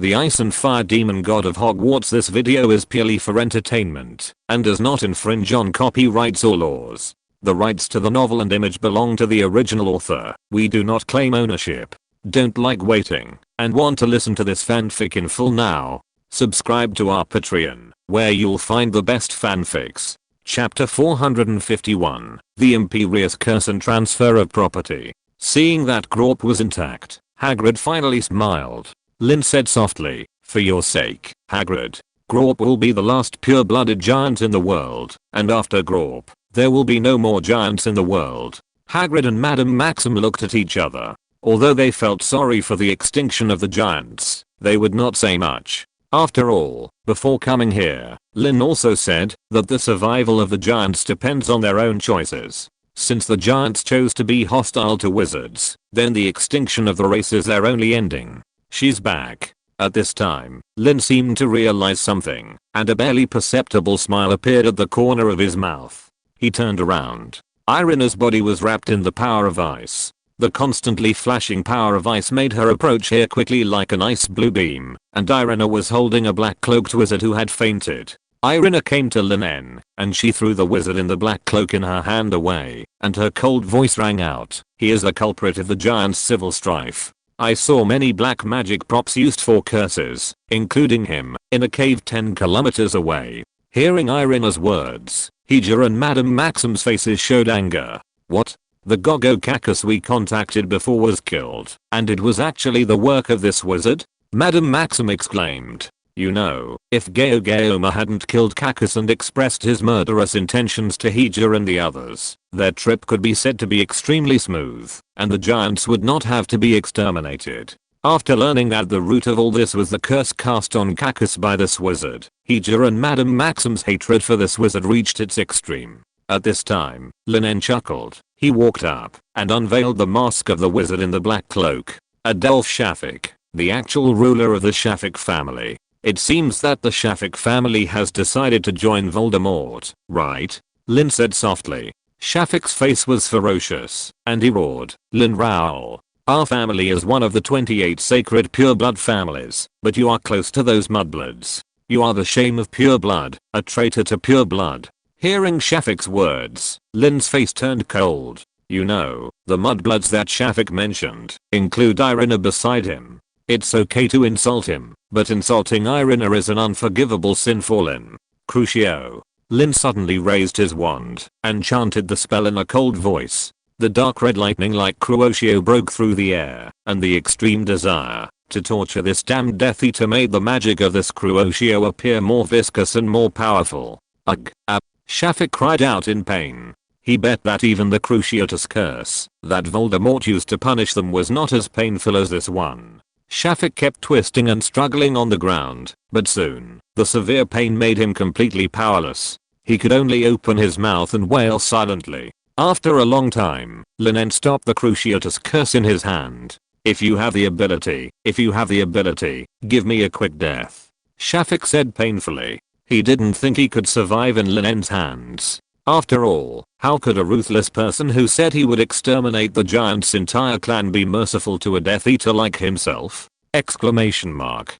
the ice and fire demon god of Hogwarts. This video is purely for entertainment and does not infringe on copyrights or laws. The rights to the novel and image belong to the original author. We do not claim ownership. Don't like waiting and want to listen to this fanfic in full now? Subscribe to our Patreon, where you'll find the best fanfics. Chapter 451, The Imperious Curse and Transfer of Property. Seeing that Grawp was intact, Hagrid finally smiled. Lin said softly, "For your sake, Hagrid, Grawp will be the last pure-blooded giant in the world, and after Grawp, there will be no more giants in the world." Hagrid and Madame Maxim looked at each other. Although they felt sorry for the extinction of the giants, they would not say much. After all, before coming here, Lin also said that the survival of the giants depends on their own choices. Since the giants chose to be hostile to wizards, then the extinction of the race is their only ending. She's back. At this time, Lin seemed to realize something, and a barely perceptible smile appeared at the corner of his mouth. He turned around. Irina's body was wrapped in the power of ice. The constantly flashing power of ice made her approach here quickly like an ice blue beam, and Irina was holding a black cloaked wizard who had fainted. Irina came to Lin En, and she threw the wizard in the black cloak in her hand away, and her cold voice rang out, "He is the culprit of the giants' civil strife. I saw many black magic props used for curses, including him, in a cave 10 kilometers away." Hearing Irina's words, Hija and Madame Maxim's faces showed anger. "What? The Gogo Cacus we contacted before was killed, and it was actually the work of this wizard?" Madame Maxim exclaimed. "You know, if Gaogaoma hadn't killed Cacus and expressed his murderous intentions to Hija and the others, their trip could be said to be extremely smooth, and the giants would not have to be exterminated." After learning that the root of all this was the curse cast on Cacus by this wizard, Hija and Madame Maxim's hatred for this wizard reached its extreme. At this time, Lin En chuckled. He walked up and unveiled the mask of the wizard in the black cloak. Adolf Shafik, the actual ruler of the Shafik family. "It seems that the Shafik family has decided to join Voldemort, right?" Lin said softly. Shafik's face was ferocious, and he roared, "Lin Raoul, our family is one of the 28 sacred pureblood families, but you are close to those mudbloods. You are the shame of pureblood, a traitor to pureblood." Hearing Shafik's words, Lin's face turned cold. "You know, the mudbloods that Shafik mentioned include Irina beside him. It's okay to insult him, but insulting Irina is an unforgivable sin for Lin. Crucio." Lin suddenly raised his wand and chanted the spell in a cold voice. The dark red lightning like Crucio broke through the air, and the extreme desire to torture this damned Death Eater made the magic of this Crucio appear more viscous and more powerful. "Ugh, Shafik cried out in pain. He bet that even the Cruciatus curse that Voldemort used to punish them was not as painful as this one. Shafik kept twisting and struggling on the ground, but soon, the severe pain made him completely powerless. He could only open his mouth and wail silently. After a long time, Lin En stopped the Cruciatus curse in his hand. If you have the ability, give me a quick death," Shafik said painfully. He didn't think he could survive in Lin En's hands. After all, how could a ruthless person who said he would exterminate the giant's entire clan be merciful to a Death Eater like himself? Exclamation mark.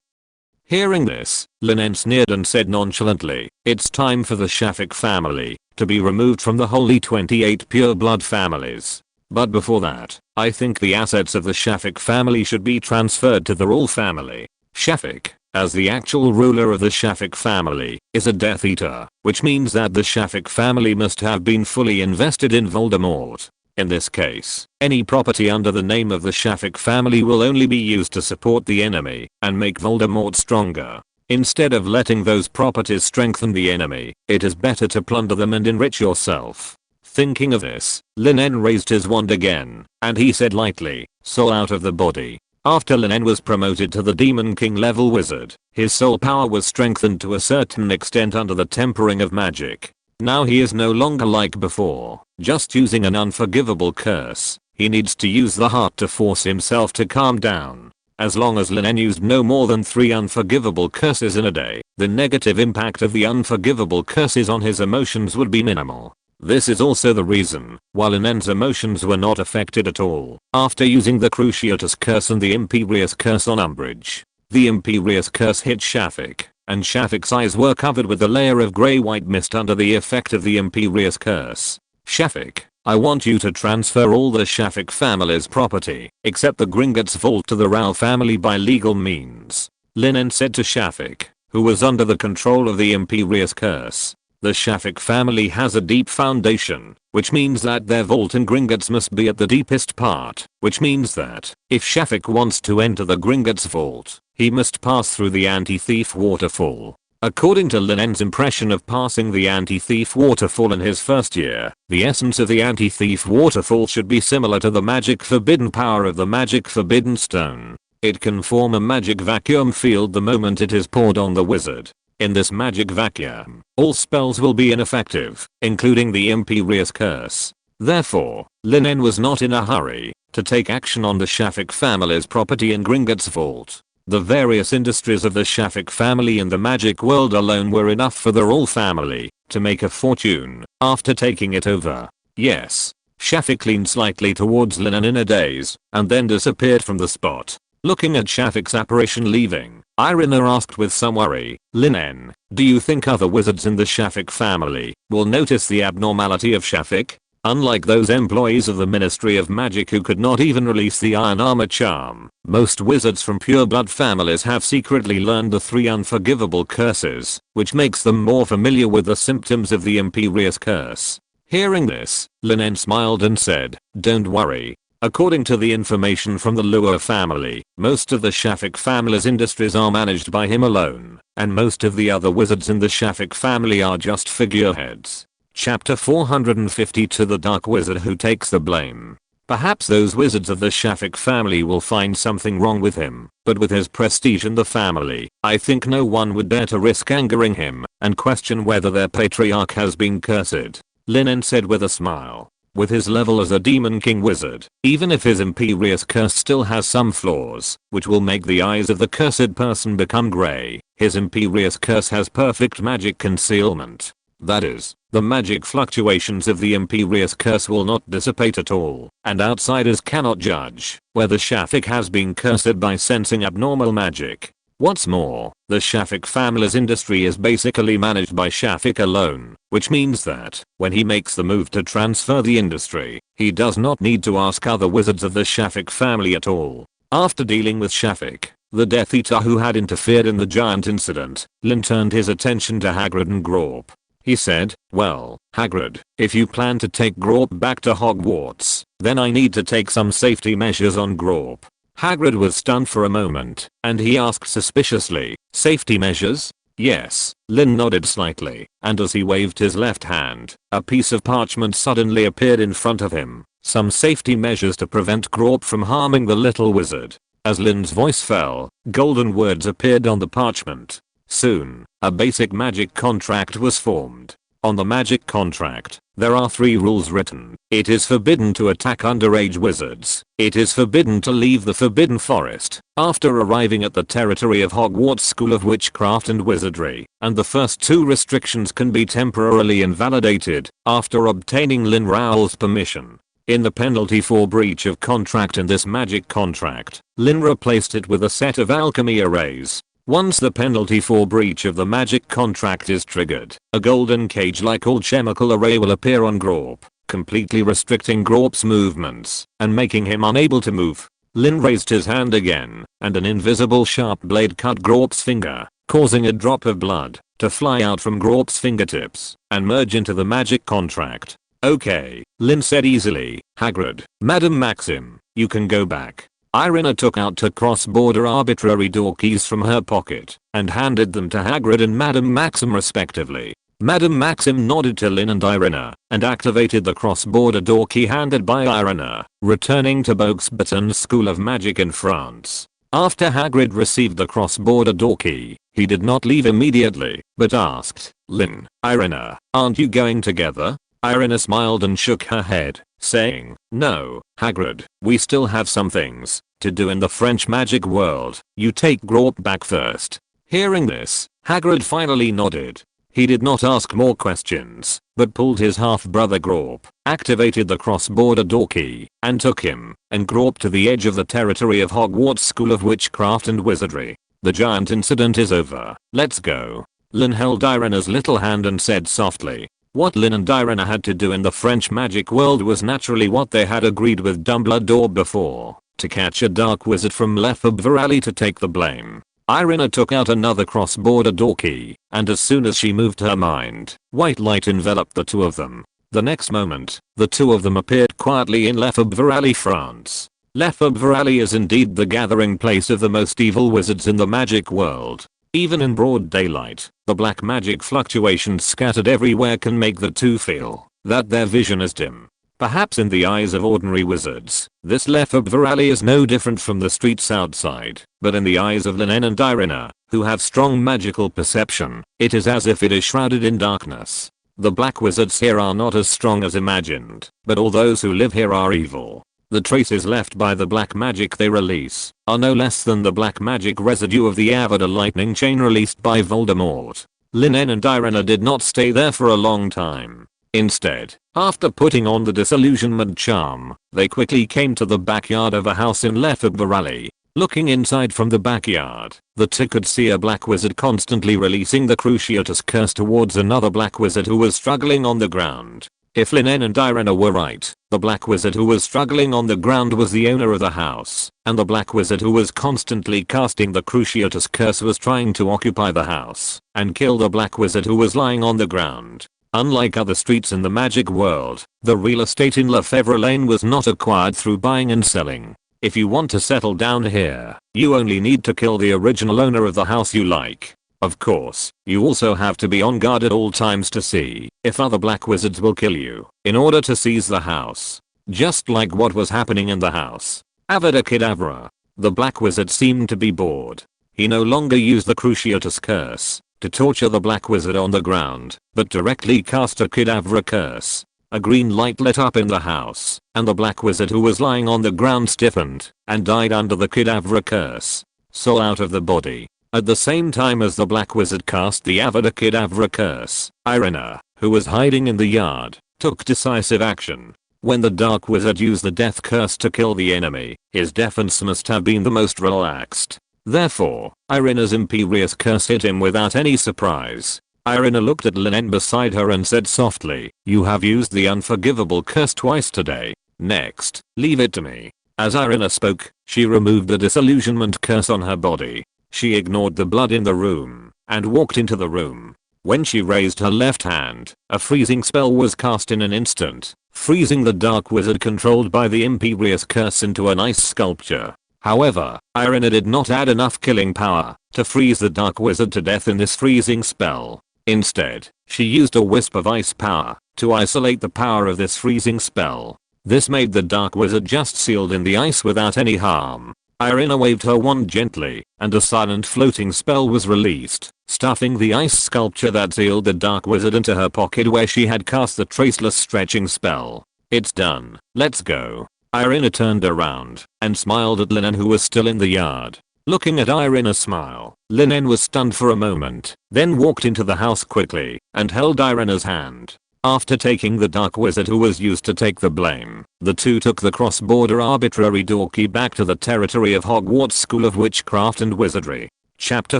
Hearing this, Lin En sneered and said nonchalantly, "It's time for the Shafik family to be removed from the holy 28 pure blood families. But before that, I think the assets of the Shafik family should be transferred to the royal family." Shafik, as the actual ruler of the Shafik family, is a Death Eater, which means that the Shafik family must have been fully invested in Voldemort. In this case, any property under the name of the Shafik family will only be used to support the enemy and make Voldemort stronger. Instead of letting those properties strengthen the enemy, it is better to plunder them and enrich yourself. Thinking of this, Lin En raised his wand again, and he said lightly, "Soul out of the body." After Lin En was promoted to the Demon King level wizard, his soul power was strengthened to a certain extent under the tempering of magic. Now he is no longer like before, just using an unforgivable curse. He needs to use the heart to force himself to calm down. As long as Lin En used no more than 3 unforgivable curses in a day, the negative impact of the unforgivable curses on his emotions would be minimal. This is also the reason why Lin En's emotions were not affected at all after using the Cruciatus curse and the Imperious curse on Umbridge. The imperious curse hit Shafik, and Shafik's eyes were covered with a layer of grey-white mist under the effect of the imperious curse. Shafik, I want you to transfer all the Shafik family's property, except the Gringotts vault, to the Rao family by legal means, Lin En said to Shafik, who was under the control of the imperious curse. The Shafik family has a deep foundation, which means that their vault in Gringotts must be at the deepest part, which means that, if Shafik wants to enter the Gringotts vault, he must pass through the anti-thief waterfall. According to Lin En's impression of passing the anti-thief waterfall in his first year, the essence of the anti-thief waterfall should be similar to the magic forbidden power of the magic forbidden stone. It can form a magic vacuum field the moment it is poured on the wizard. In this magic vacuum, all spells will be ineffective, including the imperious curse. Therefore, Lin En was not in a hurry to take action on the Shafik family's property in Gringotts vault. The various industries of the Shafik family in the magic world alone were enough for the royal family to make a fortune after taking it over. Yes. Shafik leaned slightly towards Lin En in a daze and then disappeared from the spot. Looking at Shafik's apparition leaving, Irina asked with some worry, Lin En, do you think other wizards in the Shafik family will notice the abnormality of Shafik? Unlike those employees of the Ministry of Magic who could not even release the Iron Armor charm, most wizards from pureblood families have secretly learned the 3 unforgivable curses, which makes them more familiar with the symptoms of the imperious curse. Hearing this, Lin En smiled and said, don't worry. According to the information from the Luo family, most of the Shafik family's industries are managed by him alone, and most of the other wizards in the Shafik family are just figureheads. Chapter 452 The Dark Wizard Who Takes the Blame. Perhaps those wizards of the Shafik family will find something wrong with him, but with his prestige in the family, I think no one would dare to risk angering him and question whether their patriarch has been cursed, Lin En said with a smile. With his level as a Demon King wizard, even if his imperious curse still has some flaws, which will make the eyes of the cursed person become grey, his imperious curse has perfect magic concealment. That is, the magic fluctuations of the imperious curse will not dissipate at all, and outsiders cannot judge whether Shafik has been cursed by sensing abnormal magic. What's more, the Shafik family's industry is basically managed by Shafik alone, which means that, when he makes the move to transfer the industry, he does not need to ask other wizards of the Shafik family at all. After dealing with Shafik, the Death Eater who had interfered in the giant incident, Lin turned his attention to Hagrid and Grawp. He said, well, Hagrid, if you plan to take Grawp back to Hogwarts, then I need to take some safety measures on Grawp. Hagrid was stunned for a moment, and he asked suspiciously, safety measures? Yes, Lin nodded slightly, and as he waved his left hand, a piece of parchment suddenly appeared in front of him. Some safety measures to prevent Grawp from harming the little wizard. As Lin's voice fell, golden words appeared on the parchment. Soon, a basic magic contract was formed. On the magic contract, there are 3 rules written. It is forbidden to attack underage wizards. It is forbidden to leave the Forbidden Forest after arriving at the territory of Hogwarts School of Witchcraft and Wizardry, and the first 2 restrictions can be temporarily invalidated after obtaining Lin Rowell's permission. In the penalty for breach of contract in this magic contract, Lin replaced it with a set of alchemy arrays. Once the penalty for breach of the magic contract is triggered, a golden cage-like alchemical array will appear on Grawp, completely restricting Grawp's movements and making him unable to move. Lin raised his hand again, and an invisible sharp blade cut Grawp's finger, causing a drop of blood to fly out from Grawp's fingertips and merge into the magic contract. Okay, Lin said easily. Hagrid, Madam Maxim, you can go back. Irina took out 2 cross-border arbitrary door keys from her pocket and handed them to Hagrid and Madam Maxim respectively. Madam Maxim nodded to Lin and Irina and activated the cross-border door key handed by Irina, returning to Boxbaton's School of Magic in France. After Hagrid received the cross-border door key, he did not leave immediately, but asked, Lin, Irina, aren't you going together? Irina smiled and shook her head, saying, no, Hagrid, we still have some things to do in the French magic world. You take Grawp back first. Hearing this, Hagrid finally nodded. He did not ask more questions, but pulled his half-brother Grawp, activated the cross-border door key, and took him and Grawp to the edge of the territory of Hogwarts School of Witchcraft and Wizardry. The giant incident is over. Let's go. Lin held Irina's little hand and said softly. What Lin and Irina had to do in the French magic world was naturally what they had agreed with Dumbledore before, to catch a dark wizard from Lefebvre to take the blame. Irina took out another cross-border door key, and as soon as she moved her mind, white light enveloped the two of them. The next moment, the two of them appeared quietly in Lefebvre, France. Lefebvre is indeed the gathering place of the most evil wizards in the magic world. Even in broad daylight, the black magic fluctuations scattered everywhere can make the two feel that their vision is dim. Perhaps in the eyes of ordinary wizards, this Lefebvre is no different from the streets outside, but in the eyes of Lin En and Irina, who have strong magical perception, it is as if it is shrouded in darkness. The black wizards here are not as strong as imagined, but all those who live here are evil. The traces left by the black magic they release are no less than the black magic residue of the Avada lightning chain released by Voldemort. Lin En and Irina did not stay there for a long time. Instead, after putting on the disillusionment charm, they quickly came to the backyard of a house in Lefebvre. Looking inside from the backyard, the two could see a black wizard constantly releasing the Cruciatus curse towards another black wizard who was struggling on the ground. If Lin En and Irina were right, the black wizard who was struggling on the ground was the owner of the house, and the black wizard who was constantly casting the Cruciatus curse was trying to occupy the house and kill the black wizard who was lying on the ground. Unlike other streets in the magic world, the real estate in Lefebvre Lane was not acquired through buying and selling. If you want to settle down here, you only need to kill the original owner of the house you like. Of course, you also have to be on guard at all times to see if other black wizards will kill you in order to seize the house. Just like what was happening in the house. Avada Kedavra. The black wizard seemed to be bored. He no longer used the Cruciatus curse to torture the black wizard on the ground, but directly cast a Kedavra curse. A green light lit up in the house, and the black wizard who was lying on the ground stiffened and died under the Kedavra curse. Soul out of the body. At the same time as the black wizard cast the Avada Kedavra curse, Irina, who was hiding in the yard, took decisive action. When the dark wizard used the death curse to kill the enemy, his defense must have been the most relaxed. Therefore, Irina's imperious curse hit him without any surprise. Irina looked at Lin En beside her and said softly, "You have used the unforgivable curse twice today. Next, leave it to me." As Irina spoke, she removed the disillusionment curse on her body. She ignored the blood in the room and walked into the room. When she raised her left hand, a freezing spell was cast in an instant, freezing the dark wizard controlled by the imperious curse into an ice sculpture. However, Irina did not add enough killing power to freeze the dark wizard to death in this freezing spell. Instead, she used a wisp of ice power to isolate the power of this freezing spell. This made the dark wizard just sealed in the ice without any harm. Irina waved her wand gently, and a silent floating spell was released, stuffing the ice sculpture that sealed the dark wizard into her pocket where she had cast the traceless stretching spell. "It's done. Let's go." Irina turned around and smiled at Lin En, who was still in the yard. Looking at Irina's smile, Lin En was stunned for a moment, then walked into the house quickly and held Irina's hand. After taking the dark wizard who was used to take the blame, the two took the cross-border arbitrary door key back to the territory of Hogwarts School of Witchcraft and Wizardry. Chapter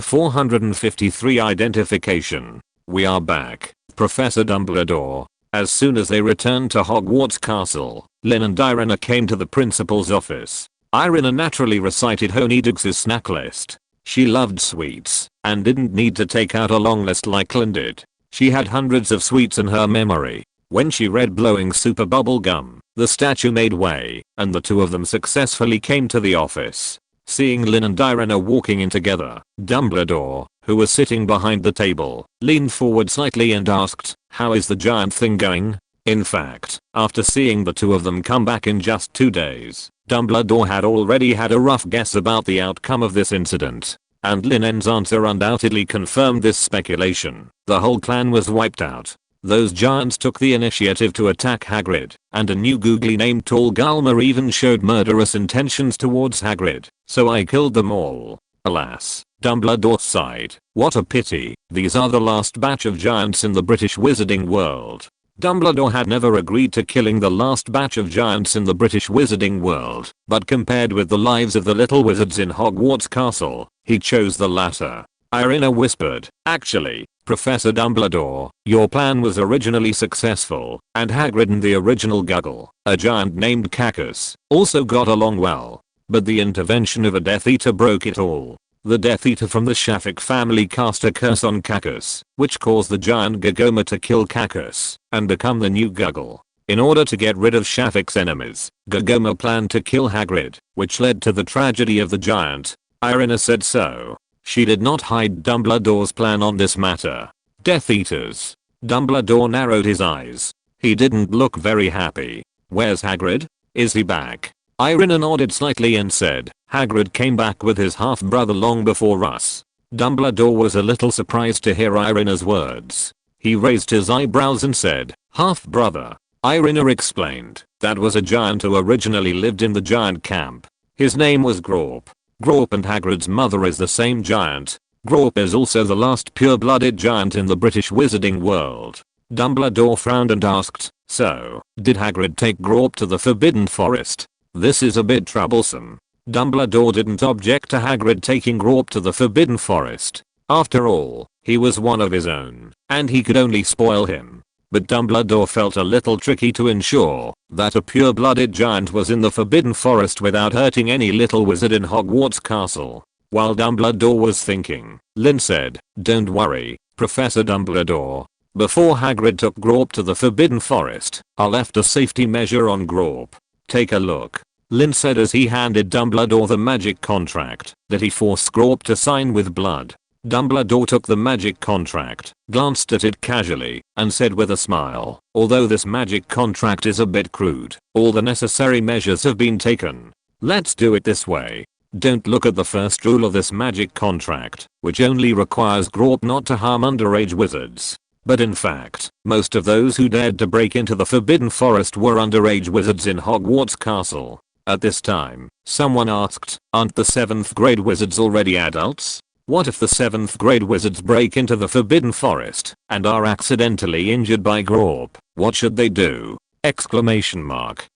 453 Identification. We are back, Professor Dumbledore. As soon as they returned to Hogwarts Castle, Lin and Irina came to the principal's office. Irina naturally recited Honeydukes' snack list. She loved sweets and didn't need to take out a long list like Lin did. She had hundreds of sweets in her memory. When she read blowing super bubble gum, the statue made way, and the two of them successfully came to the office. Seeing Lin and Irina walking in together, Dumbledore, who was sitting behind the table, leaned forward slightly and asked, "How is the giant thing going?" In fact, after seeing the two of them come back in just 2 days, Dumbledore had already had a rough guess about the outcome of this incident. And Lin En's answer undoubtedly confirmed this speculation. The whole clan was wiped out. Those giants took the initiative to attack Hagrid, and a new googly named Tall Galmer even showed murderous intentions towards Hagrid, so I killed them all. Alas, Dumbledore sighed. What a pity, these are the last batch of giants in the British wizarding world. Dumbledore had never agreed to killing the last batch of giants in the British wizarding world, but compared with the lives of the little wizards in Hogwarts Castle, he chose the latter. Irina whispered, "Actually, Professor Dumbledore, your plan was originally successful, and Hagrid and the original Guggle, a giant named Cacus, also got along well. But the intervention of a Death Eater broke it all. The Death Eater from the Shafik family cast a curse on Cacus, which caused the giant Gagoma to kill Cacus and become the new Guggle. In order to get rid of Shafik's enemies, Gagoma planned to kill Hagrid, which led to the tragedy of the giant." Irina said so. She did not hide Dumbledore's plan on this matter. Death Eaters. Dumbledore narrowed his eyes. He didn't look very happy. "Where's Hagrid? Is he back?" Irina nodded slightly and said, "Hagrid came back with his half-brother long before us." Dumbledore was a little surprised to hear Irina's words. He raised his eyebrows and said, "Half-brother?" Irina explained, "That was a giant who originally lived in the giant camp. His name was Grawp. Grawp and Hagrid's mother is the same giant. Grawp is also the last pure-blooded giant in the British wizarding world." Dumbledore frowned and asked, "So, did Hagrid take Grawp to the Forbidden Forest? This is a bit troublesome." Dumbledore didn't object to Hagrid taking Grawp to the Forbidden Forest. After all, he was one of his own, and he could only spoil him. But Dumbledore felt a little tricky to ensure that a pure-blooded giant was in the Forbidden Forest without hurting any little wizard in Hogwarts Castle. While Dumbledore was thinking, Lin said, "Don't worry, Professor Dumbledore. Before Hagrid took Grawp to the Forbidden Forest, I left a safety measure on Grawp. Take a look." Lin said as he handed Dumbledore the magic contract that he forced Grawp to sign with blood. Dumbledore took the magic contract, glanced at it casually, and said with a smile, "Although this magic contract is a bit crude, all the necessary measures have been taken. Let's do it this way. Don't look at the first rule of this magic contract, which only requires Grawp not to harm underage wizards. But in fact, most of those who dared to break into the Forbidden Forest were underage wizards in Hogwarts Castle." At this time, someone asked, "Aren't the 7th grade wizards already adults? What if the 7th grade wizards break into the Forbidden Forest and are accidentally injured by Grawp? What should they do?" Exclamation mark.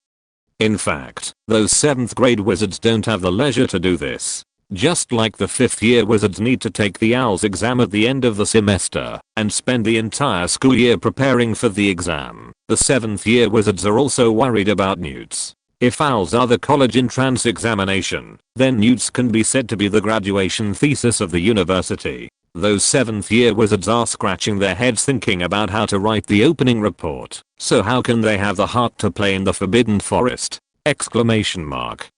In fact, those 7th grade wizards don't have the leisure to do this. Just like the 5th year wizards need to take the OWLS exam at the end of the semester and spend the entire school year preparing for the exam, the 7th year wizards are also worried about newts. If OWLS are the college entrance examination, then newts can be said to be the graduation thesis of the university. Those 7th year wizards are scratching their heads thinking about how to write the opening report, so how can they have the heart to play in the Forbidden Forest? Exclamation mark.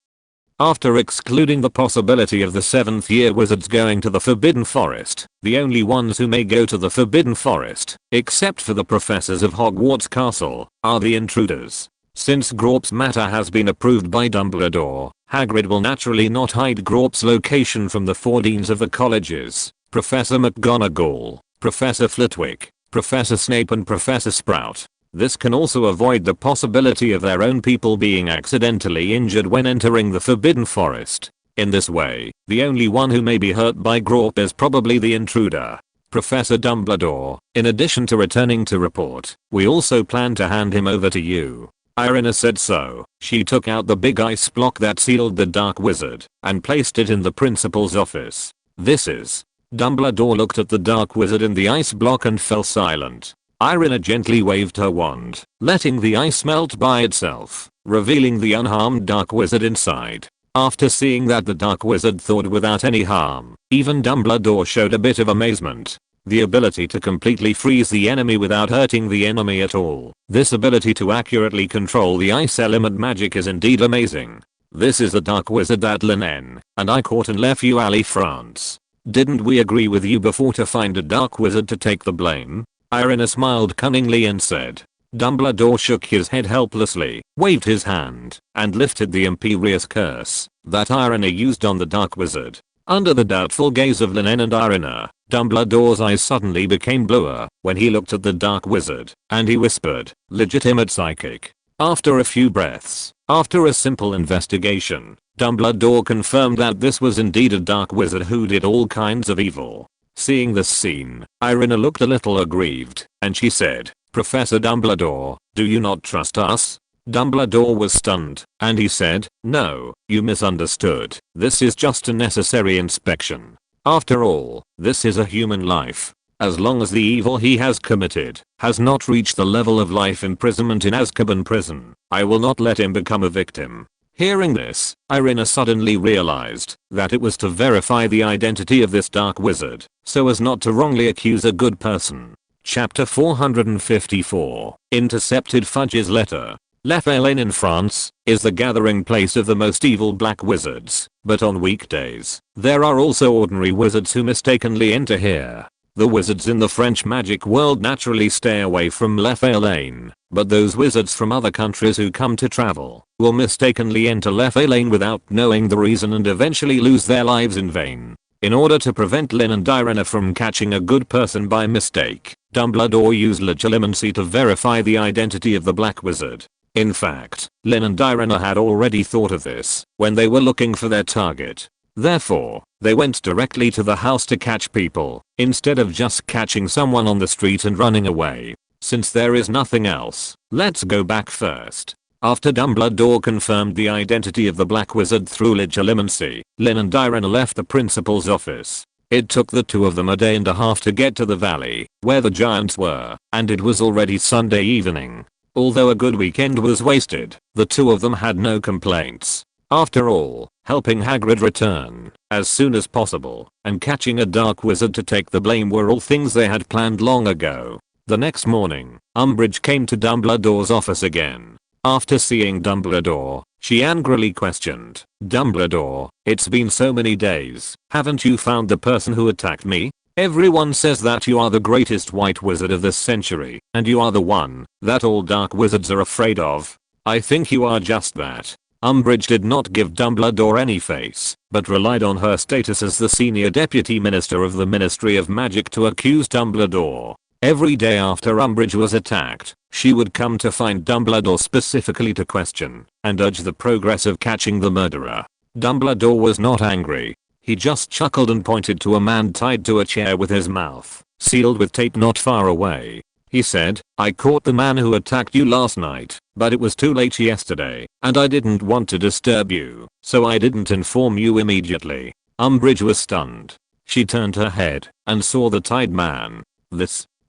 After excluding the possibility of the 7th year wizards going to the Forbidden Forest, the only ones who may go to the Forbidden Forest, except for the professors of Hogwarts Castle, are the intruders. Since Grawp's matter has been approved by Dumbledore, Hagrid will naturally not hide Grawp's location from the 4 deans of the colleges, Professor McGonagall, Professor Flitwick, Professor Snape and Professor Sprout. This can also avoid the possibility of their own people being accidentally injured when entering the Forbidden Forest. In this way, the only one who may be hurt by Grawp is probably the intruder. Professor Dumbledore, in addition to returning to report, we also plan to hand him over to you. Irina said so. She took out the big ice block that sealed the Dark Wizard and placed it in the principal's office. "This is." Dumbledore looked at the Dark Wizard in the ice block and fell silent. Irina gently waved her wand, letting the ice melt by itself, revealing the unharmed Dark Wizard inside. After seeing that the Dark Wizard thawed without any harm, even Dumbledore showed a bit of amazement. The ability to completely freeze the enemy without hurting the enemy at all. This ability to accurately control the ice element magic is indeed amazing. This is the Dark Wizard that Lin En and I caught in Les Feuilles, France. Didn't we agree with you before to find a Dark Wizard to take the blame? Irina smiled cunningly and said. Dumbledore shook his head helplessly, waved his hand, and lifted the Imperious Curse that Irina used on the Dark Wizard. Under the doubtful gaze of Lin En and Irina, Dumbledore's eyes suddenly became bluer when he looked at the Dark Wizard, and he whispered, "Legitimate psychic." After a few breaths, after a simple investigation, Dumbledore confirmed that this was indeed a Dark Wizard who did all kinds of evil. Seeing this scene, Irina looked a little aggrieved, and she said, "Professor Dumbledore, do you not trust us?" Dumbledore was stunned, and he said, "No, you misunderstood. This is just a necessary inspection. After all, this is a human life. As long as the evil he has committed has not reached the level of life imprisonment in Azkaban prison, I will not let him become a victim." Hearing this, Irina suddenly realized that it was to verify the identity of this dark wizard, so as not to wrongly accuse a good person. Chapter 454. Intercepted Fudge's Letter. La Lane in France is the gathering place of the most evil black wizards, but on weekdays, there are also ordinary wizards who mistakenly enter here. The wizards in the French magic world naturally stay away from La Lane, but those wizards from other countries who come to travel will mistakenly enter La Lane without knowing the reason and eventually lose their lives in vain. In order to prevent Lin and Irina from catching a good person by mistake, Dumbledore used legilimency to verify the identity of the black wizard. In fact, Lin and Irina had already thought of this when they were looking for their target. Therefore, they went directly to the house to catch people, instead of just catching someone on the street and running away. Since there is nothing else, let's go back first. After Dumbledore confirmed the identity of the black wizard through legilimency, Lin and Irina left the principal's office. It took the two of them a day and a half to get to the valley, where the giants were, and it was already Sunday evening. Although a good weekend was wasted, the two of them had no complaints. After all, helping Hagrid return as soon as possible and catching a dark wizard to take the blame were all things they had planned long ago. The next morning, Umbridge came to Dumbledore's office again. After seeing Dumbledore, she angrily questioned, "Dumbledore, it's been so many days, haven't you found the person who attacked me? Everyone says that you are the greatest white wizard of this century, and you are the one that all dark wizards are afraid of. I think you are just that." Umbridge did not give Dumbledore any face, but relied on her status as the senior deputy minister of the Ministry of Magic to accuse Dumbledore. Every day after Umbridge was attacked, she would come to find Dumbledore specifically to question and urge the progress of catching the murderer. Dumbledore was not angry. He just chuckled and pointed to a man tied to a chair with his mouth sealed with tape not far away. He said, "I caught the man who attacked you last night, but it was too late yesterday, and I didn't want to disturb you, so I didn't inform you immediately." Umbridge was stunned. She turned her head and saw the tied man.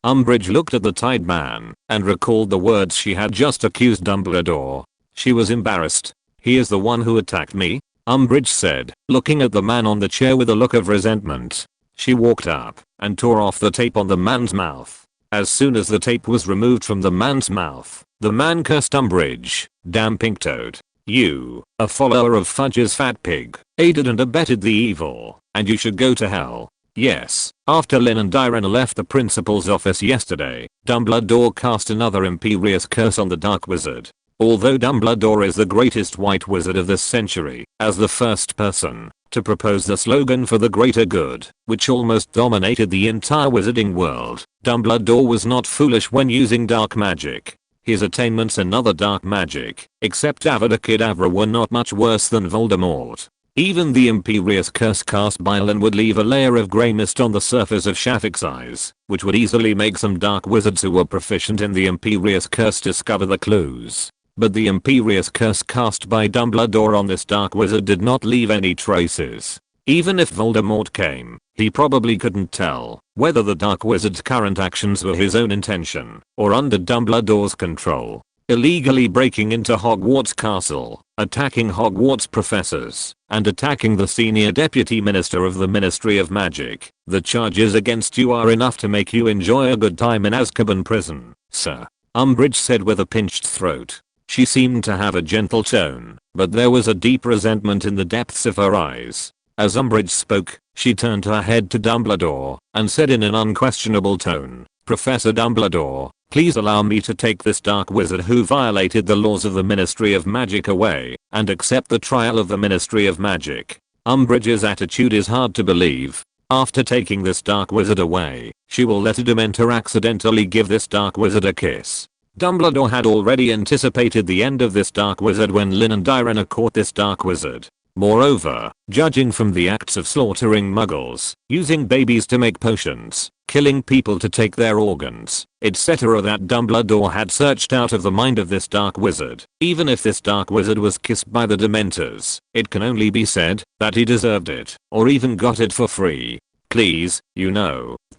Umbridge looked at the tied man and recalled the words she had just accused Dumbledore. She was embarrassed. "He is the one who attacked me?" Umbridge said, looking at the man on the chair with a look of resentment. She walked up and tore off the tape on the man's mouth. As soon as the tape was removed from the man's mouth, the man cursed Umbridge, "Damn pink toad. You, a follower of Fudge's fat pig, aided and abetted the evil, and you should go to hell." Yes, after Lin and Irina left the principal's office yesterday, Dumbledore cast another imperious curse on the dark wizard. Although Dumbledore is the greatest white wizard of this century, as the first person to propose the slogan for the greater good, which almost dominated the entire wizarding world, Dumbledore was not foolish when using dark magic. His attainments in other dark magic, except Avada Kedavra, were not much worse than Voldemort. Even the imperious curse cast by Lin would leave a layer of grey mist on the surface of Shafik's eyes, which would easily make some dark wizards who were proficient in the imperious curse discover the clues. But the imperious curse cast by Dumbledore on this dark wizard did not leave any traces. Even if Voldemort came, he probably couldn't tell whether the dark wizard's current actions were his own intention or under Dumbledore's control. Illegally breaking into Hogwarts Castle, attacking Hogwarts professors, and attacking the senior deputy minister of the Ministry of Magic. The charges against you are enough to make you enjoy a good time in Azkaban prison, sir," Umbridge said with a pinched throat. She seemed to have a gentle tone, but there was a deep resentment in the depths of her eyes. As Umbridge spoke, she turned her head to Dumbledore and said in an unquestionable tone, "Professor Dumbledore, please allow me to take this dark wizard who violated the laws of the Ministry of Magic away and accept the trial of the Ministry of Magic." Umbridge's attitude is hard to believe. After taking this dark wizard away, she will let a Dementor accidentally give this dark wizard a kiss. Dumbledore had already anticipated the end of this dark wizard when Lin and Irina caught this dark wizard. Moreover, judging from the acts of slaughtering muggles, using babies to make potions, killing people to take their organs, etc. that Dumbledore had searched out of the mind of this dark wizard. Even if this dark wizard was kissed by the Dementors, it can only be said that he deserved it, or even got it for free. Please,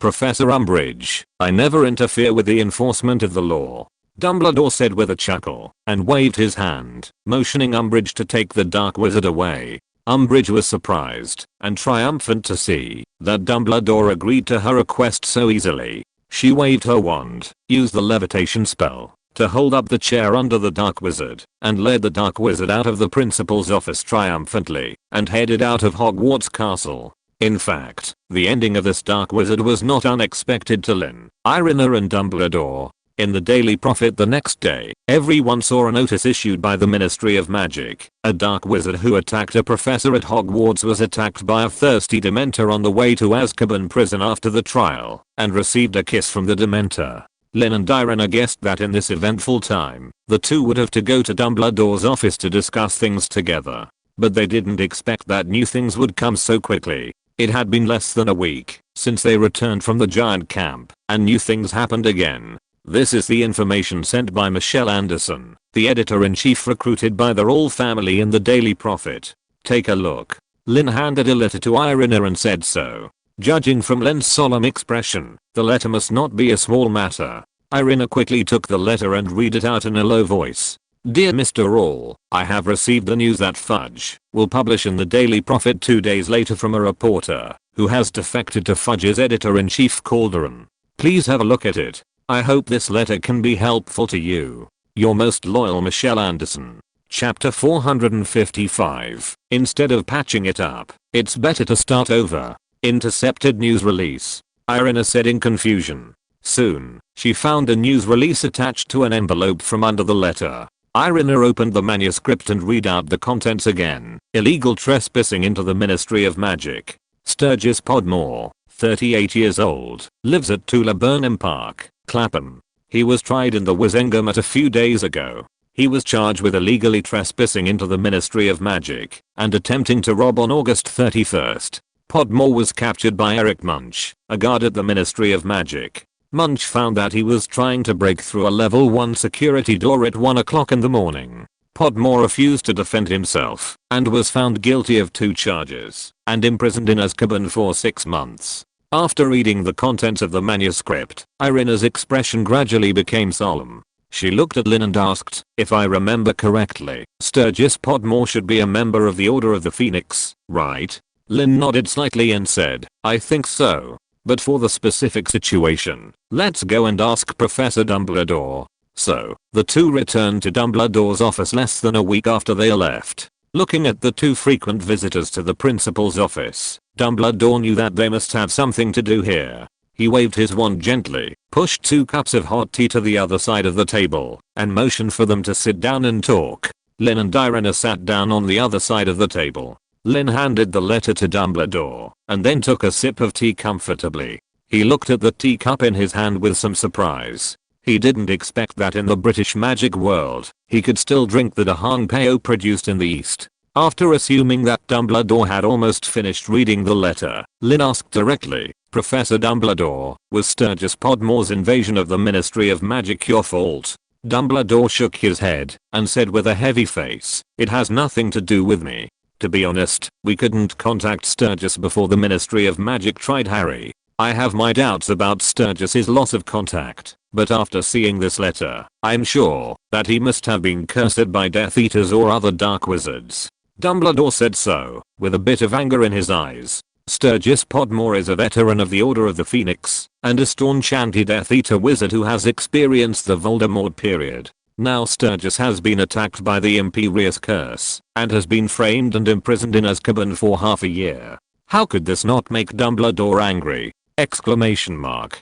Professor Umbridge, I never interfere with the enforcement of the law, Dumbledore said with a chuckle, and waved his hand, motioning Umbridge to take the dark wizard away. Umbridge was surprised and triumphant to see that Dumbledore agreed to her request so easily. She waved her wand, used the levitation spell to hold up the chair under the dark wizard, and led the dark wizard out of the principal's office triumphantly, and headed out of Hogwarts Castle. In fact, the ending of this dark wizard was not unexpected to Lin, Irina and Dumbledore. In the Daily Prophet the next day, everyone saw a notice issued by the Ministry of Magic. A dark wizard who attacked a professor at Hogwarts was attacked by a thirsty Dementor on the way to Azkaban prison after the trial, and received a kiss from the Dementor. Lin and Irina guessed that in this eventful time, the two would have to go to Dumbledore's office to discuss things together. But they didn't expect that new things would come so quickly. It had been less than a week since they returned from the giant camp, and new things happened again. This is the information sent by Michelle Anderson, the editor-in-chief recruited by the royal family in the Daily Prophet. Take a look. Lin handed a letter to Irina and said so. Judging from Lin's solemn expression, the letter must not be a small matter. Irina quickly took the letter and read it out in a low voice. Dear Mr. Roll, I have received the news that Fudge will publish in the Daily Prophet 2 days later from a reporter who has defected to Fudge's editor-in-chief Calderon. Please have a look at it. I hope this letter can be helpful to you. Your most loyal Michelle Anderson. Chapter 455. Instead of patching it up, it's better to start over. Intercepted news release. Irina said in confusion. Soon, she found a news release attached to an envelope from under the letter. Irina opened the manuscript and read out the contents again. Illegal trespassing into the Ministry of Magic. Sturgis Podmore, 38 years old, lives at Tula Burnham Park, Clapham. He was tried in the Wizengamot a few days ago. He was charged with illegally trespassing into the Ministry of Magic and attempting to rob on August 31st. Podmore was captured by Eric Munch, a guard at the Ministry of Magic. Munch found that he was trying to break through a level 1 security door at 1 o'clock in the morning. Podmore refused to defend himself and was found guilty of 2 charges and imprisoned in Azkaban for 6 months. After reading the contents of the manuscript, Irina's expression gradually became solemn. She looked at Lin and asked, if I remember correctly, Sturgis Podmore should be a member of the Order of the Phoenix, right? Lin nodded slightly and said, I think so. But for the specific situation, let's go and ask Professor Dumbledore. So, the two returned to Dumbledore's office less than a week after they left. Looking at the 2 frequent visitors to the principal's office, Dumbledore knew that they must have something to do here. He waved his wand gently, pushed 2 cups of hot tea to the other side of the table, and motioned for them to sit down and talk. Lin and Irina sat down on the other side of the table. Lin handed the letter to Dumbledore, and then took a sip of tea comfortably. He looked at the teacup in his hand with some surprise. He didn't expect that in the British magic world, he could still drink the Dahang Peo produced in the East. After assuming that Dumbledore had almost finished reading the letter, Lin asked directly, Professor Dumbledore, was Sturgis Podmore's invasion of the Ministry of Magic your fault? Dumbledore shook his head and said with a heavy face, it has nothing to do with me. To be honest, we couldn't contact Sturgis before the Ministry of Magic tried Harry. I have my doubts about Sturgis's loss of contact, but after seeing this letter, I'm sure that he must have been cursed by Death Eaters or other dark wizards. Dumbledore said so, with a bit of anger in his eyes. Sturgis Podmore is a veteran of the Order of the Phoenix, and a staunch anti-Death Eater wizard who has experienced the Voldemort period. Now Sturgis has been attacked by the Imperious Curse, and has been framed and imprisoned in Azkaban for half a year. How could this not make Dumbledore angry? Exclamation mark.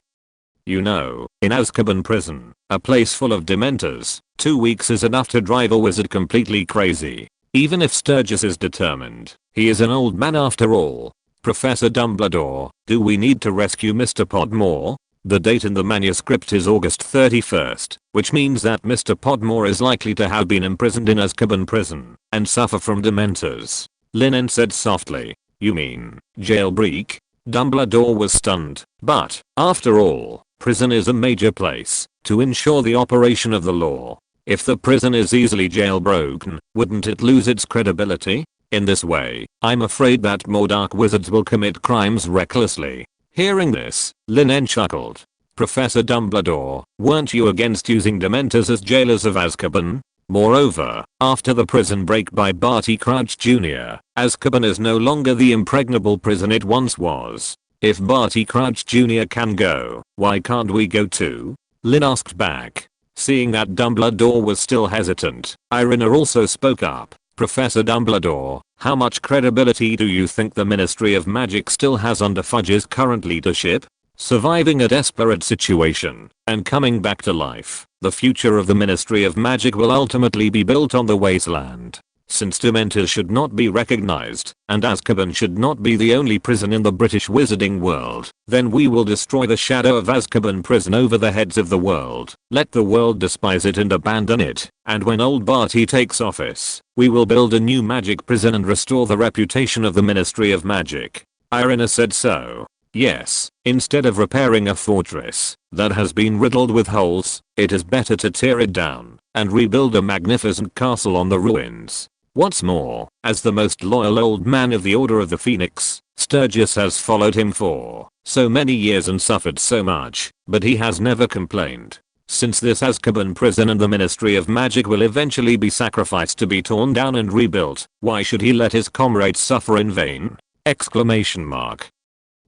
You know, in Azkaban prison, a place full of Dementors, 2 weeks is enough to drive a wizard completely crazy. Even if Sturgis is determined, he is an old man after all. Professor Dumbledore, do we need to rescue Mr. Podmore? The date in the manuscript is August 31st, which means that Mr. Podmore is likely to have been imprisoned in Azkaban prison and suffer from Dementors. Lin En said softly. You mean, jailbreak? Dumbledore was stunned. But, after all, prison is a major place to ensure the operation of the law. If the prison is easily jailbroken, wouldn't it lose its credibility? In this way, I'm afraid that more dark wizards will commit crimes recklessly. Hearing this, Lin En chuckled. Professor Dumbledore, weren't you against using Dementors as jailers of Azkaban? Moreover, after the prison break by Barty Crouch Jr., Azkaban is no longer the impregnable prison it once was. If Barty Crouch Jr. can go, why can't we go too? Lin asked back. Seeing that Dumbledore was still hesitant, Irina also spoke up. Professor Dumbledore, how much credibility do you think the Ministry of Magic still has under Fudge's current leadership? Surviving a desperate situation and coming back to life, the future of the Ministry of Magic will ultimately be built on the wasteland. Since Dementors should not be recognized, and Azkaban should not be the only prison in the British wizarding world, then we will destroy the shadow of Azkaban prison over the heads of the world. Let the world despise it and abandon it, and when old Barty takes office, we will build a new magic prison and restore the reputation of the Ministry of Magic. Irina said so. Yes, instead of repairing a fortress that has been riddled with holes, it is better to tear it down and rebuild a magnificent castle on the ruins. What's more, as the most loyal old man of the Order of the Phoenix, Sturgis has followed him for so many years and suffered so much, but he has never complained. Since this Azkaban prison and the Ministry of Magic will eventually be sacrificed to be torn down and rebuilt, why should he let his comrades suffer in vain? Exclamation mark.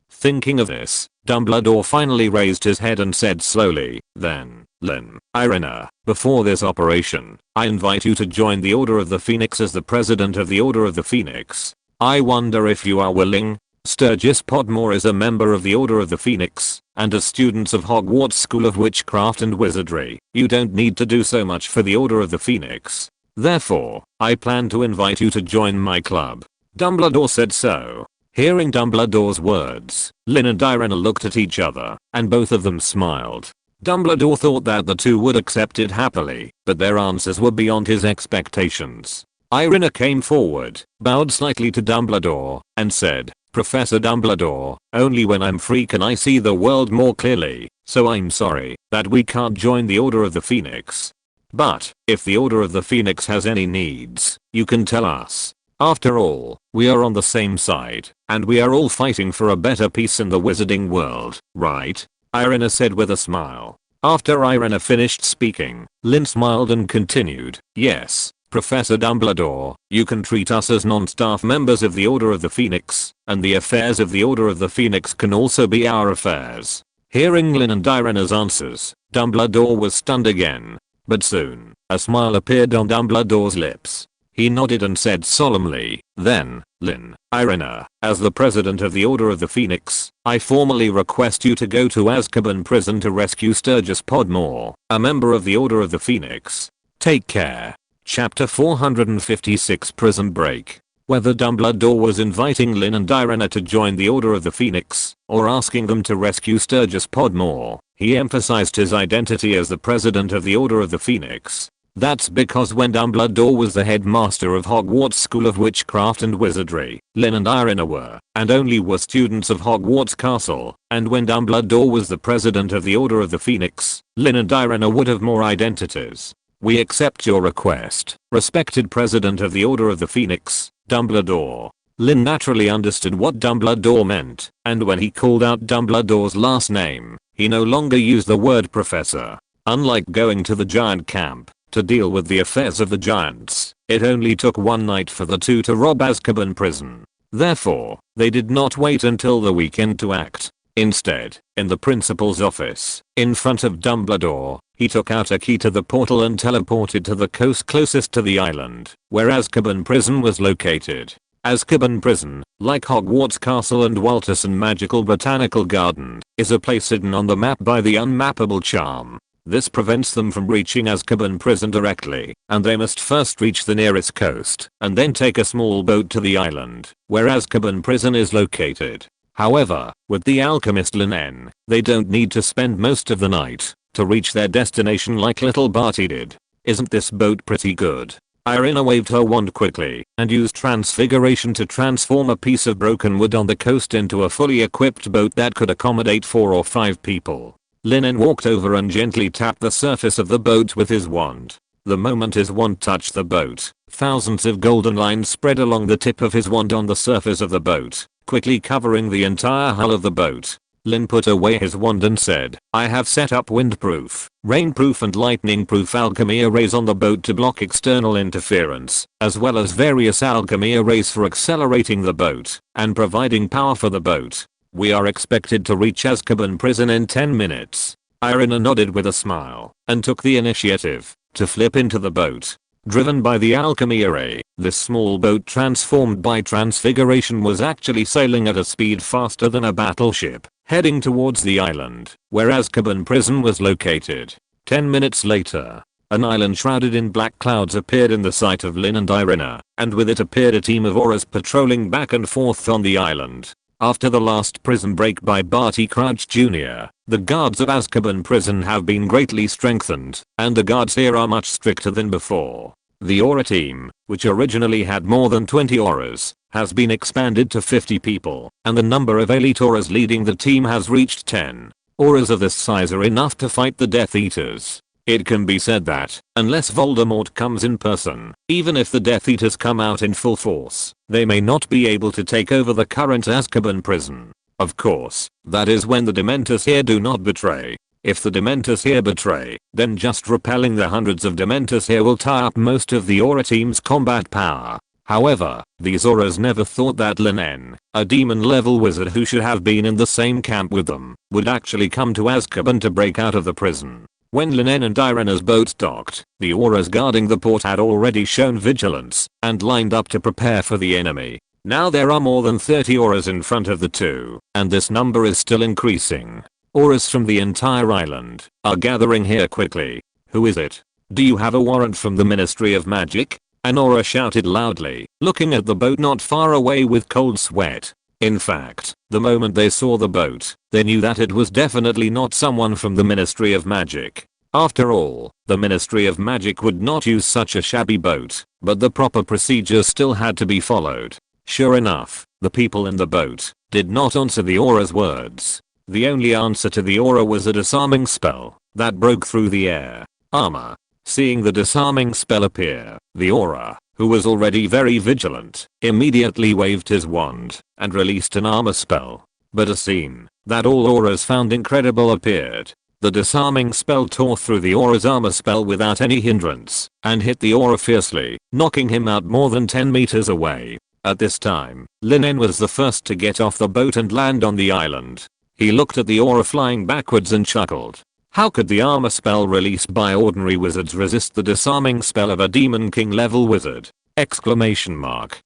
Thinking of this, Dumbledore finally raised his head and said slowly, then, Lin, Irina, before this operation, I invite you to join the Order of the Phoenix as the President of the Order of the Phoenix. I wonder if you are willing? Sturgis Podmore is a member of the Order of the Phoenix, and as students of Hogwarts School of Witchcraft and Wizardry, you don't need to do so much for the Order of the Phoenix. Therefore, I plan to invite you to join my club. Dumbledore said so. Hearing Dumbledore's words, Lin and Irina looked at each other, and both of them smiled. Dumbledore thought that the two would accept it happily, but their answers were beyond his expectations. Irina came forward, bowed slightly to Dumbledore, and said, Professor Dumbledore, only when I'm free can I see the world more clearly, so I'm sorry that we can't join the Order of the Phoenix. But, if the Order of the Phoenix has any needs, you can tell us. After all, we are on the same side, and we are all fighting for a better peace in the wizarding world, right? Irina said with a smile. After Irina finished speaking, Lin smiled and continued, yes, Professor Dumbledore, you can treat us as non-staff members of the Order of the Phoenix, and the affairs of the Order of the Phoenix can also be our affairs. Hearing Lin and Irina's answers, Dumbledore was stunned again. But soon, a smile appeared on Dumbledore's lips. He nodded and said solemnly, then, Lin, Irina, as the President of the Order of the Phoenix, I formally request you to go to Azkaban prison to rescue Sturgis Podmore, a member of the Order of the Phoenix. Take care. Chapter 456 Prison Break. Whether Dumbledore was inviting Lin and Irina to join the Order of the Phoenix, or asking them to rescue Sturgis Podmore, he emphasized his identity as the President of the Order of the Phoenix. That's because when Dumbledore was the headmaster of Hogwarts School of Witchcraft and Wizardry, Lin and Irina were, and only were students of Hogwarts Castle, and when Dumbledore was the president of the Order of the Phoenix, Lin and Irina would have more identities. We accept your request, respected President of the Order of the Phoenix, Dumbledore. Lin naturally understood what Dumbledore meant, and when he called out Dumbledore's last name, he no longer used the word professor. Unlike going to the giant camp to deal with the affairs of the giants, it only took one night for the two to rob Azkaban prison. Therefore, they did not wait until the weekend to act. Instead, in the principal's office, in front of Dumbledore, he took out a key to the portal and teleported to the coast closest to the island, where Azkaban prison was located. Azkaban prison, like Hogwarts Castle and Walterson Magical Botanical Garden, is a place hidden on the map by the unmappable charm. This prevents them from reaching Azkaban prison directly, and they must first reach the nearest coast, and then take a small boat to the island, where Azkaban prison is located. However, with the alchemist Lin En, they don't need to spend most of the night to reach their destination like little Barty did. Isn't this boat pretty good? Irina waved her wand quickly and used transfiguration to transform a piece of broken wood on the coast into a fully equipped boat that could accommodate 4 or 5 people. Lin En walked over and gently tapped the surface of the boat with his wand. The moment his wand touched the boat, thousands of golden lines spread along the tip of his wand on the surface of the boat, quickly covering the entire hull of the boat. Lin put away his wand and said, "I have set up windproof, rainproof and lightning-proof alchemy arrays on the boat to block external interference, as well as various alchemy arrays for accelerating the boat and providing power for the boat. We are expected to reach Azkaban prison in 10 minutes. Irina nodded with a smile and took the initiative to flip into the boat. Driven by the alchemy array, this small boat transformed by transfiguration was actually sailing at a speed faster than a battleship, heading towards the island, where Azkaban prison was located. 10 minutes later, an island shrouded in black clouds appeared in the sight of Lin and Irina, and with it appeared a team of Aurors patrolling back and forth on the island. After the last prison break by Barty Crouch Jr., the guards of Azkaban prison have been greatly strengthened, and the guards here are much stricter than before. The Auror team, which originally had more than 20 Aurors, has been expanded to 50 people, and the number of elite Aurors leading the team has reached 10. Aurors of this size are enough to fight the Death Eaters. It can be said that, unless Voldemort comes in person, even if the Death Eaters come out in full force, they may not be able to take over the current Azkaban prison. Of course, that is when the Dementors here do not betray. If the Dementors here betray, then just repelling the hundreds of Dementors here will tie up most of the Auror team's combat power. However, these Aurors never thought that Lin En, a demon-level wizard who should have been in the same camp with them, would actually come to Azkaban to break out of the prison. When Lin En and Irina's boat docked, the Aurors guarding the port had already shown vigilance and lined up to prepare for the enemy. Now there are more than 30 Aurors in front of the two, and this number is still increasing. Aurors from the entire island are gathering here quickly. Who is it? Do you have a warrant from the Ministry of Magic? An Auror shouted loudly, looking at the boat not far away with cold sweat. In fact, the moment they saw the boat, they knew that it was definitely not someone from the Ministry of Magic. After all, the Ministry of Magic would not use such a shabby boat, but the proper procedures still had to be followed. Sure enough, the people in the boat did not answer the Auror's words. The only answer to the Auror was a disarming spell that broke through the air armor. Seeing the disarming spell appear, the Auror, who was already very vigilant, immediately waved his wand and released an armor spell. But a scene that all Aurors found incredible appeared. The disarming spell tore through the Auror's armor spell without any hindrance and hit the Auror fiercely, knocking him out more than 10 meters away. At this time, Lin En was the first to get off the boat and land on the island. He looked at the Auror flying backwards and chuckled. How could the armor spell released by ordinary wizards resist the disarming spell of a Demon King level wizard? Exclamation mark.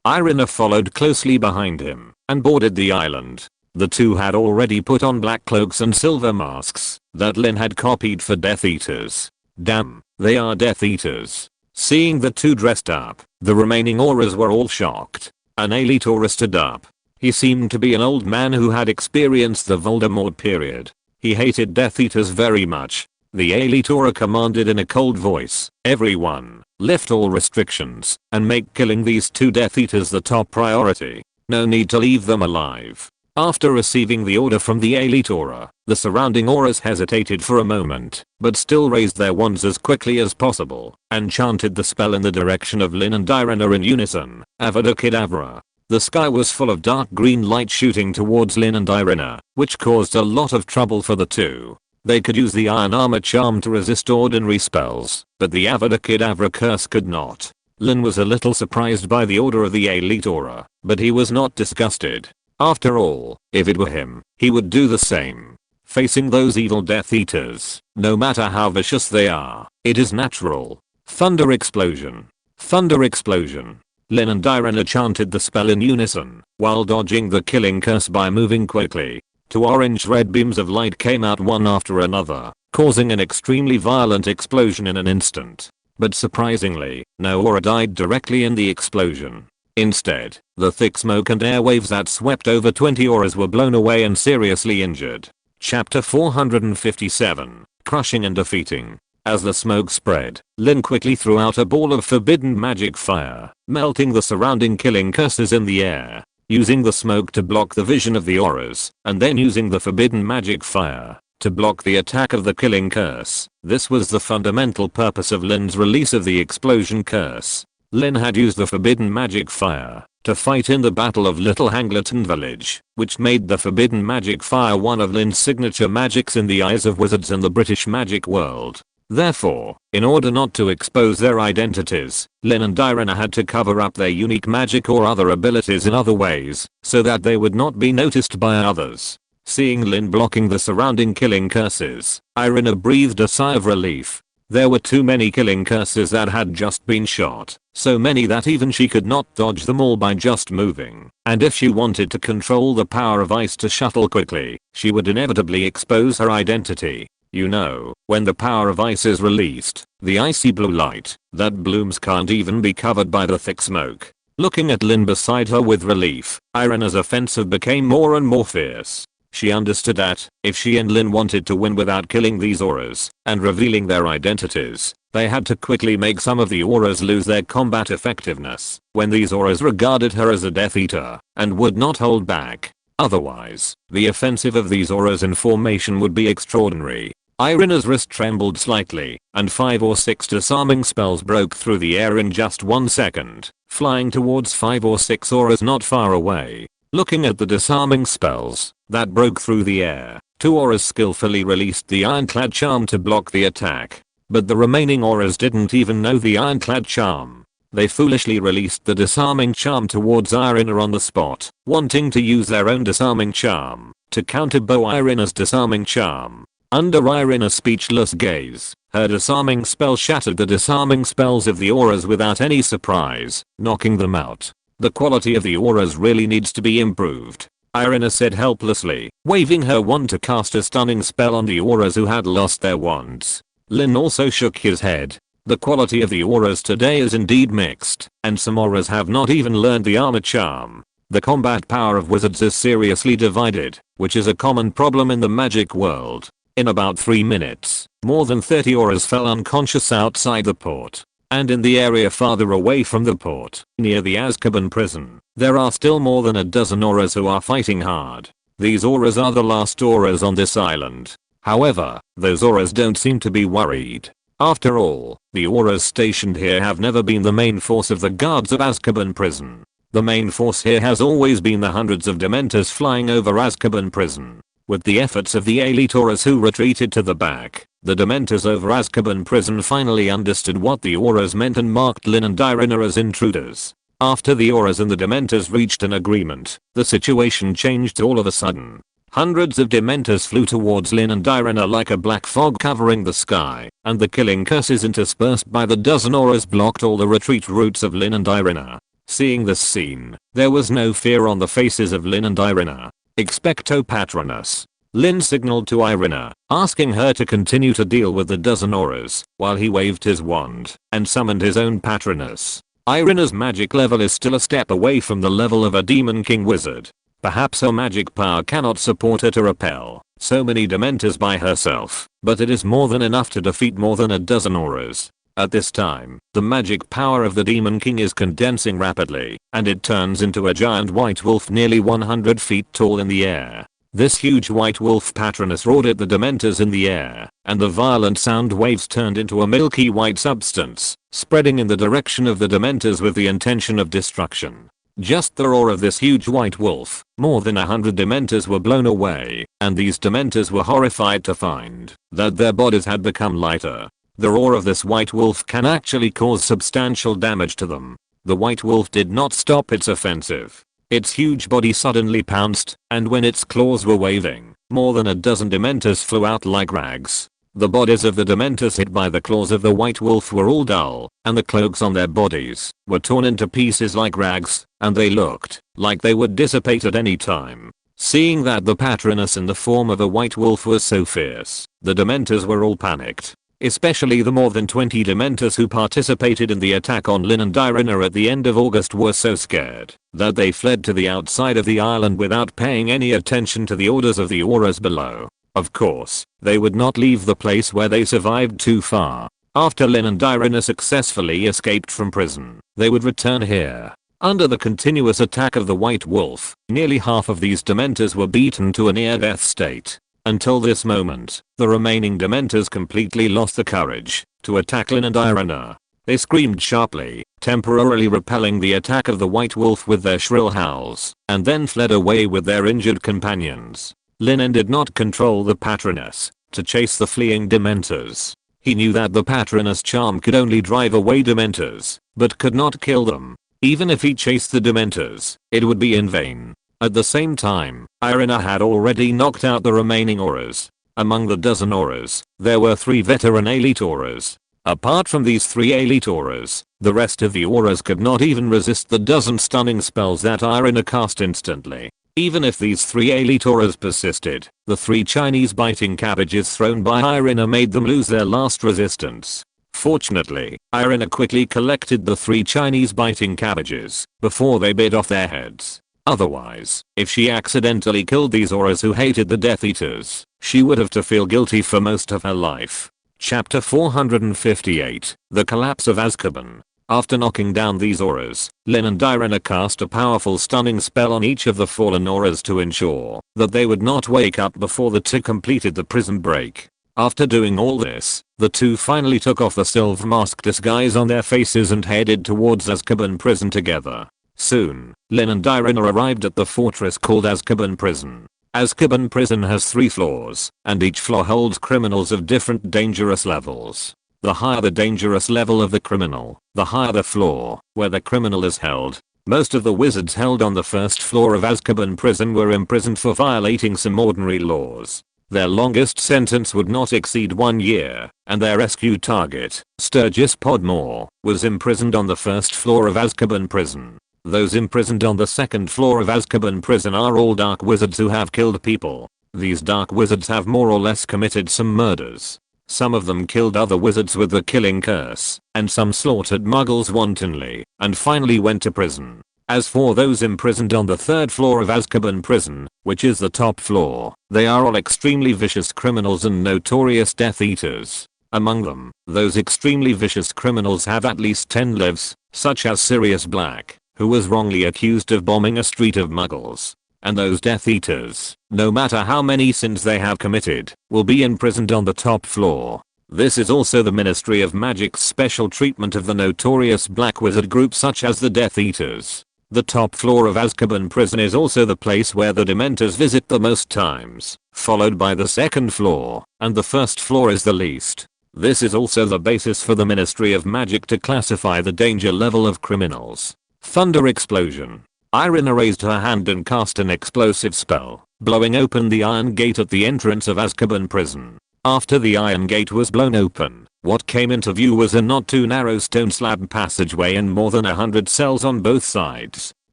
Irina followed closely behind him and boarded the island. The two had already put on black cloaks and silver masks that Lin had copied for Death Eaters. Damn, they are Death Eaters. Seeing the two dressed up, the remaining Aurors were all shocked. An elite Auror stood up. He seemed to be an old man who had experienced the Voldemort period. He hated Death Eaters very much. The elite Auror commanded in a cold voice, "Everyone, lift all restrictions and make killing these two Death Eaters the top priority. No need to leave them alive." After receiving the order from the elite Auror, the surrounding Aurors hesitated for a moment, but still raised their wands as quickly as possible and chanted the spell in the direction of Lin and Irina in unison, Avada Kedavra. The sky was full of dark green light shooting towards Lin and Irina, which caused a lot of trouble for the two. They could use the iron armor charm to resist ordinary spells, but the Avada Kedavra curse could not. Lin was a little surprised by the order of the elite Auror, but he was not disgusted. After all, if it were him, he would do the same. Facing those evil Death Eaters, no matter how vicious they are, it is natural. Thunder explosion. Thunder explosion. Lin and Irina chanted the spell in unison, while dodging the killing curse by moving quickly. Two orange-red beams of light came out one after another, causing an extremely violent explosion in an instant. But surprisingly, no Auror died directly in the explosion. Instead, the thick smoke and airwaves that swept over 20 Aurors were blown away and seriously injured. Chapter 457, Crushing and Defeating. As the smoke spread, Lin quickly threw out a ball of forbidden magic fire, melting the surrounding killing curses in the air. Using the smoke to block the vision of the auras, and then using the forbidden magic fire to block the attack of the killing curse. This was the fundamental purpose of Lin's release of the explosion curse. Lin had used the forbidden magic fire to fight in the Battle of Little Hangleton Village, which made the forbidden magic fire one of Lin's signature magics in the eyes of wizards in the British magic world. Therefore, in order not to expose their identities, Lin and Irina had to cover up their unique magic or other abilities in other ways, so that they would not be noticed by others. Seeing Lin blocking the surrounding killing curses, Irina breathed a sigh of relief. There were too many killing curses that had just been shot, so many that even she could not dodge them all by just moving. And if she wanted to control the power of ice to shuttle quickly, she would inevitably expose her identity. You know, when the power of ice is released, the icy blue light that blooms can't even be covered by the thick smoke. Looking at Lin beside her with relief, Irina's offensive became more and more fierce. She understood that, if she and Lin wanted to win without killing these auras and revealing their identities, they had to quickly make some of the auras lose their combat effectiveness when these auras regarded her as a Death Eater and would not hold back. Otherwise, the offensive of these auras in formation would be extraordinary. Irina's wrist trembled slightly, and 5 or 6 disarming spells broke through the air in just 1 second, flying towards 5 or 6 auras not far away. Looking at the disarming spells that broke through the air, 2 auras skillfully released the ironclad charm to block the attack. But the remaining auras didn't even know the ironclad charm. They foolishly released the disarming charm towards Irina on the spot, wanting to use their own disarming charm to counterbow Irina's disarming charm. Under Irina's speechless gaze, her disarming spell shattered the disarming spells of the auras without any surprise, knocking them out. The quality of the auras really needs to be improved, Irina said helplessly, waving her wand to cast a stunning spell on the auras who had lost their wands. Lin also shook his head. The quality of the auras today is indeed mixed, and some auras have not even learned the armor charm. The combat power of wizards is seriously divided, which is a common problem in the magic world. In about 3 minutes, more than 30 auras fell unconscious outside the port. And in the area farther away from the port, near the Azkaban prison, there are still more than a dozen auras who are fighting hard. These auras are the last auras on this island. However, those auras don't seem to be worried. After all, the auras stationed here have never been the main force of the guards of Azkaban prison. The main force here has always been the hundreds of Dementors flying over Azkaban prison. With the efforts of the elite auras who retreated to the back, the Dementors over Azkaban prison finally understood what the auras meant and marked Lin and Irina as intruders. After the auras and the Dementors reached an agreement, the situation changed all of a sudden. Hundreds of Dementors flew towards Lin and Irina like a black fog covering the sky, and the killing curses interspersed by the dozen auras blocked all the retreat routes of Lin and Irina. Seeing this scene, there was no fear on the faces of Lin and Irina. Expecto Patronus. Lin signaled to Irina, asking her to continue to deal with the dozen auras, while he waved his wand and summoned his own Patronus. Irina's magic level is still a step away from the level of a Demon King wizard. Perhaps her magic power cannot support her to repel so many Dementors by herself, but it is more than enough to defeat more than a dozen auras. At this time, the magic power of the Demon King is condensing rapidly, and it turns into a giant white wolf nearly 100 feet tall in the air. This huge white wolf Patronus roared at the Dementors in the air, and the violent sound waves turned into a milky white substance, spreading in the direction of the Dementors with the intention of destruction. Just the roar of this huge white wolf, more than 100 Dementors were blown away, and these Dementors were horrified to find that their bodies had become lighter. The roar of this white wolf can actually cause substantial damage to them. The white wolf did not stop its offensive. Its huge body suddenly pounced, and when its claws were waving, more than a dozen Dementors flew out like rags. The bodies of the Dementors hit by the claws of the white wolf were all dull, and the cloaks on their bodies were torn into pieces like rags, and they looked like they would dissipate at any time. Seeing that the Patronus in the form of a white wolf was so fierce, the Dementors were all panicked. Especially the more than 20 Dementors who participated in the attack on Lin and Irina at the end of August were so scared that they fled to the outside of the island without paying any attention to the orders of the auras below. Of course, they would not leave the place where they survived too far. After Lin and Irina successfully escaped from prison, they would return here. Under the continuous attack of the White Wolf, nearly half of these Dementors were beaten to a near-death state. Until this moment, the remaining Dementors completely lost the courage to attack Lin and Irina. They screamed sharply, temporarily repelling the attack of the White Wolf with their shrill howls, and then fled away with their injured companions. Lin En did not control the Patronus to chase the fleeing Dementors. He knew that the Patronus charm could only drive away Dementors, but could not kill them. Even if he chased the Dementors, it would be in vain. At the same time, Irina had already knocked out the remaining auras. Among the dozen auras, there were 3 veteran elite auras. Apart from these 3 elite auras, the rest of the auras could not even resist the dozen stunning spells that Irina cast instantly. Even if these 3 elite auras persisted, the 3 Chinese biting cabbages thrown by Irina made them lose their last resistance. Fortunately, Irina quickly collected the 3 Chinese biting cabbages before they bit off their heads. Otherwise, if she accidentally killed these auras who hated the Death Eaters, she would have to feel guilty for most of her life. Chapter 458, The Collapse of Azkaban. After knocking down these auras, Lin and Irina cast a powerful stunning spell on each of the fallen auras to ensure that they would not wake up before the 2 completed the prison break. After doing all this, the 2 finally took off the silver mask disguise on their faces and headed towards Azkaban prison together. Soon, Lin and Irina arrived at the fortress called Azkaban Prison. Azkaban Prison has 3 floors, and each floor holds criminals of different dangerous levels. The higher the dangerous level of the criminal, the higher the floor where the criminal is held. Most of the wizards held on the first floor of Azkaban Prison were imprisoned for violating some ordinary laws. Their longest sentence would not exceed 1 year, and their rescue target, Sturgis Podmore, was imprisoned on the first floor of Azkaban Prison. Those imprisoned on the second floor of Azkaban Prison are all dark wizards who have killed people. These dark wizards have more or less committed some murders. Some of them killed other wizards with the killing curse, and some slaughtered muggles wantonly, and finally went to prison. As for those imprisoned on the third floor of Azkaban Prison, which is the top floor, they are all extremely vicious criminals and notorious Death Eaters. Among them, those extremely vicious criminals have at least 10 lives, such as Sirius Black, who was wrongly accused of bombing a street of muggles. And those Death Eaters, no matter how many sins they have committed, will be imprisoned on the top floor. This is also the Ministry of Magic's special treatment of the notorious black wizard group such as the Death Eaters. The top floor of Azkaban Prison is also the place where the Dementors visit the most times, followed by the second floor, and the first floor is the least. This is also the basis for the Ministry of Magic to classify the danger level of criminals. Thunder explosion. Irina raised her hand and cast an explosive spell, blowing open the iron gate at the entrance of Azkaban Prison. After the iron gate was blown open, what came into view was a not too narrow stone slab passageway and more than 100 cells on both sides.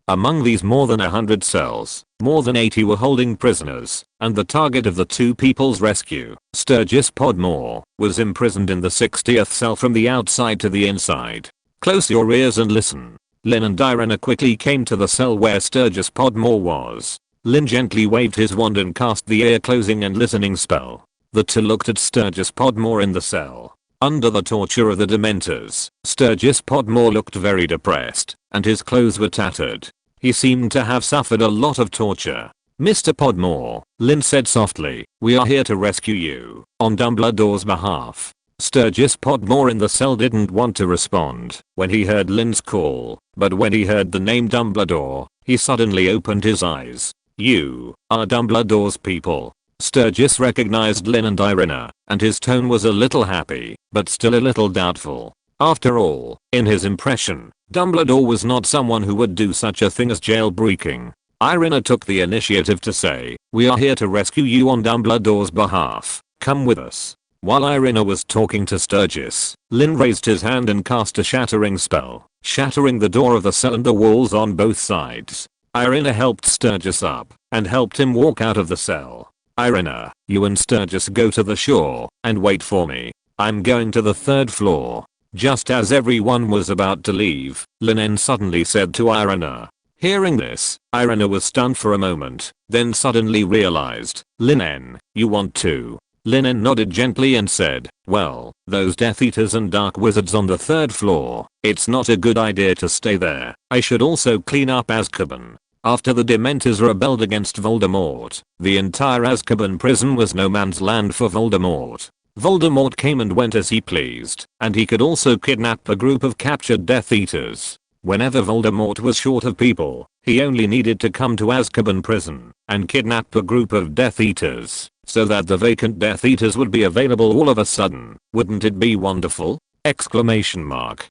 Among these more than 100 cells, more than 80 were holding prisoners, and the target of the 2 people's rescue, Sturgis Podmore, was imprisoned in the 60th cell from the outside to the inside. Close your ears and listen. Lin and Irina quickly came to the cell where Sturgis Podmore was. Lin gently waved his wand and cast the ear-closing and listening spell. The 2 looked at Sturgis Podmore in the cell. Under the torture of the Dementors, Sturgis Podmore looked very depressed, and his clothes were tattered. He seemed to have suffered a lot of torture. Mr. Podmore, Lin said softly, we are here to rescue you, on Dumbledore's behalf. Sturgis Podmore in the cell didn't want to respond when he heard Lin's call, but when he heard the name Dumbledore, he suddenly opened his eyes. You are Dumbledore's people. Sturgis recognized Lin and Irina, and his tone was a little happy, but still a little doubtful. After all, in his impression, Dumbledore was not someone who would do such a thing as jailbreaking. Irina took the initiative to say, we are here to rescue you on Dumbledore's behalf. Come with us. While Irina was talking to Sturgis, Lin raised his hand and cast a shattering spell, shattering the door of the cell and the walls on both sides. Irina helped Sturgis up, and helped him walk out of the cell. Irina, you and Sturgis go to the shore, and wait for me. I'm going to the 3rd floor. Just as everyone was about to leave, Lin En suddenly said to Irina, Hearing this, Irina was stunned for a moment, then suddenly realized, Lin En, you want to? Lin En nodded gently and said, well, those Death Eaters and Dark Wizards on the 3rd floor, it's not a good idea to stay there. I should also clean up Azkaban. After the Dementors rebelled against Voldemort, the entire Azkaban prison was no man's land for Voldemort. Voldemort came and went as he pleased, and he could also kidnap a group of captured Death Eaters. Whenever Voldemort was short of people, he only needed to come to Azkaban prison and kidnap a group of Death Eaters, so that the vacant Death Eaters would be available all of a sudden. Wouldn't it be wonderful? Exclamation mark.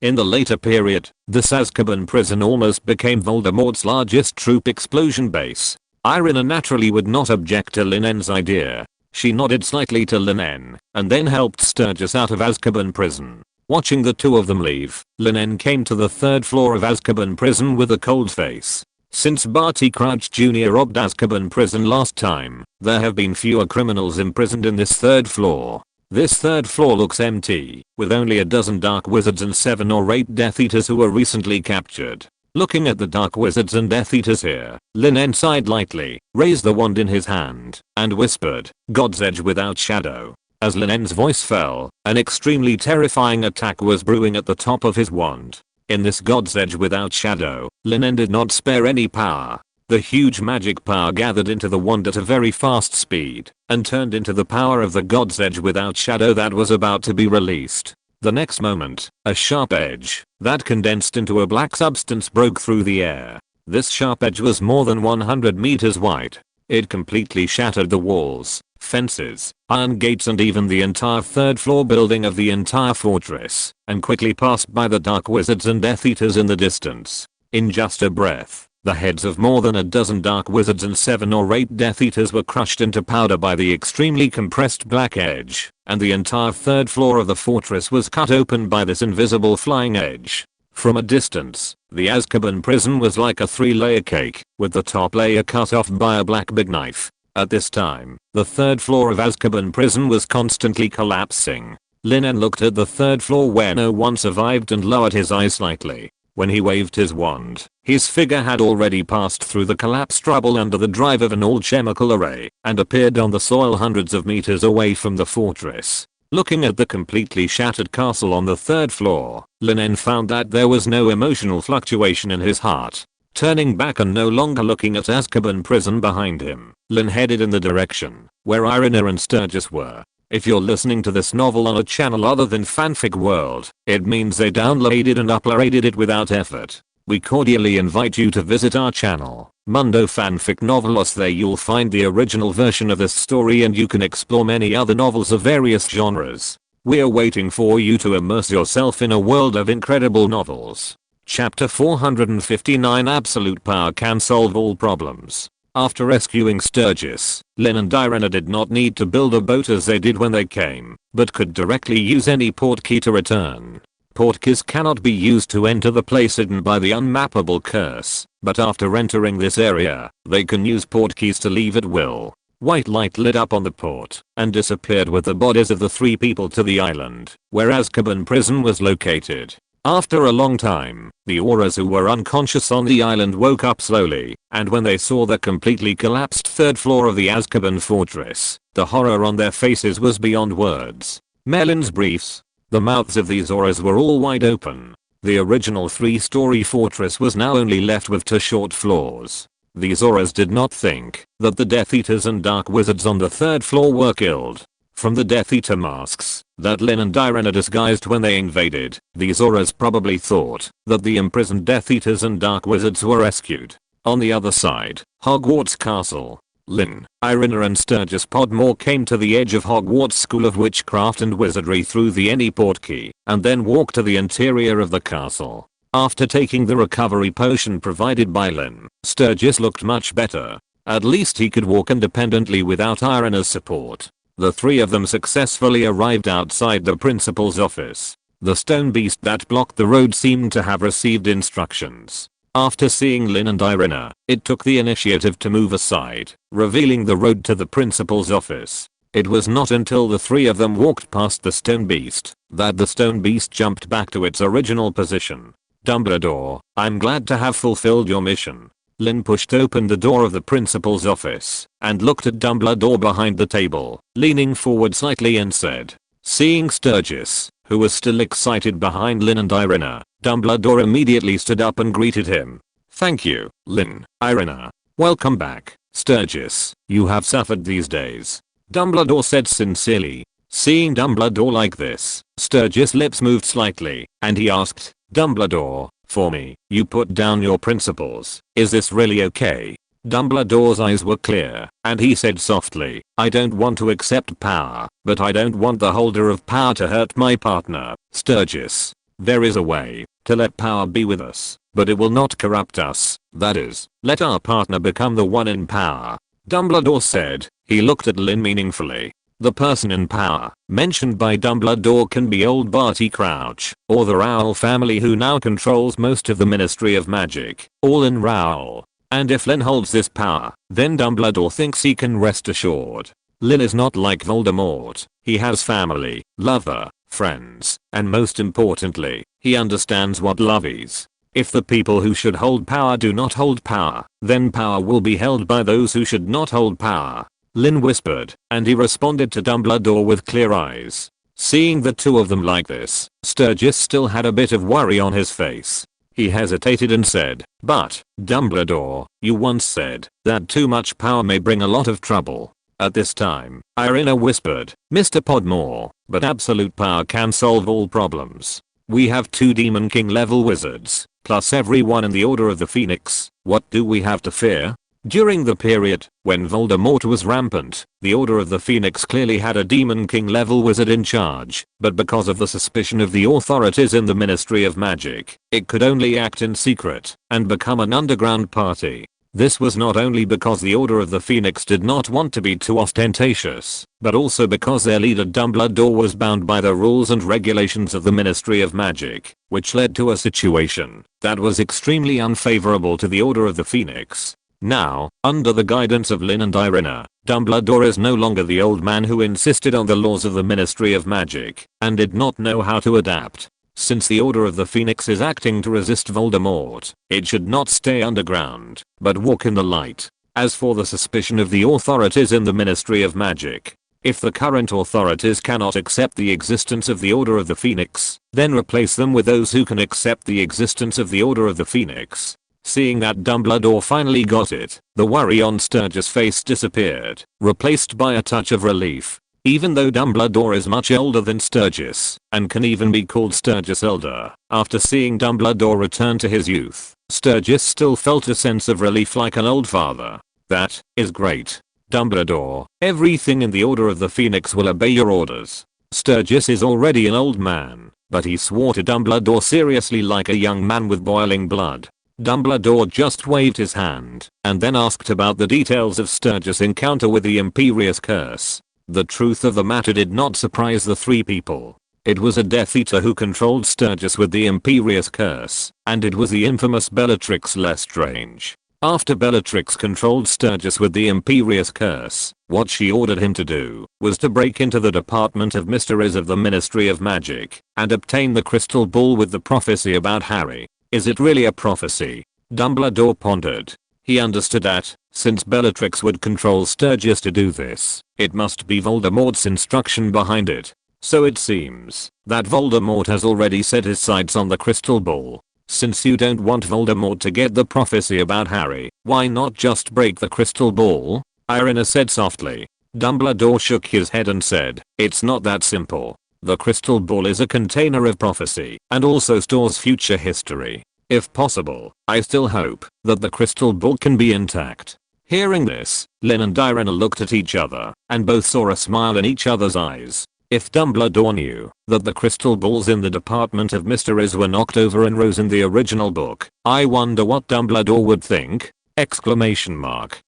In the later period, this Azkaban prison almost became Voldemort's largest troop explosion base. Irina naturally would not object to Lin En's idea. She nodded slightly to Lin En, and then helped Sturgis out of Azkaban prison. Watching the two of them leave, Lin En came to the 3rd floor of Azkaban prison with a cold face. Since Barty Crouch Jr. robbed Azkaban prison last time, there have been fewer criminals imprisoned in this 3rd floor. This 3rd floor looks empty, with only a dozen Dark Wizards and 7 or 8 Death Eaters who were recently captured. Looking at the Dark Wizards and Death Eaters here, Lin En sighed lightly, raised the wand in his hand, and whispered, God's Edge without shadow. As Lin En's voice fell, an extremely terrifying attack was brewing at the top of his wand. In this God's Edge without shadow, Lin En did not spare any power. The huge magic power gathered into the wand at a very fast speed, and turned into the power of the God's Edge without shadow that was about to be released. The next moment, a sharp edge that condensed into a black substance broke through the air. This sharp edge was more than 100 meters wide. It completely shattered the walls, fences, iron gates and even the entire 3rd floor building of the entire fortress, and quickly passed by the Dark Wizards and Death Eaters in the distance. In just a breath, the heads of more than a dozen Dark Wizards and 7 or 8 Death Eaters were crushed into powder by the extremely compressed black edge, and the entire 3rd floor of the fortress was cut open by this invisible flying edge. From a distance, the Azkaban prison was like a 3-layer cake, with the top layer cut off by a black big knife. At this time, the 3rd floor of Azkaban prison was constantly collapsing. Lin En looked at the 3rd floor where no one survived and lowered his eyes slightly. When he waved his wand, his figure had already passed through the collapsed rubble under the drive of an all-chemical array, and appeared on the soil hundreds of meters away from the fortress. Looking at the completely shattered castle on the 3rd floor, Lin En found that there was no emotional fluctuation in his heart. Turning back and no longer looking at Azkaban prison behind him, Lin headed in the direction where Irina and Sturgis were. If you're listening to this novel on a channel other than Fanfic World, it means they downloaded and uploaded it without effort. We cordially invite you to visit our channel, Mundo Fanfic Novelos. There you'll find the original version of this story and you can explore many other novels of various genres. We're waiting for you to immerse yourself in a world of incredible novels. Chapter 459 Absolute Power Can Solve All Problems. After rescuing Sturgis, Lin and Irina did not need to build a boat as they did when they came, but could directly use any portkey to return. Portkeys cannot be used to enter the place hidden by the unmappable curse, but after entering this area, they can use portkeys to leave at will. White light lit up on the port, and disappeared with the bodies of the 3 people to the island, where Azkaban prison was located. After a long time, the Aurors who were unconscious on the island woke up slowly, and when they saw the completely collapsed 3rd floor of the Azkaban fortress, the horror on their faces was beyond words. Merlin's briefs. The mouths of these Aurors were all wide open. The original 3-story fortress was now only left with 2 short floors. These Aurors did not think that the Death Eaters and Dark Wizards on the 3rd floor were killed. From the Death Eater masks that Lin and Irina disguised when they invaded, these Aurors probably thought that the imprisoned Death Eaters and Dark Wizards were rescued. On the other side, Hogwarts Castle. Lin, Irina and Sturgis Podmore came to the edge of Hogwarts School of Witchcraft and Wizardry through the any portkey, and then walked to the interior of the castle. After taking the recovery potion provided by Lin, Sturgis looked much better. At least he could walk independently without Irina's support. The 3 of them successfully arrived outside the principal's office. The stone beast that blocked the road seemed to have received instructions. After seeing Lin and Irina, it took the initiative to move aside, revealing the road to the principal's office. It was not until the 3 of them walked past the stone beast that the stone beast jumped back to its original position. Dumbledore, I'm glad to have fulfilled your mission. Lin pushed open the door of the principal's office and looked at Dumbledore behind the table, leaning forward slightly and said. Seeing Sturgis, who was still excited behind Lin and Irina, Dumbledore immediately stood up and greeted him. Thank you, Lin, Irina. Welcome back, Sturgis. You have suffered these days. Dumbledore said sincerely. Seeing Dumbledore like this, Sturgis' lips moved slightly, and he asked, Dumbledore, for me, you put down your principles. Is this really okay? Dumbledore's eyes were clear, and he said softly, I don't want to accept power, but I don't want the holder of power to hurt my partner, Sturgis. There is a way to let power be with us, but it will not corrupt us, that is, let our partner become the one in power. Dumbledore said. He looked at Lin meaningfully. The person in power mentioned by Dumbledore can be old Barty Crouch, or the Rowell family who now controls most of the Ministry of Magic, all in Rowell. And if Lin holds this power, then Dumbledore thinks he can rest assured. Lin is not like Voldemort. He has family, lover, friends, and most importantly, he understands what love is. If the people who should hold power do not hold power, then power will be held by those who should not hold power. Lin whispered, and he responded to Dumbledore with clear eyes. Seeing the two of them like this, Sturgis still had a bit of worry on his face. He hesitated and said, but, Dumbledore, you once said that too much power may bring a lot of trouble. At this time, Irina whispered, Mr. Podmore, but absolute power can solve all problems. We have 2 Demon King level wizards, plus everyone in the Order of the Phoenix. What do we have to fear? During the period when Voldemort was rampant, the Order of the Phoenix clearly had a Demon King level wizard in charge, but because of the suspicion of the authorities in the Ministry of Magic, it could only act in secret and become an underground party. This was not only because the Order of the Phoenix did not want to be too ostentatious, but also because their leader Dumbledore was bound by the rules and regulations of the Ministry of Magic, which led to a situation that was extremely unfavorable to the Order of the Phoenix. Now, under the guidance of Lin and Irina, Dumbledore is no longer the old man who insisted on the laws of the Ministry of Magic and did not know how to adapt. Since the Order of the Phoenix is acting to resist Voldemort, it should not stay underground, but walk in the light. As for the suspicion of the authorities in the Ministry of Magic, if the current authorities cannot accept the existence of the Order of the Phoenix, then replace them with those who can accept the existence of the Order of the Phoenix. Seeing that Dumbledore finally got it, the worry on Sturgis' face disappeared, replaced by a touch of relief. Even though Dumbledore is much older than Sturgis, and can even be called Sturgis Elder, after seeing Dumbledore return to his youth, Sturgis still felt a sense of relief like an old father. That is great. Dumbledore, everything in the Order of the Phoenix will obey your orders. Sturgis is already an old man, but he swore to Dumbledore seriously like a young man with boiling blood. Dumbledore just waved his hand, and then asked about the details of Sturgis' encounter with the Imperious Curse. The truth of the matter did not surprise the 3 people. It was a Death Eater who controlled Sturgis with the Imperious Curse, and it was the infamous Bellatrix Lestrange. After Bellatrix controlled Sturgis with the Imperious Curse, what she ordered him to do was to break into the Department of Mysteries of the Ministry of Magic and obtain the crystal ball with the prophecy about Harry. Is it really a prophecy? Dumbledore pondered. He understood that, since Bellatrix would control Sturgis to do this, it must be Voldemort's instruction behind it. So it seems that Voldemort has already set his sights on the crystal ball. Since you don't want Voldemort to get the prophecy about Harry, why not just break the crystal ball? Irina said softly. Dumbledore shook his head and said, it's not that simple. The crystal ball is a container of prophecy and also stores future history. If possible, I still hope that the crystal ball can be intact. Hearing this, Lin and Irina looked at each other and both saw a smile in each other's eyes. If Dumbledore knew that the crystal balls in the Department of Mysteries were knocked over and rose in the original book, I wonder what Dumbledore would think! Exclamation mark.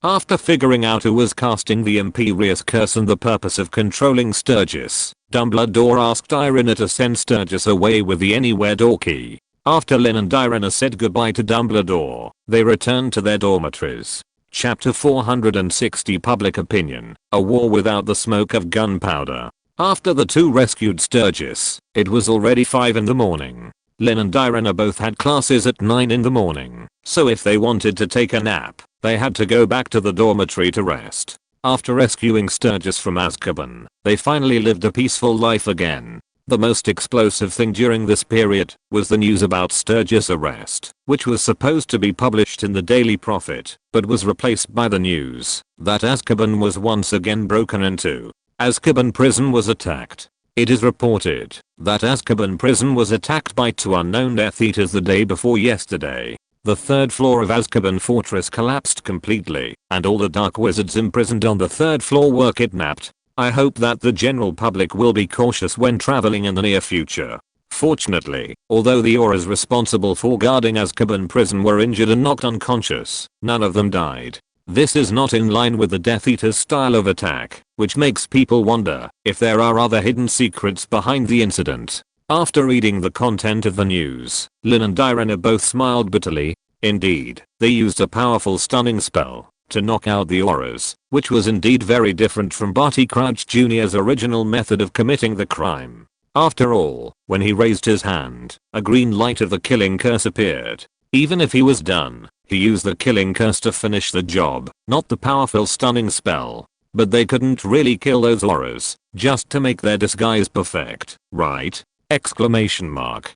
After figuring out who was casting the Imperious Curse and the purpose of controlling Sturgis, Dumbledore asked Irina to send Sturgis away with the Anywhere door key. After Lin and Irina said goodbye to Dumbledore, they returned to their dormitories. Chapter 460 Public Opinion, a war without the smoke of gunpowder. After the two rescued Sturgis, it was already 5 in the morning. Lin and Irina both had classes at 9 in the morning, so if they wanted to take a nap, they had to go back to the dormitory to rest. After rescuing Sturgis from Azkaban, they finally lived a peaceful life again. The most explosive thing during this period was the news about Sturgis' arrest, which was supposed to be published in the Daily Prophet, but was replaced by the news that Azkaban was once again broken into. Azkaban prison was attacked. It is reported that Azkaban prison was attacked by 2 unknown Death Eaters the day before yesterday. The 3rd floor of Azkaban fortress collapsed completely, and all the dark wizards imprisoned on the 3rd floor were kidnapped. I hope that the general public will be cautious when traveling in the near future. Fortunately, although the auras responsible for guarding Azkaban prison were injured and knocked unconscious, none of them died. This is not in line with the Death Eater's style of attack, which makes people wonder if there are other hidden secrets behind the incident. After reading the content of the news, Lin and Irina both smiled bitterly. Indeed, they used a powerful stunning spell to knock out the auras, which was indeed very different from Barty Crouch Jr.'s original method of committing the crime. After all, when he raised his hand, a green light of the killing curse appeared. Even if he was done, he used the killing curse to finish the job, not the powerful stunning spell. But they couldn't really kill those auras, just to make their disguise perfect, right? Exclamation mark.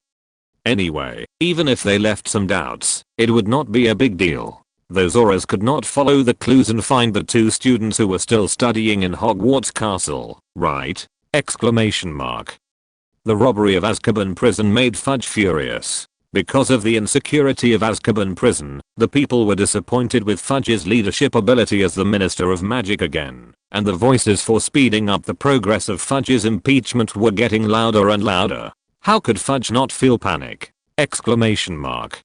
Anyway, even if they left some doubts, it would not be a big deal. Those auras could not follow the clues and find the 2 students who were still studying in Hogwarts Castle, right? Exclamation mark. The robbery of Azkaban prison made Fudge furious. Because of the insecurity of Azkaban prison, the people were disappointed with Fudge's leadership ability as the Minister of Magic again, and the voices for speeding up the progress of Fudge's impeachment were getting louder and louder. How could Fudge not feel panic? Exclamation mark.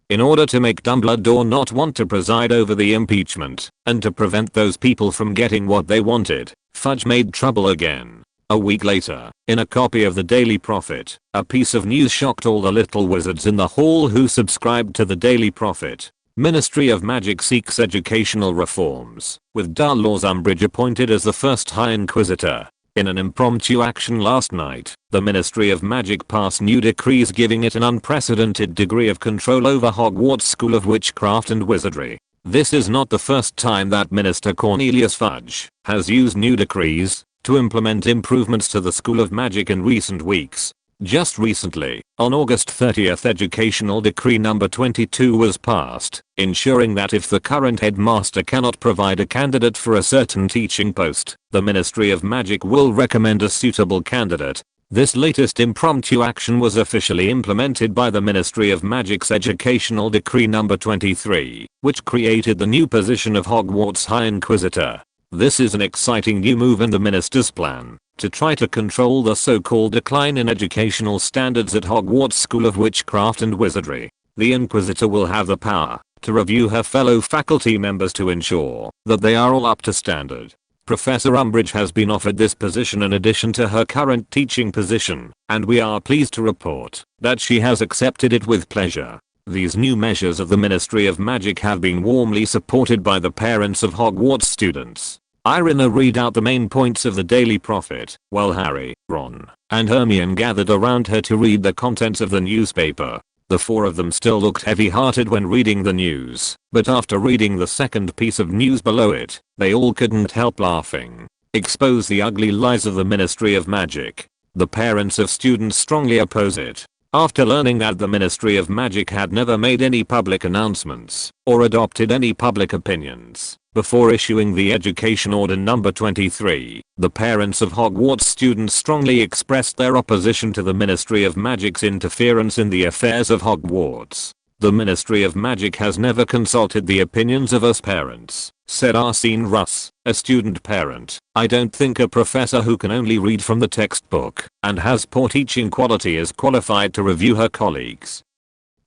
In order to make Dumbledore not want to preside over the impeachment, and to prevent those people from getting what they wanted, Fudge made trouble again. A week later, in a copy of the Daily Prophet, a piece of news shocked all the little wizards in the hall who subscribed to the Daily Prophet. Ministry of Magic seeks educational reforms, with Dumbledore's Umbridge appointed as the first High Inquisitor. In an impromptu action last night, the Ministry of Magic passed new decrees giving it an unprecedented degree of control over Hogwarts School of Witchcraft and Wizardry. This is not the first time that Minister Cornelius Fudge has used new decrees to implement improvements to the School of Magic in recent weeks. Just recently, on August 30th, Educational Decree number 22 was passed, ensuring that if the current headmaster cannot provide a candidate for a certain teaching post, the Ministry of Magic will recommend a suitable candidate. This latest impromptu action was officially implemented by the Ministry of Magic's Educational Decree number 23, which created the new position of Hogwarts High Inquisitor. This is an exciting new move in the minister's plan to try to control the so-called decline in educational standards at Hogwarts School of Witchcraft and Wizardry. The Inquisitor will have the power to review her fellow faculty members to ensure that they are all up to standard. Professor Umbridge has been offered this position in addition to her current teaching position, and we are pleased to report that she has accepted it with pleasure. These new measures of the Ministry of Magic have been warmly supported by the parents of Hogwarts students. Irina read out the main points of the Daily Prophet, while Harry, Ron, and Hermione gathered around her to read the contents of the newspaper. The 4 of them still looked heavy-hearted when reading the news, but after reading the second piece of news below it, they all couldn't help laughing. Expose the ugly lies of the Ministry of Magic. The parents of students strongly oppose it. After learning that the Ministry of Magic had never made any public announcements or adopted any public opinions before issuing the Education Order number 23, the parents of Hogwarts students strongly expressed their opposition to the Ministry of Magic's interference in the affairs of Hogwarts. The Ministry of Magic has never consulted the opinions of us parents, said Arsene Russ, a student parent. I don't think a professor who can only read from the textbook and has poor teaching quality is qualified to review her colleagues.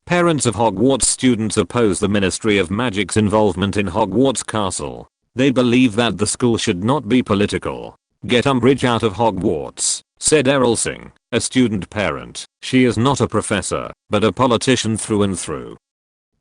Parents of Hogwarts students oppose the Ministry of Magic's involvement in Hogwarts Castle. They believe that the school should not be political. Get Umbridge out of Hogwarts, said Errol Singh, a student parent. She is not a professor, but a politician through and through.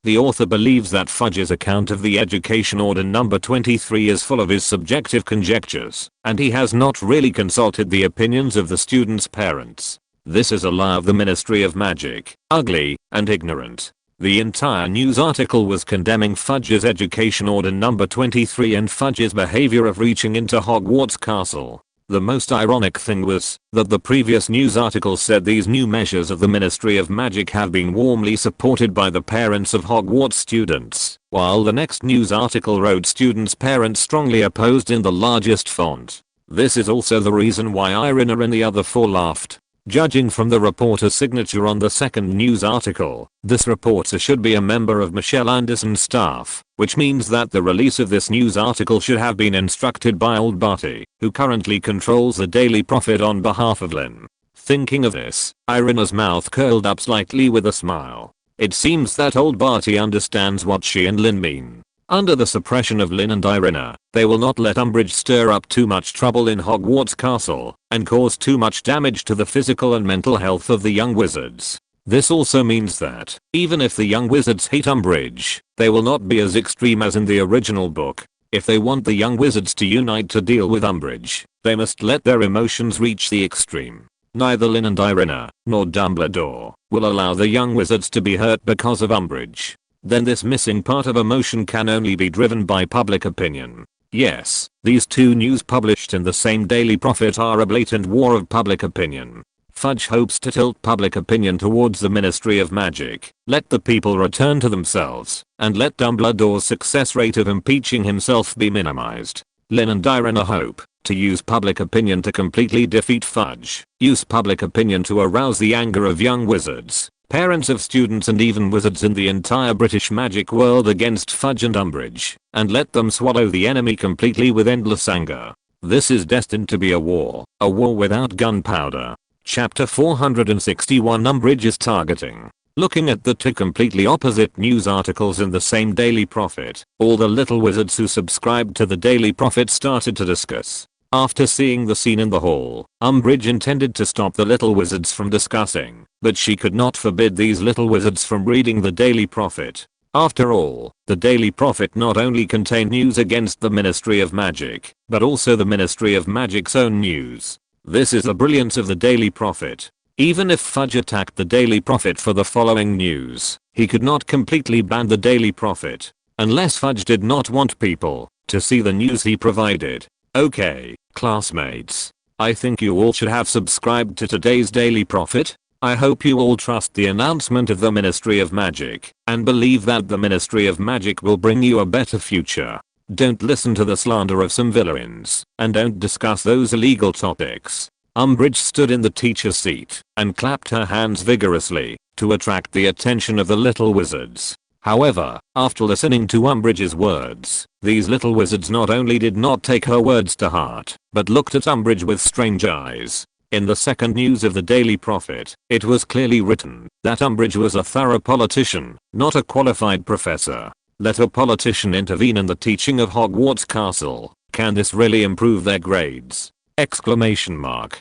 The author believes that Fudge's account of the Education Order number 23 is full of his subjective conjectures, and he has not really consulted the opinions of the students' parents. This is a lie of the Ministry of Magic, ugly and ignorant. The entire news article was condemning Fudge's Education Order number 23 and Fudge's behavior of reaching into Hogwarts Castle. The most ironic thing was that the previous news article said these new measures of the Ministry of Magic have been warmly supported by the parents of Hogwarts students, while the next news article wrote students' parents strongly opposed in the largest font. This is also the reason why Irina and the other four laughed. Judging from the reporter's signature on the second news article, this reporter should be a member of Michelle Anderson's staff, which means that the release of this news article should have been instructed by old Barty, who currently controls the Daily Prophet on behalf of Lin. Thinking of this, Irina's mouth curled up slightly with a smile. It seems that old Barty understands what she and Lin mean. Under the suppression of Lin and Irina, they will not let Umbridge stir up too much trouble in Hogwarts Castle and cause too much damage to the physical and mental health of the young wizards. This also means that, even if the young wizards hate Umbridge, they will not be as extreme as in the original book. If they want the young wizards to unite to deal with Umbridge, they must let their emotions reach the extreme. Neither Lin and Irina, nor Dumbledore, will allow the young wizards to be hurt because of Umbridge. Then this missing part of emotion can only be driven by public opinion. Yes, these two news published in the same Daily Prophet are a blatant war of public opinion. Fudge hopes to tilt public opinion towards the Ministry of Magic, let the people return to themselves, and let Dumbledore's success rate of impeaching himself be minimized. Lin and Irina hope to use public opinion to completely defeat Fudge, use public opinion to arouse the anger of young wizards, parents of students and even wizards in the entire British magic world against Fudge and Umbridge, and let them swallow the enemy completely with endless anger. This is destined to be a war without gunpowder. Chapter 461 Umbridge is targeting. Looking at the two completely opposite news articles in the same Daily Prophet, all the little wizards who subscribed to the Daily Prophet started to discuss. After seeing the scene in the hall, Umbridge intended to stop the little wizards from discussing, but she could not forbid these little wizards from reading the Daily Prophet. After all, the Daily Prophet not only contained news against the Ministry of Magic, but also the Ministry of Magic's own news. This is the brilliance of the Daily Prophet. Even if Fudge attacked the Daily Prophet for the following news, he could not completely ban the Daily Prophet, unless Fudge did not want people to see the news he provided. Okay, classmates. I think you all should have subscribed to today's Daily Prophet. I hope you all trust the announcement of the Ministry of Magic and believe that the Ministry of Magic will bring you a better future. Don't listen to the slander of some villains, and don't discuss those illegal topics. Umbridge stood in the teacher's seat and clapped her hands vigorously to attract the attention of the little wizards. However, after listening to Umbridge's words, these little wizards not only did not take her words to heart, but looked at Umbridge with strange eyes. In the second news of the Daily Prophet, it was clearly written that Umbridge was a thorough politician, not a qualified professor. Let a politician intervene in the teaching of Hogwarts Castle. Can this really improve their grades? Exclamation mark.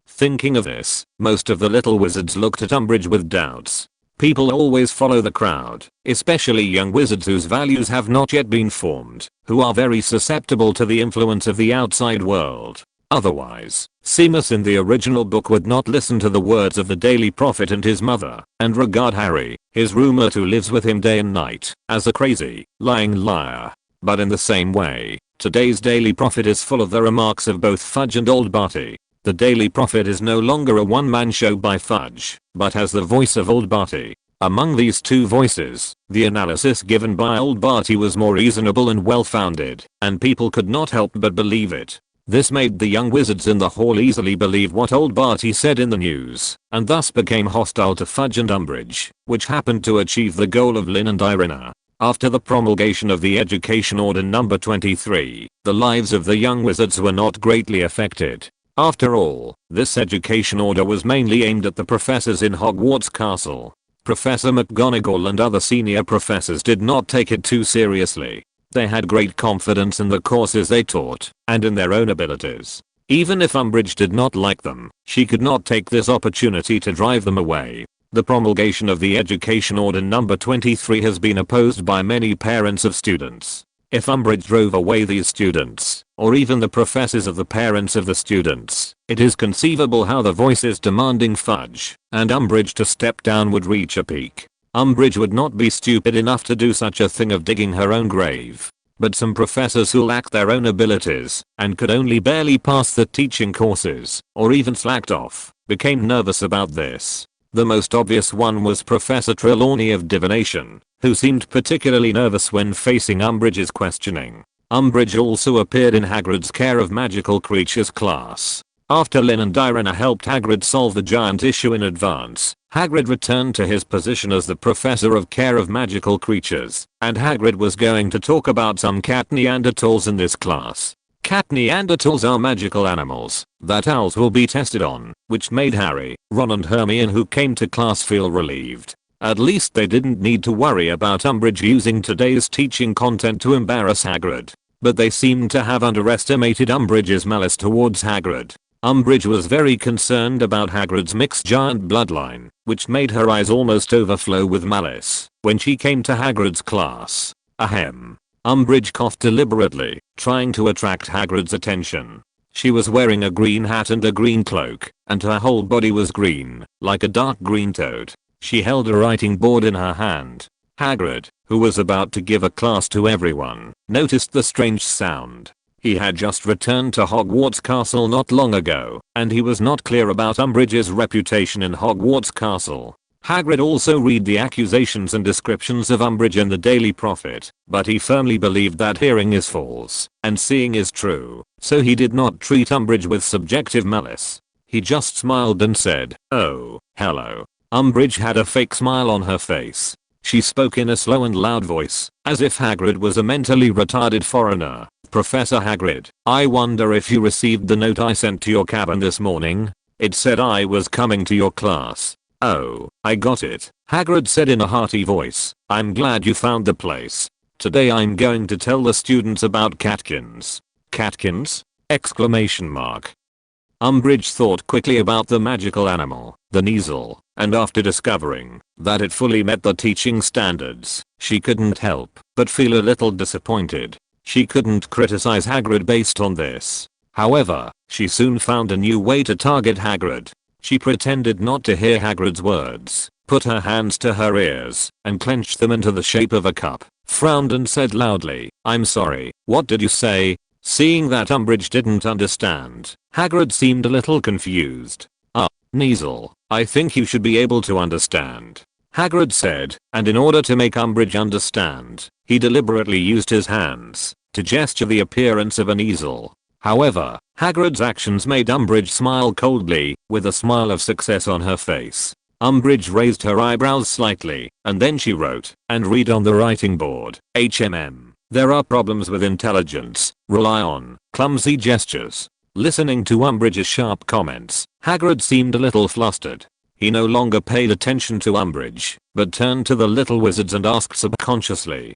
Thinking of this, most of the little wizards looked at Umbridge with doubts. People always follow the crowd, especially young wizards whose values have not yet been formed, who are very susceptible to the influence of the outside world. Otherwise, Seamus in the original book would not listen to the words of the Daily Prophet and his mother, and regard Harry, his roommate who lives with him day and night, as a crazy, lying liar. But in the same way, today's Daily Prophet is full of the remarks of both Fudge and old Barty. The Daily Prophet is no longer a one-man show by Fudge, but has the voice of old Barty. Among these two voices, the analysis given by old Barty was more reasonable and well-founded, and people could not help but believe it. This made the young wizards in the hall easily believe what old Barty said in the news, and thus became hostile to Fudge and Umbridge, which happened to achieve the goal of Lin and Irina. After the promulgation of the Education Order number 23, the lives of the young wizards were not greatly affected. After all, this education order was mainly aimed at the professors in Hogwarts Castle. Professor McGonagall and other senior professors did not take it too seriously. They had great confidence in the courses they taught, and in their own abilities. Even if Umbridge did not like them, she could not take this opportunity to drive them away. The promulgation of the Education Order number 23 has been opposed by many parents of students. If Umbridge drove away these students, or even the professors of the parents of the students, it is conceivable how the voices demanding Fudge and Umbridge to step down would reach a peak. Umbridge would not be stupid enough to do such a thing of digging her own grave. But some professors who lacked their own abilities and could only barely pass the teaching courses, or even slacked off, became nervous about this. The most obvious one was Professor Trelawney of Divination, who seemed particularly nervous when facing Umbridge's questioning. Umbridge also appeared in Hagrid's Care of Magical Creatures class. After Lin and Irina helped Hagrid solve the giant issue in advance, Hagrid returned to his position as the Professor of Care of Magical Creatures, and Hagrid was going to talk about some cat Neanderthals in this class. Cat Neanderthals are magical animals that owls will be tested on, which made Harry, Ron and Hermione who came to class feel relieved. At least they didn't need to worry about Umbridge using today's teaching content to embarrass Hagrid. But they seemed to have underestimated Umbridge's malice towards Hagrid. Umbridge was very concerned about Hagrid's mixed giant bloodline, which made her eyes almost overflow with malice when she came to Hagrid's class. Ahem. Umbridge coughed deliberately, trying to attract Hagrid's attention. She was wearing a green hat and a green cloak, and her whole body was green, like a dark green toad. She held a writing board in her hand. Hagrid, who was about to give a class to everyone, noticed the strange sound. He had just returned to Hogwarts Castle not long ago, and he was not clear about Umbridge's reputation in Hogwarts Castle. Hagrid also read the accusations and descriptions of Umbridge in the Daily Prophet, but he firmly believed that hearing is false, and seeing is true, so he did not treat Umbridge with subjective malice. He just smiled and said, "Oh, hello." Umbridge had a fake smile on her face. She spoke in a slow and loud voice, as if Hagrid was a mentally retarded foreigner. "Professor Hagrid, I wonder if you received the note I sent to your cabin this morning? It said I was coming to your class." "Oh, I got it," Hagrid said in a hearty voice. "I'm glad you found the place. Today I'm going to tell the students about catkins." "Catkins?" Exclamation mark. Umbridge thought quickly about the magical animal, the Kneazle, and after discovering that it fully met the teaching standards, she couldn't help but feel a little disappointed. She couldn't criticize Hagrid based on this. However, she soon found a new way to target Hagrid. She pretended not to hear Hagrid's words, put her hands to her ears, and clenched them into the shape of a cup, frowned and said loudly, "I'm sorry, what did you say?" Seeing that Umbridge didn't understand, Hagrid seemed a little confused. Kneazle, I think you should be able to understand," Hagrid said, and in order to make Umbridge understand, he deliberately used his hands to gesture the appearance of an easel. However, Hagrid's actions made Umbridge smile coldly, with a smile of success on her face. Umbridge raised her eyebrows slightly, and then she wrote and read on the writing board, "HMM. There are problems with intelligence, rely on clumsy gestures." Listening to Umbridge's sharp comments, Hagrid seemed a little flustered. He no longer paid attention to Umbridge, but turned to the little wizards and asked subconsciously,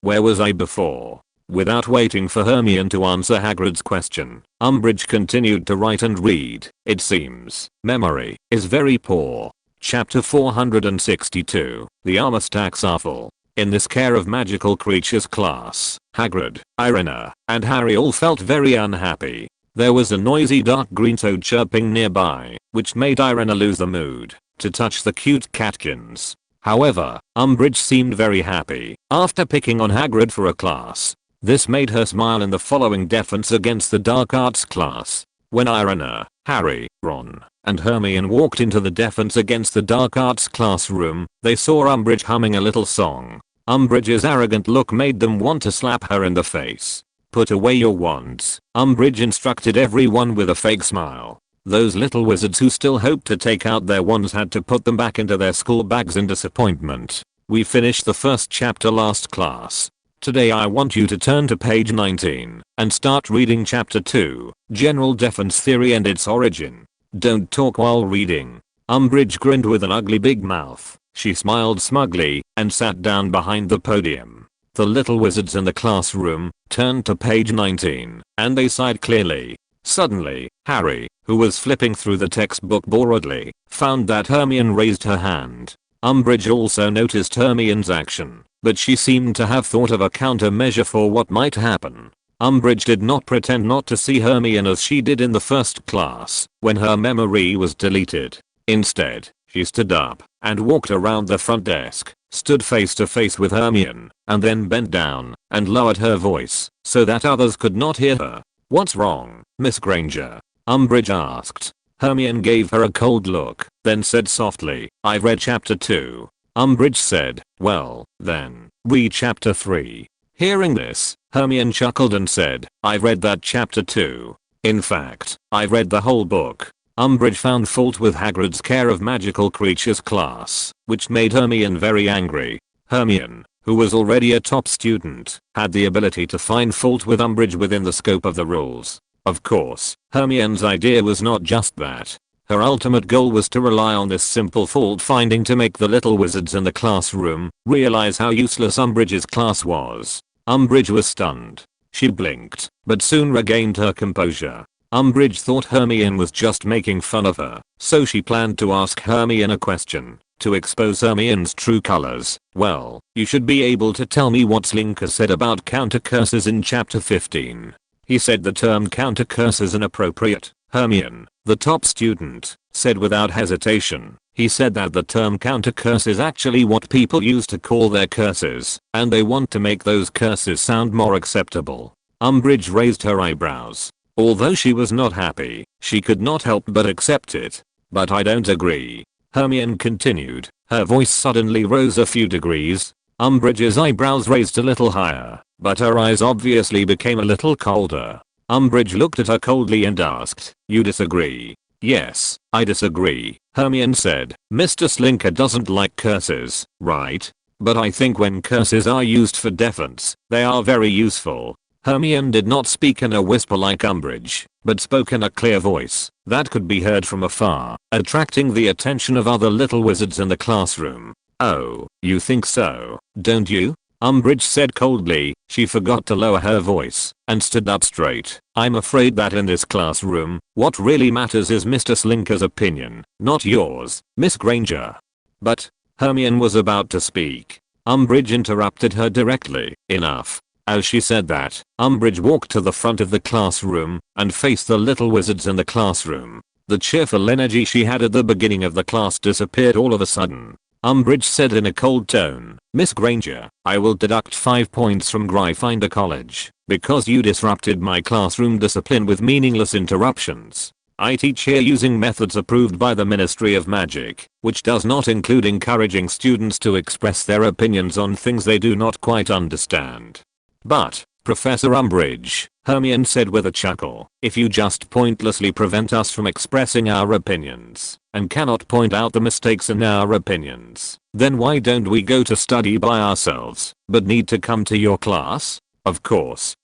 where was I before? Without waiting for Hermione to answer Hagrid's question, Umbridge continued to write and read. "It seems memory is very poor." Chapter 462, The Armor Stacks Are Full. In this Care of Magical Creatures class, Hagrid, Irina, and Harry all felt very unhappy. There was a noisy dark green toad chirping nearby, which made Irina lose the mood to touch the cute catkins. However, Umbridge seemed very happy after picking on Hagrid for a class. This made her smile in the following defense against the dark arts class. When Irina, Harry, Ron, and Hermione walked into the defense against the dark arts classroom, they saw Umbridge humming a little song. Umbridge's arrogant look made them want to slap her in the face. "Put away your wands," Umbridge instructed everyone with a fake smile. Those little wizards who still hoped to take out their wands had to put them back into their school bags in disappointment. We finished the first chapter last class. Today I want you to turn to page 19 and start reading chapter 2, General Defense Theory and its Origin. Don't talk while reading. Umbridge grinned with an ugly big mouth. She smiled smugly and sat down behind the podium. The little wizards in the classroom turned to page 19, and they sighed clearly. Suddenly, Harry, who was flipping through the textbook boredly, found that Hermione raised her hand. Umbridge also noticed Hermione's action. but she seemed to have thought of a countermeasure for what might happen. Umbridge did not pretend not to see Hermione as she did in the first class, when her memory was deleted. Instead, she stood up and walked around the front desk, stood face to face with Hermione, and then bent down and lowered her voice so that others could not hear her. "What's wrong, Miss Granger?" Umbridge asked. Hermione gave her a cold look, then said softly, "I've read chapter 2. Umbridge said, "Well, then, read chapter 3. Hearing this, Hermione chuckled and said, "I've read that chapter too. In fact, I've read the whole book." Umbridge found fault with Hagrid's Care of Magical Creatures class, which made Hermione very angry. Hermione, who was already a top student, had the ability to find fault with Umbridge within the scope of the rules. Of course, Hermione's idea was not just that. Her ultimate goal was to rely on this simple fault finding to make the little wizards in the classroom realize how useless Umbridge's class was. Umbridge was stunned. She blinked, but soon regained her composure. Umbridge thought Hermione was just making fun of her, so she planned to ask Hermione a question, to expose Hermione's true colors. "Well, you should be able to tell me what Slinker said about counter curses in chapter 15. He said the term counter curse is inappropriate." Hermione, the top student, said without hesitation. "He said that the term counter curse is actually what people use to call their curses, and they want to make those curses sound more acceptable." Umbridge raised her eyebrows. Although she was not happy, she could not help but accept it. "But I don't agree," Hermione continued. Her voice suddenly rose a few degrees. Umbridge's eyebrows raised a little higher, but her eyes obviously became a little colder. Umbridge looked at her coldly and asked, "You disagree?" "Yes, I disagree," Hermione said. "Mr. Slinker doesn't like curses, right? But I think when curses are used for defense, they are very useful." Hermione did not speak in a whisper like Umbridge, but spoke in a clear voice that could be heard from afar, attracting the attention of other little wizards in the classroom. "Oh, you think so, don't you?" Umbridge said coldly. She forgot to lower her voice and stood up straight. "I'm afraid that in this classroom, what really matters is Mr. Slinker's opinion, not yours, Miss Granger." "But," Hermione was about to speak. Umbridge interrupted her directly. "Enough." As she said that, Umbridge walked to the front of the classroom and faced the little wizards in the classroom. The cheerful energy she had at the beginning of the class disappeared all of a sudden. Umbridge said in a cold tone, "Miss Granger, I will deduct 5 points from Gryffindor College because you disrupted my classroom discipline with meaningless interruptions. I teach here using methods approved by the Ministry of Magic, which does not include encouraging students to express their opinions on things they do not quite understand." "But, Professor Umbridge," Hermione said with a chuckle, "if you just pointlessly prevent us from expressing our opinions, and cannot point out the mistakes in our opinions, then why don't we go to study by ourselves, but need to come to your class?" Of course,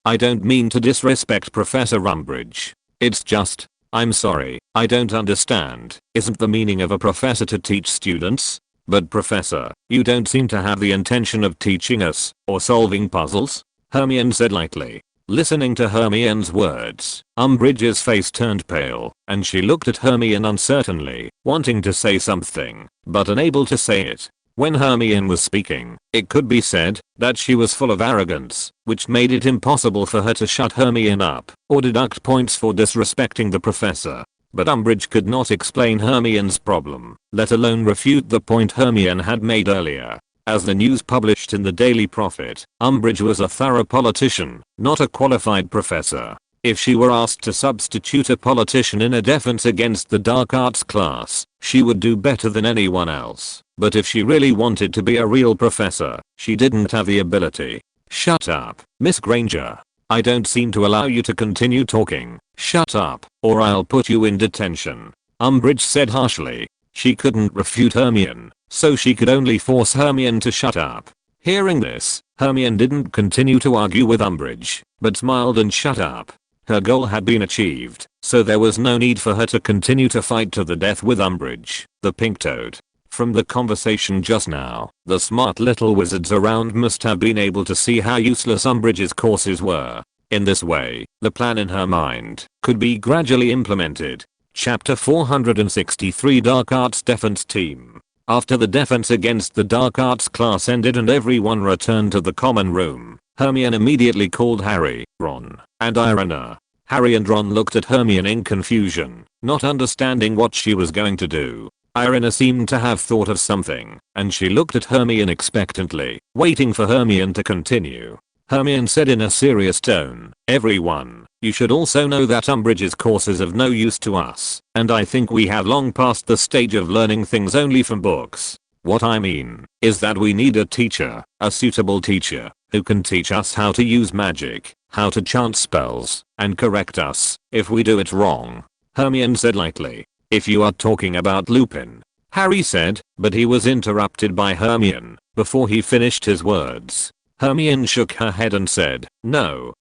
I don't mean to disrespect Professor Umbridge. It's just, I'm sorry, I don't understand. Isn't the meaning of a professor to teach students? But Professor, you don't seem to have the intention of teaching us, or solving puzzles," Hermione said lightly. Listening to Hermione's words, Umbridge's face turned pale, and she looked at Hermione uncertainly, wanting to say something, but unable to say it. When Hermione was speaking, it could be said that she was full of arrogance, which made it impossible for her to shut Hermione up, or deduct points for disrespecting the professor. But Umbridge could not explain Hermione's problem, let alone refute the point Hermione had made earlier. As the news published in the Daily Prophet, Umbridge was a thorough politician, not a qualified professor. If she were asked to substitute a politician in a defense against the dark arts class, she would do better than anyone else. But if she really wanted to be a real professor, she didn't have the ability. "Shut up, Miss Granger. I don't seem to allow you to continue talking. Shut up, or I'll put you in detention," Umbridge said harshly. She couldn't refute Hermione, so she could only force Hermione to shut up. Hearing this, Hermione didn't continue to argue with Umbridge, but smiled and shut up. Her goal had been achieved, so there was no need for her to continue to fight to the death with Umbridge, the pink toad. From the conversation just now, the smart little wizards around must have been able to see how useless Umbridge's courses were. In this way, the plan in her mind could be gradually implemented. Chapter 463 Dark Arts Defense Team. After the defense against the dark arts class ended and everyone returned to the common room, Hermione immediately called Harry, Ron, and Irina. Harry and Ron looked at Hermione in confusion, not understanding what she was going to do. Irina seemed to have thought of something, and she looked at Hermione expectantly, waiting for Hermione to continue. Hermione said in a serious tone, "Everyone, you should also know that Umbridge's course is of no use to us, and I think we have long passed the stage of learning things only from books. What I mean is that we need a teacher, a suitable teacher, who can teach us how to use magic, how to chant spells, and correct us if we do it wrong." Hermione said lightly, "If you are talking about Lupin," Harry said, but he was interrupted by Hermione before he finished his words. Hermione shook her head and said, No,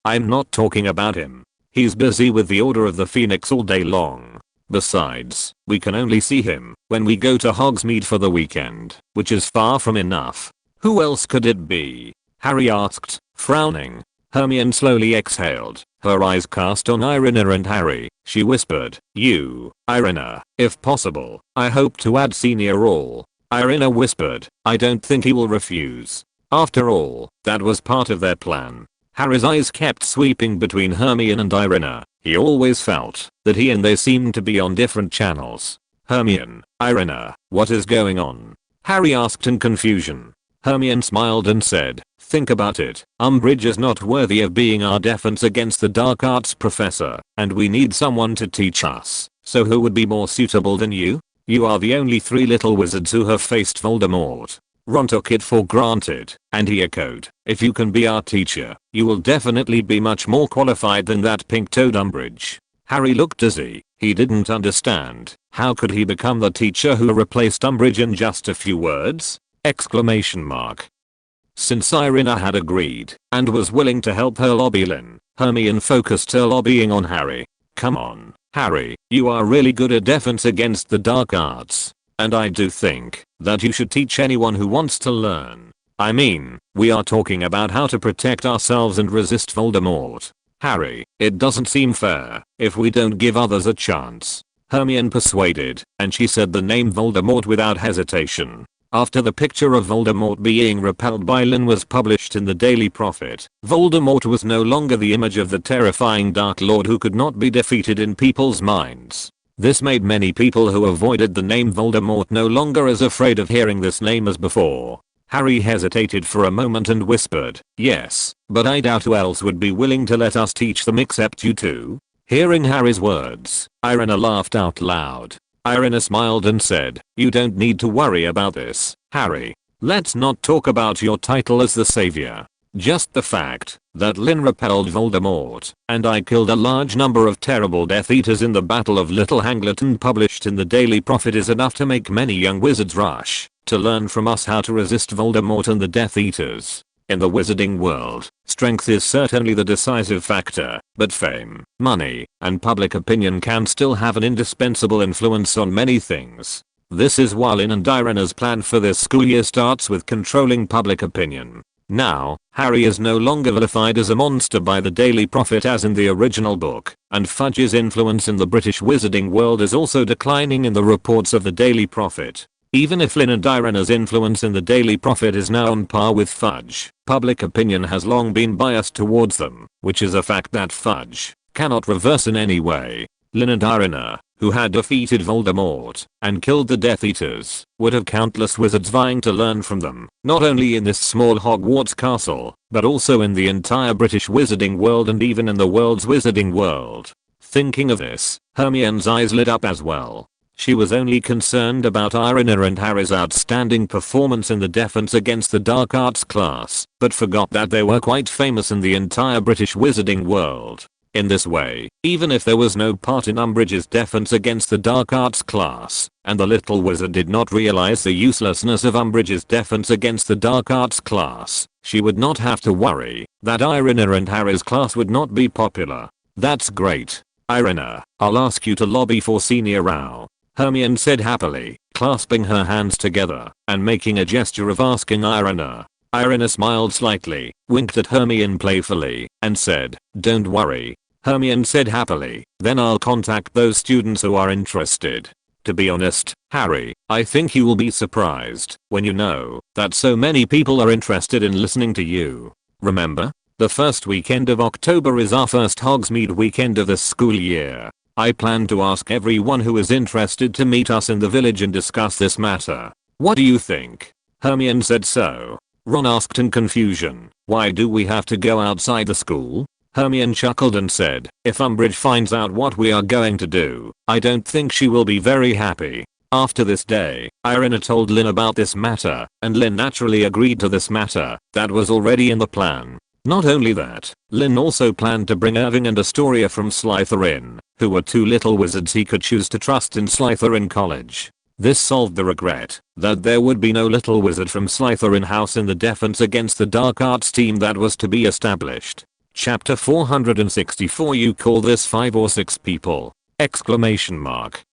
I'm not talking about him. He's busy with the Order of the Phoenix all day long. Besides, we can only see him when we go to Hogsmeade for the weekend, which is far from enough." "Who else could it be?" Harry asked, frowning. Hermione slowly exhaled, her eyes cast on Irina and Harry. She whispered, "You, Irina, if possible, I hope to add Senior All." Irina whispered, "I don't think he will refuse. After all, that was part of their plan." Harry's eyes kept sweeping between Hermione and Irina. He always felt that he and they seemed to be on different channels. "Hermione, Irina, what is going on?" Harry asked in confusion. Hermione smiled and said, "Think about it. Umbridge is not worthy of being our defense against the dark arts professor, and we need someone to teach us. So who would be more suitable than you? You are the only 3 little wizards who have faced Voldemort." Ron took it for granted, and he echoed, "If you can be our teacher, you will definitely be much more qualified than that pink-toed Umbridge." Harry looked dizzy. He didn't understand. How could he become the teacher who replaced Umbridge in just a few words? Exclamation mark. Since Irina had agreed and was willing to help her lobby Lin, Hermione focused her lobbying on Harry. "Come on, Harry, you are really good at defense against the dark arts. And I do think that you should teach anyone who wants to learn. I mean, we are talking about how to protect ourselves and resist Voldemort. Harry, it doesn't seem fair if we don't give others a chance." Hermione persuaded, and she said the name Voldemort without hesitation. After the picture of Voldemort being repelled by Lin was published in the Daily Prophet, Voldemort was no longer the image of the terrifying Dark Lord who could not be defeated in people's minds. This made many people who avoided the name Voldemort no longer as afraid of hearing this name as before. Harry hesitated for a moment and whispered, "Yes, but I doubt who else would be willing to let us teach them except you two." Hearing Harry's words, Irina laughed out loud. Irina smiled and said, "You don't need to worry about this, Harry. Let's not talk about your title as the savior. Just the fact that Lin repelled Voldemort and I killed a large number of terrible Death Eaters in the Battle of Little Hangleton published in the Daily Prophet is enough to make many young wizards rush to learn from us how to resist Voldemort and the Death Eaters. In the wizarding world, strength is certainly the decisive factor, but fame, money, and public opinion can still have an indispensable influence on many things. This is why Lin and Irina's plan for this school year starts with controlling public opinion. Now, Harry is no longer vilified as a monster by the Daily Prophet as in the original book, and Fudge's influence in the British wizarding world is also declining in the reports of the Daily Prophet. Even if Lin and Irina's influence in the Daily Prophet is now on par with Fudge, public opinion has long been biased towards them, which is a fact that Fudge cannot reverse in any way. Lin and Irina, who had defeated Voldemort and killed the Death Eaters, would have countless wizards vying to learn from them, not only in this small Hogwarts castle, but also in the entire British wizarding world and even in the world's wizarding world. Thinking of this, Hermione's eyes lit up as well. She was only concerned about Irina and Harry's outstanding performance in the defense against the dark arts class, but forgot that they were quite famous in the entire British wizarding world. In this way, even if there was no part in Umbridge's defense against the dark arts class, and the little wizard did not realize the uselessness of Umbridge's defense against the dark arts class, she would not have to worry that Irina and Harry's class would not be popular. "That's great. Irina, I'll ask you to lobby for Senior Row," Hermione said happily, clasping her hands together and making a gesture of asking Irina. Irina smiled slightly, winked at Hermione playfully, and said, "Don't worry." Hermione said happily, "Then I'll contact those students who are interested." To be honest, Harry, I think you will be surprised when you know that so many people are interested in listening to you. Remember? The first weekend of October is our first Hogsmeade weekend of the school year. I plan to ask everyone who is interested to meet us in the village and discuss this matter. What do you think? Hermione said so. Ron asked in confusion, why do we have to go outside the school? Hermione chuckled and said, if Umbridge finds out what we are going to do, I don't think she will be very happy. After this day, Irina told Lin about this matter, and Lin naturally agreed to this matter that was already in the plan. Not only that, Lin also planned to bring Irving and Astoria from Slytherin, who were two little wizards he could choose to trust in Slytherin College. This solved the regret that there would be no little wizard from Slytherin House in the defense against the dark arts team that was to be established. Chapter 464. You call this 5 or 6 people? Exclamation mark.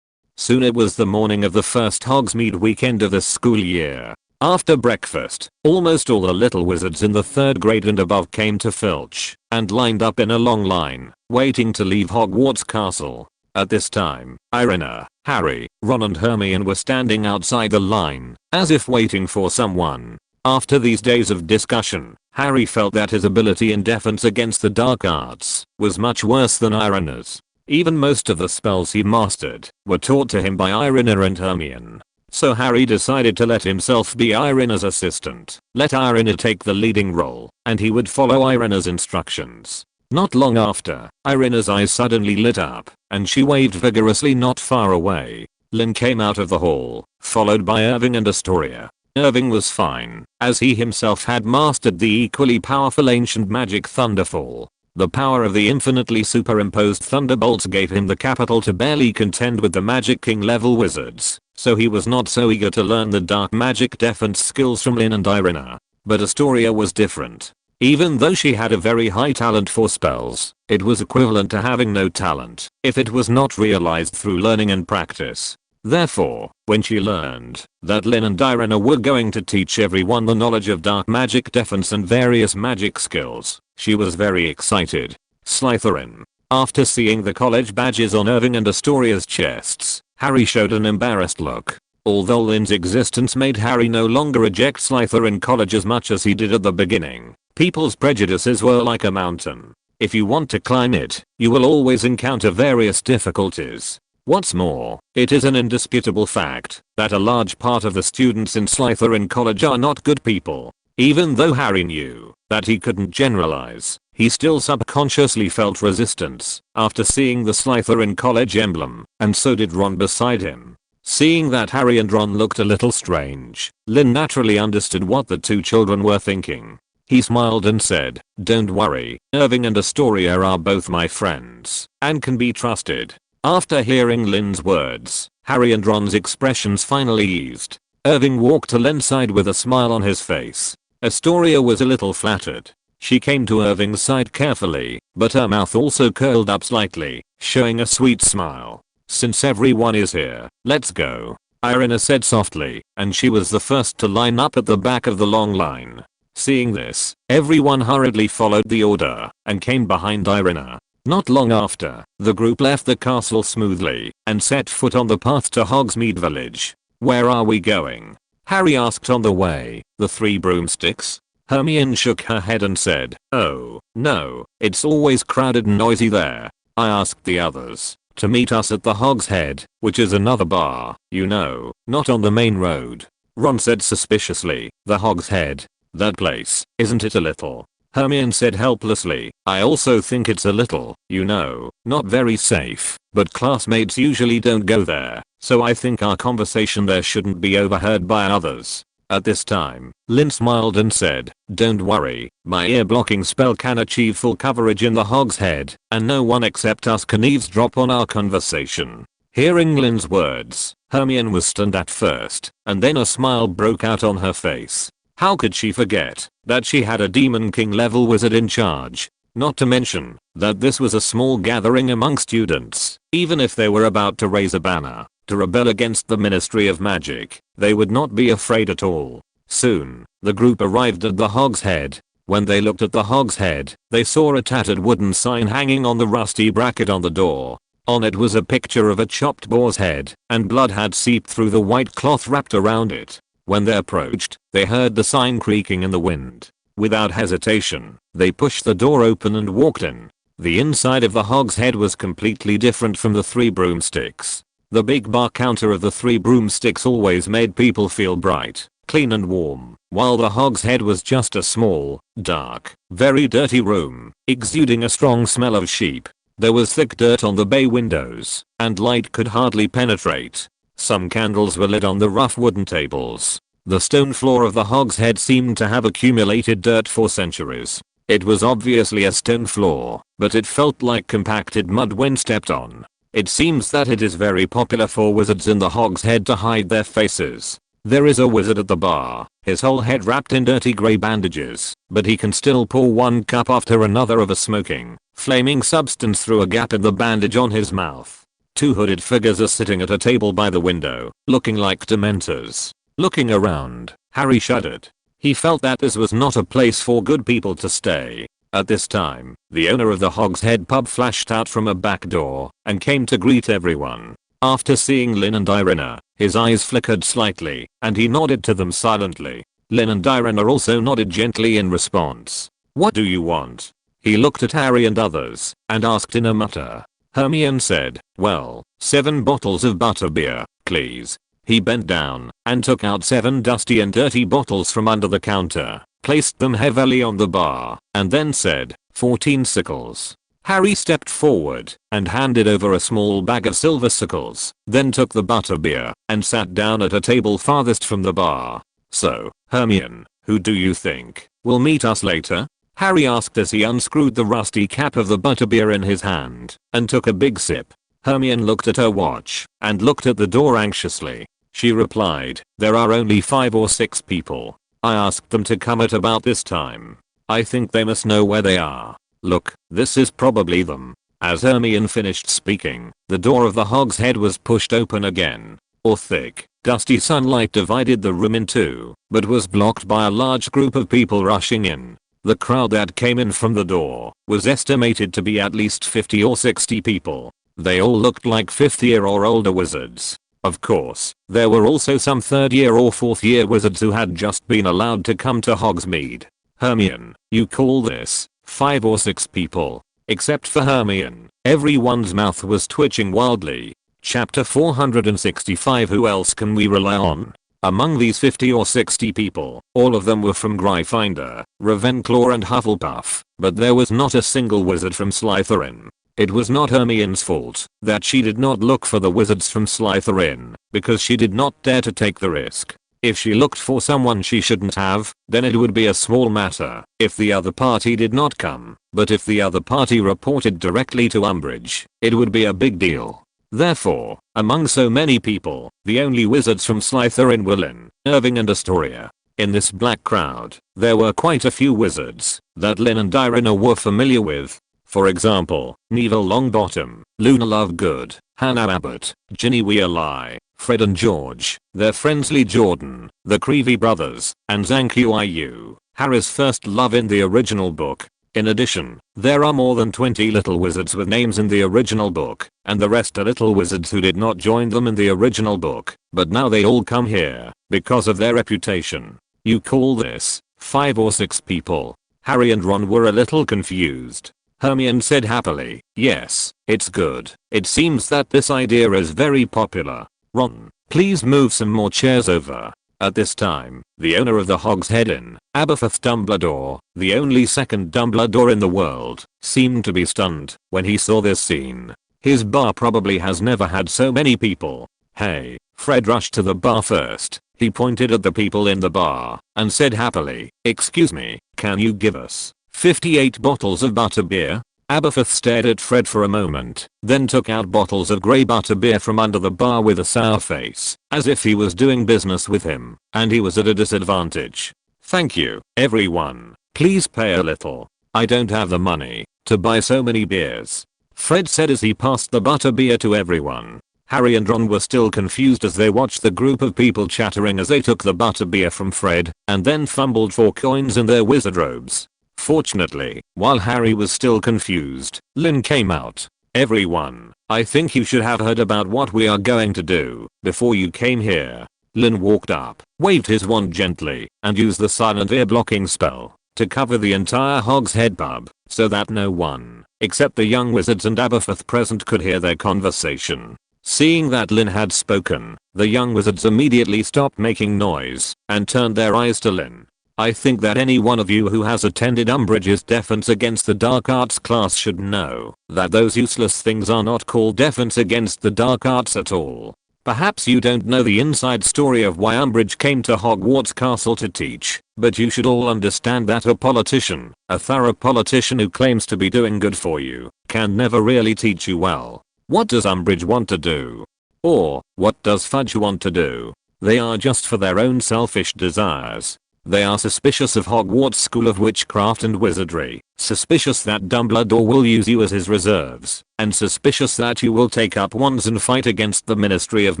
Soon it was the morning of the first Hogsmeade weekend of the school year. After breakfast, almost all the little wizards in the 3rd grade and above came to Filch and lined up in a long line, waiting to leave Hogwarts Castle. At this time, Irina, Harry, Ron and Hermione were standing outside the line, as if waiting for someone. After these days of discussion, Harry felt that his ability in defense against the dark arts was much worse than Irina's. Even most of the spells he mastered were taught to him by Irina and Hermione. So Harry decided to let himself be Irina's assistant, let Irina take the leading role, and he would follow Irina's instructions. Not long after, Irina's eyes suddenly lit up, and she waved vigorously not far away. Lin came out of the hall, followed by Irving and Astoria. Irving was fine, as he himself had mastered the equally powerful ancient magic Thunderfall. The power of the infinitely superimposed thunderbolts gave him the capital to barely contend with the Magic King level wizards, so he was not so eager to learn the dark magic defense skills from Lin and Irina. But Astoria was different. Even though she had a very high talent for spells, it was equivalent to having no talent if it was not realized through learning and practice. Therefore, when she learned that Lin and Irina were going to teach everyone the knowledge of dark magic defense and various magic skills, she was very excited. Slytherin. After seeing the college badges on Irving and Astoria's chests, Harry showed an embarrassed look. Although Lin's existence made Harry no longer reject Slytherin College as much as he did at the beginning, people's prejudices were like a mountain. If you want to climb it, you will always encounter various difficulties. What's more, it is an indisputable fact that a large part of the students in Slytherin College are not good people. Even though Harry knew that he couldn't generalize, he still subconsciously felt resistance after seeing the Slytherin College emblem, and so did Ron beside him. Seeing that Harry and Ron looked a little strange, Lin naturally understood what the two children were thinking. He smiled and said, "Don't worry, Irving and Astoria are both my friends and can be trusted." After hearing Lin's words, Harry and Ron's expressions finally eased. Irving walked to Lin's side with a smile on his face. Astoria was a little flattered. She came to Irving's side carefully, but her mouth also curled up slightly, showing a sweet smile. "Since everyone is here, let's go," Irina said softly, and she was the first to line up at the back of the long line. Seeing this, everyone hurriedly followed the order and came behind Irina. Not long after, the group left the castle smoothly and set foot on the path to Hogsmeade Village. "Where are we going?" Harry asked on the way. "The Three Broomsticks?" Hermione shook her head and said, "Oh, no, it's always crowded and noisy there." I asked the others to meet us at the Hog's Head, which is another bar, you know, not on the main road. Ron said suspiciously, "The Hog's Head? That place, isn't it a little?" Hermione said helplessly, "I also think it's a little, you know, not very safe, but classmates usually don't go there, so I think our conversation there shouldn't be overheard by others." At this time, Lin smiled and said, "Don't worry, my ear blocking spell can achieve full coverage in the Hog's Head, and no one except us can eavesdrop on our conversation." Hearing Lin's words, Hermione was stunned at first, and then a smile broke out on her face. How could she forget that she had a Demon King level wizard in charge? Not to mention that this was a small gathering among students. Even if they were about to raise a banner to rebel against the Ministry of Magic, they would not be afraid at all. Soon, the group arrived at the Hog's Head. When they looked at the Hog's Head, they saw a tattered wooden sign hanging on the rusty bracket on the door. On it was a picture of a chopped boar's head, and blood had seeped through the white cloth wrapped around it. When they approached, they heard the sign creaking in the wind. Without hesitation, they pushed the door open and walked in. The inside of the hog's head was completely different from the 3 broomsticks. The big bar counter of the 3 broomsticks always made people feel bright, clean and warm, while the hog's head was just a small, dark, very dirty room, exuding a strong smell of sheep. There was thick dirt on the bay windows, and light could hardly penetrate. Some candles were lit on the rough wooden tables. The stone floor of the hog's head seemed to have accumulated dirt for centuries. It was obviously a stone floor, but it felt like compacted mud when stepped on. It seems that it is very popular for wizards in the hog's head to hide their faces. There is a wizard at the bar, his whole head wrapped in dirty grey bandages, but he can still pour one cup after another of a smoking, flaming substance through a gap in the bandage on his mouth. 2 hooded figures are sitting at a table by the window, looking like dementors. Looking around, Harry shuddered. He felt that this was not a place for good people to stay. At this time, the owner of the Hog's Head pub flashed out from a back door and came to greet everyone. After seeing Lin and Irina, his eyes flickered slightly, and he nodded to them silently. Lin and Irina also nodded gently in response. "What do you want?" He looked at Harry and others, and asked in a mutter. Hermione said, "Well, 7 bottles of butterbeer, please." He bent down and took out 7 dusty and dirty bottles from under the counter, placed them heavily on the bar, and then said, 14 sickles. Harry stepped forward and handed over a small bag of silver sickles, then took the butterbeer and sat down at a table farthest from the bar. "So, Hermione, who do you think will meet us later?" Harry asked as he unscrewed the rusty cap of the butterbeer in his hand and took a big sip. Hermione looked at her watch and looked at the door anxiously. She replied, "There are only 5 or 6 people. I asked them to come at about this time. I think they must know where they are. Look, this is probably them." As Hermione finished speaking, the door of the Hog's Head was pushed open again. Thick, dusty sunlight divided the room in two, but was blocked by a large group of people rushing in. The crowd that came in from the door was estimated to be at least 50 or 60 people. They all looked like 5th year or older wizards. Of course, there were also some 3rd year or 4th year wizards who had just been allowed to come to Hogsmeade. "Hermione, you call this 5 or 6 people?" Except for Hermione, everyone's mouth was twitching wildly. Chapter 465. Who else can we rely on? Among these 50 or 60 people, all of them were from Gryffindor, Ravenclaw and Hufflepuff, but there was not a single wizard from Slytherin. It was not Hermione's fault that she did not look for the wizards from Slytherin, because she did not dare to take the risk. If she looked for someone she shouldn't have, then it would be a small matter if the other party did not come, but if the other party reported directly to Umbridge, it would be a big deal. Therefore, among so many people, the only wizards from Slytherin were Lin, Irving and Astoria. In this black crowd, there were quite a few wizards that Lin and Irina were familiar with. For example, Neville Longbottom, Luna Lovegood, Hannah Abbott, Ginny Weasley, Fred and George, their friends Lee Jordan, the Creevy brothers, and Zanku Iu, Harry's first love in the original book. In addition, there are more than 20 little wizards with names in the original book, and the rest are little wizards who did not join them in the original book, but now they all come here because of their reputation. You call this 5 or 6 people? Harry and Ron were a little confused. Hermione said happily, "Yes, it's good. It seems that this idea is very popular. Ron, please move some more chairs over." At this time, the owner of the Hog's Head Inn, Aberforth Dumbledore, the only second Dumbledore in the world, seemed to be stunned when he saw this scene. His bar probably has never had so many people. "Hey." Fred rushed to the bar first. He pointed at the people in the bar and said happily, "Excuse me, can you give us 58 bottles of butterbeer?" Aberforth stared at Fred for a moment, then took out bottles of grey butterbeer from under the bar with a sour face, as if he was doing business with him, and he was at a disadvantage. "Thank you, everyone. Please pay a little. I don't have the money to buy so many beers," Fred said as he passed the butterbeer to everyone. Harry and Ron were still confused as they watched the group of people chattering as they took the butterbeer from Fred, and then fumbled for coins in their wizard robes. Fortunately, while Harry was still confused, Lin came out. Everyone, I think you should have heard about what we are going to do before you came here. Lin walked up, waved his wand gently, and used the silent ear blocking spell to cover the entire Hogshead pub so that no one, except the young wizards and Aberforth present, could hear their conversation. Seeing that Lin had spoken, the young wizards immediately stopped making noise and turned their eyes to Lin. I think that any one of you who has attended Umbridge's Defense Against the Dark Arts class should know that those useless things are not called Defense Against the Dark Arts at all. Perhaps you don't know the inside story of why Umbridge came to Hogwarts Castle to teach, but you should all understand that a politician, a thorough politician who claims to be doing good for you, can never really teach you well. What does Umbridge want to do? Or, what does Fudge want to do? They are just for their own selfish desires. They are suspicious of Hogwarts School of Witchcraft and Wizardry, suspicious that Dumbledore will use you as his reserves, and suspicious that you will take up wands and fight against the Ministry of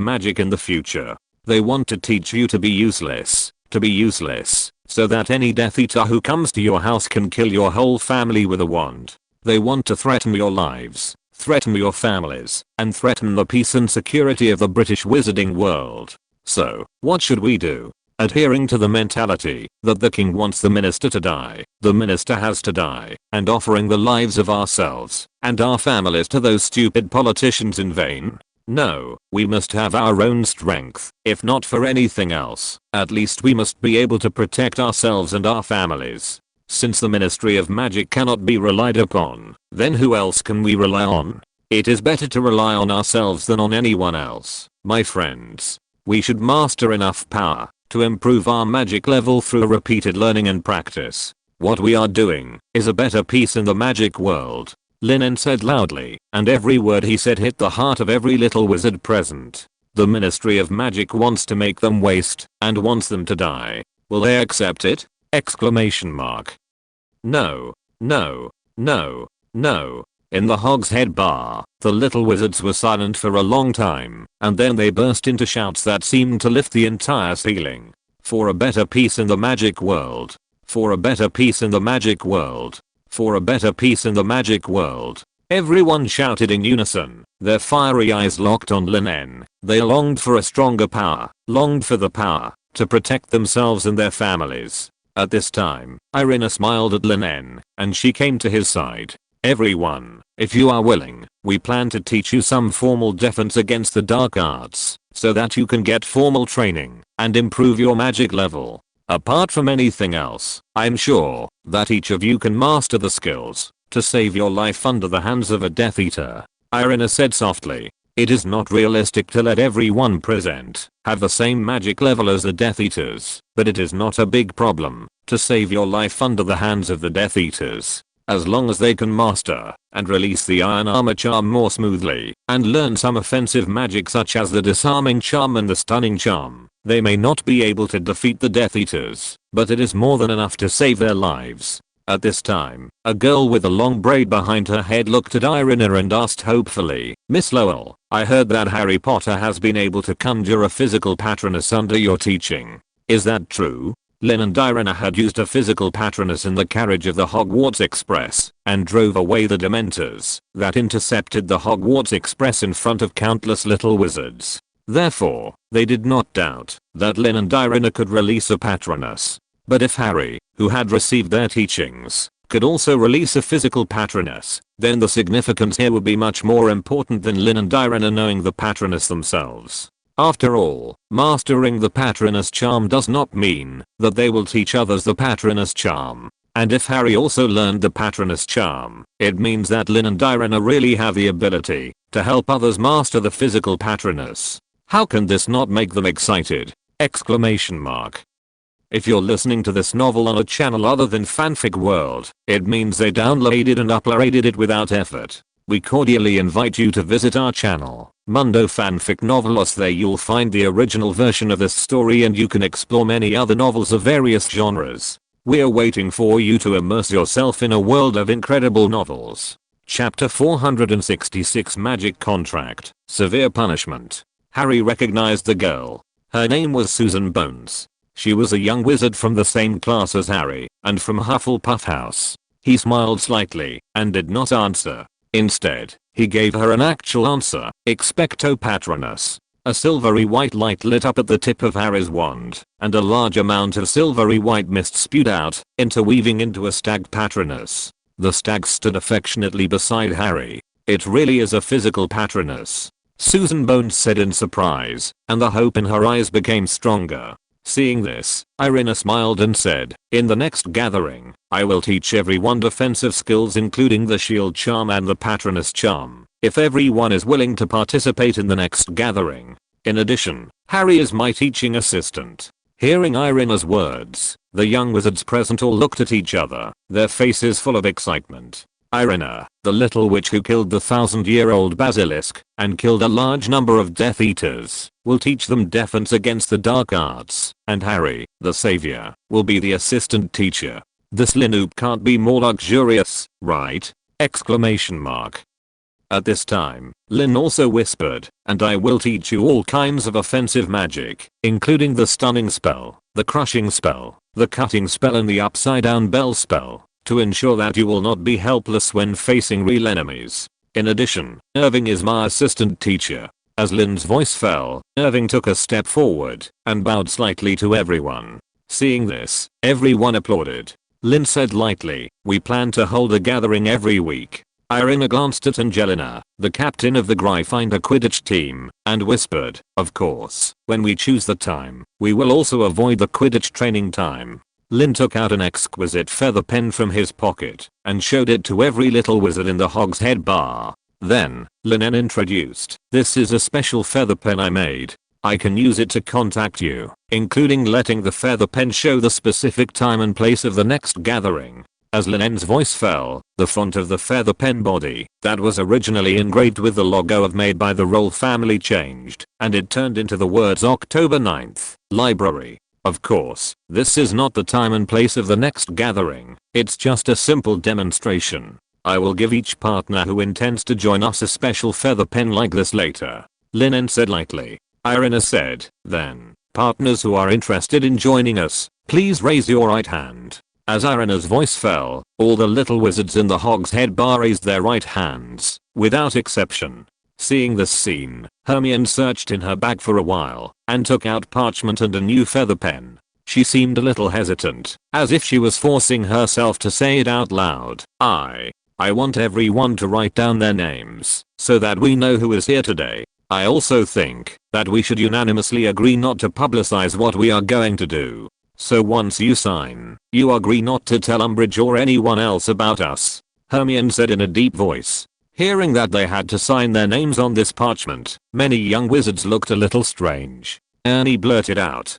Magic in the future. They want to teach you to be useless, so that any Death Eater who comes to your house can kill your whole family with a wand. They want to threaten your lives, threaten your families, and threaten the peace and security of the British wizarding world. So, what should we do? Adhering to the mentality that the king wants the minister to die, the minister has to die, and offering the lives of ourselves and our families to those stupid politicians in vain? No, we must have our own strength. If not for anything else, at least we must be able to protect ourselves and our families. Since the Ministry of Magic cannot be relied upon, then who else can we rely on? It is better to rely on ourselves than on anyone else, my friends. We should master enough power to improve our magic level through repeated learning and practice. What we are doing is a better peace in the magic world, Lin En said loudly, and every word he said hit the heart of every little wizard present. The Ministry of Magic wants to make them waste and wants them to die. Will they accept it? Exclamation mark. No, no, no, no. In the Hogshead bar, the little wizards were silent for a long time, and then they burst into shouts that seemed to lift the entire ceiling. For a better peace in the magic world. For a better peace in the magic world. For a better peace in the magic world. Everyone shouted in unison, their fiery eyes locked on Lin En. They longed for a stronger power, longed for the power to protect themselves and their families. At this time, Irina smiled at Lin En, and she came to his side. Everyone, if you are willing, we plan to teach you some formal defense against the dark arts, so that you can get formal training and improve your magic level. Apart from anything else, I'm sure that each of you can master the skills to save your life under the hands of a Death Eater. Irina said softly. It is not realistic to let everyone present have the same magic level as the Death Eaters, but it is not a big problem to save your life under the hands of the Death Eaters. As long as they can master and release the Iron Armor charm more smoothly and learn some offensive magic such as the Disarming charm and the Stunning charm, they may not be able to defeat the Death Eaters, but it is more than enough to save their lives. At this time, a girl with a long braid behind her head looked at Irina and asked hopefully, Miss Lowell, I heard that Harry Potter has been able to conjure a physical patronus under your teaching. Is that true? Lin and Irina had used a physical patronus in the carriage of the Hogwarts Express and drove away the Dementors that intercepted the Hogwarts Express in front of countless little wizards. Therefore, they did not doubt that Lin and Irina could release a patronus. But if Harry, who had received their teachings, could also release a physical patronus, then the significance here would be much more important than Lin and Irina knowing the patronus themselves. After all, mastering the patronus charm does not mean that they will teach others the patronus charm. And if Harry also learned the patronus charm, it means that Lin and Irina really have the ability to help others master the physical patronus. How can this not make them excited? Exclamation mark. If you're listening to this novel on a channel other than Fanfic World, it means they downloaded and uploaded it without effort. We cordially invite you to visit our channel, Mundo Fanfic Novelos. There you'll find the original version of this story and you can explore many other novels of various genres. We're waiting for you to immerse yourself in a world of incredible novels. Chapter 466 Magic Contract, Severe Punishment. Harry recognized the girl. Her name was Susan Bones. She was a young wizard from the same class as Harry and from Hufflepuff House. He smiled slightly and did not answer. Instead, He gave her an actual answer. Expecto Patronus. A silvery white light lit up at the tip of Harry's wand, and a large amount of silvery white mist spewed out, interweaving into a stag patronus. The stag stood affectionately beside Harry. It really is a physical patronus, Susan Bones said in surprise, and the hope in her eyes became stronger. Seeing this, Irina smiled and said, "In the next gathering, I will teach everyone defensive skills including the shield charm and the patronus charm, if everyone is willing to participate in the next gathering. In addition, Harry is my teaching assistant." Hearing Irina's words, the young wizards present all looked at each other, their faces full of excitement. Irina, the little witch who killed the 1,000-year-old basilisk and killed a large number of Death Eaters, will teach them defense against the dark arts, and Harry, the savior, will be the assistant teacher. This Linoop can't be more luxurious, right? Exclamation mark. At this time, Lin also whispered, "And I will teach you all kinds of offensive magic, including the stunning spell, the crushing spell, the cutting spell and the upside down bell spell, to ensure that you will not be helpless when facing real enemies. In addition, Irving is my assistant teacher." As Lin's voice fell, Irving took a step forward and bowed slightly to everyone. Seeing this, everyone applauded. Lin said lightly, "We plan to hold a gathering every week." Irina glanced at Angelina, the captain of the Gryffindor Quidditch team, and whispered, "Of course, when we choose the time, we will also avoid the Quidditch training time." Lin took out an exquisite feather pen from his pocket and showed it to every little wizard in the Hogshead bar. Then, Lin En introduced, "This is a special feather pen I made. I can use it to contact you, including letting the feather pen show the specific time and place of the next gathering." As Lin En's voice fell, the font of the feather pen body, that was originally engraved with the logo of Made by the Roll family changed, and it turned into the words October 9th, Library. Of course, this is not the time and place of the next gathering, it's just a simple demonstration. I will give each partner who intends to join us a special feather pen like this later, Lin En said lightly. Irina said, "Then, partners who are interested in joining us, please raise your right hand." As Irina's voice fell, all the little wizards in the Hogshead bar raised their right hands, without exception. Seeing this scene, Hermione searched in her bag for a while, and took out parchment and a new feather pen. She seemed a little hesitant, as if she was forcing herself to say it out loud. I want everyone to write down their names, so that we know who is here today. I also think that we should unanimously agree not to publicize what we are going to do. So once you sign, you agree not to tell Umbridge or anyone else about us," Hermione said in a deep voice. Hearing that they had to sign their names on this parchment, many young wizards looked a little strange. Ernie blurted out,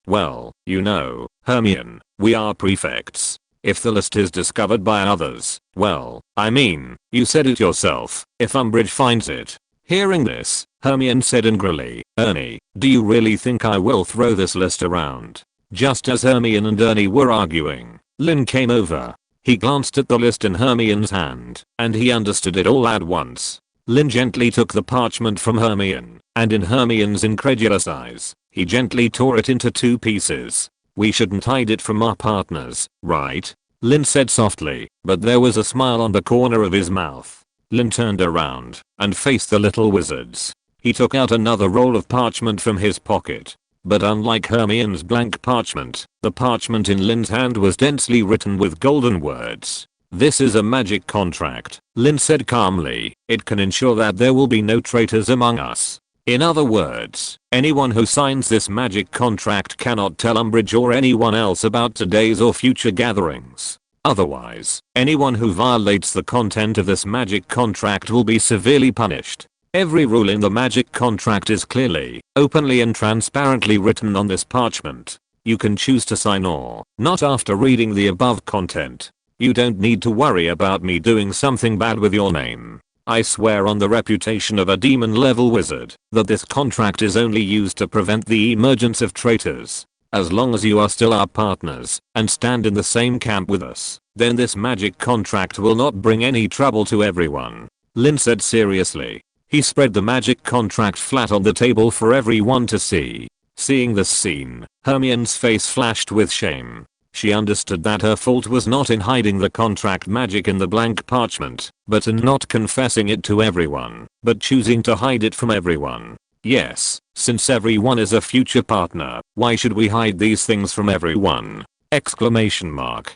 Well, you know, Hermione, we are prefects. If the list is discovered by others, well, I mean, you said it yourself, if Umbridge finds it." Hearing this, Hermione said angrily, "Ernie, do you really think I will throw this list around?" Just as Hermione and Ernie were arguing, Lin came over. He glanced at the list in Hermione's hand, and he understood it all at once. Lin gently took the parchment from Hermione, and in Hermione's incredulous eyes, he gently tore it into two pieces. "We shouldn't hide it from our partners, right?" Lin said softly, but there was a smile on the corner of his mouth. Lin turned around and faced the little wizards. He took out another roll of parchment from his pocket. But unlike Hermione's blank parchment, the parchment in Lin's hand was densely written with golden words. "This is a magic contract," Lin said calmly. "It can ensure that there will be no traitors among us. In other words, anyone who signs this magic contract cannot tell Umbridge or anyone else about today's or future gatherings. Otherwise, anyone who violates the content of this magic contract will be severely punished. Every rule in the magic contract is clearly, openly and transparently written on this parchment. You can choose to sign or not after reading the above content. You don't need to worry about me doing something bad with your name. I swear on the reputation of a demon level wizard that this contract is only used to prevent the emergence of traitors. As long as you are still our partners and stand in the same camp with us, then this magic contract will not bring any trouble to everyone," Lin said seriously. He spread the magic contract flat on the table for everyone to see. Seeing this scene, Hermione's face flashed with shame. She understood that her fault was not in hiding the contract magic in the blank parchment, but in not confessing it to everyone, but choosing to hide it from everyone. Yes, since everyone is a future partner, why should we hide these things from everyone? Exclamation mark.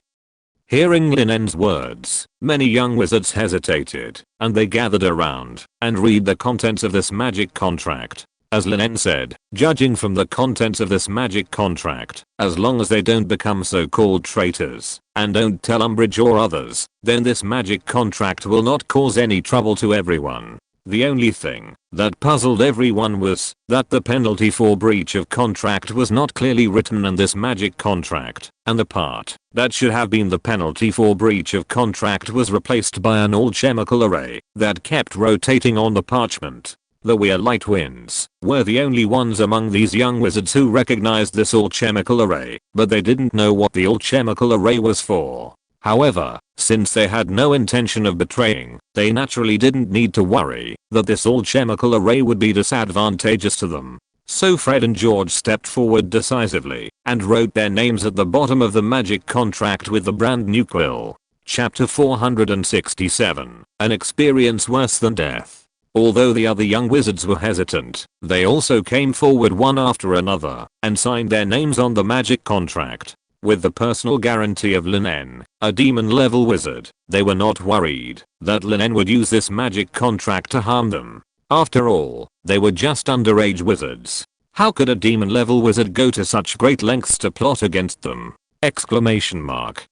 Hearing Lin En's words, many young wizards hesitated, and they gathered around and read the contents of this magic contract. As Lin En said, judging from the contents of this magic contract, as long as they don't become so-called traitors and don't tell Umbridge or others, then this magic contract will not cause any trouble to everyone. The only thing that puzzled everyone was that the penalty for breach of contract was not clearly written in this magic contract, and the part that should have been the penalty for breach of contract was replaced by an alchemical array that kept rotating on the parchment. The Weir Light Winds were the only ones among these young wizards who recognized this alchemical array, but they didn't know what the alchemical array was for. However, since they had no intention of betraying, they naturally didn't need to worry that this alchemical array would be disadvantageous to them. So Fred and George stepped forward decisively and wrote their names at the bottom of the magic contract with the brand new quill. Chapter 467, An Experience Worse Than Death. Although the other young wizards were hesitant, they also came forward one after another and signed their names on the magic contract. With the personal guarantee of Lin En, a demon level wizard, they were not worried that Lin En would use this magic contract to harm them. After all, they were just underage wizards. How could a demon level wizard go to such great lengths to plot against them? Exclamation mark.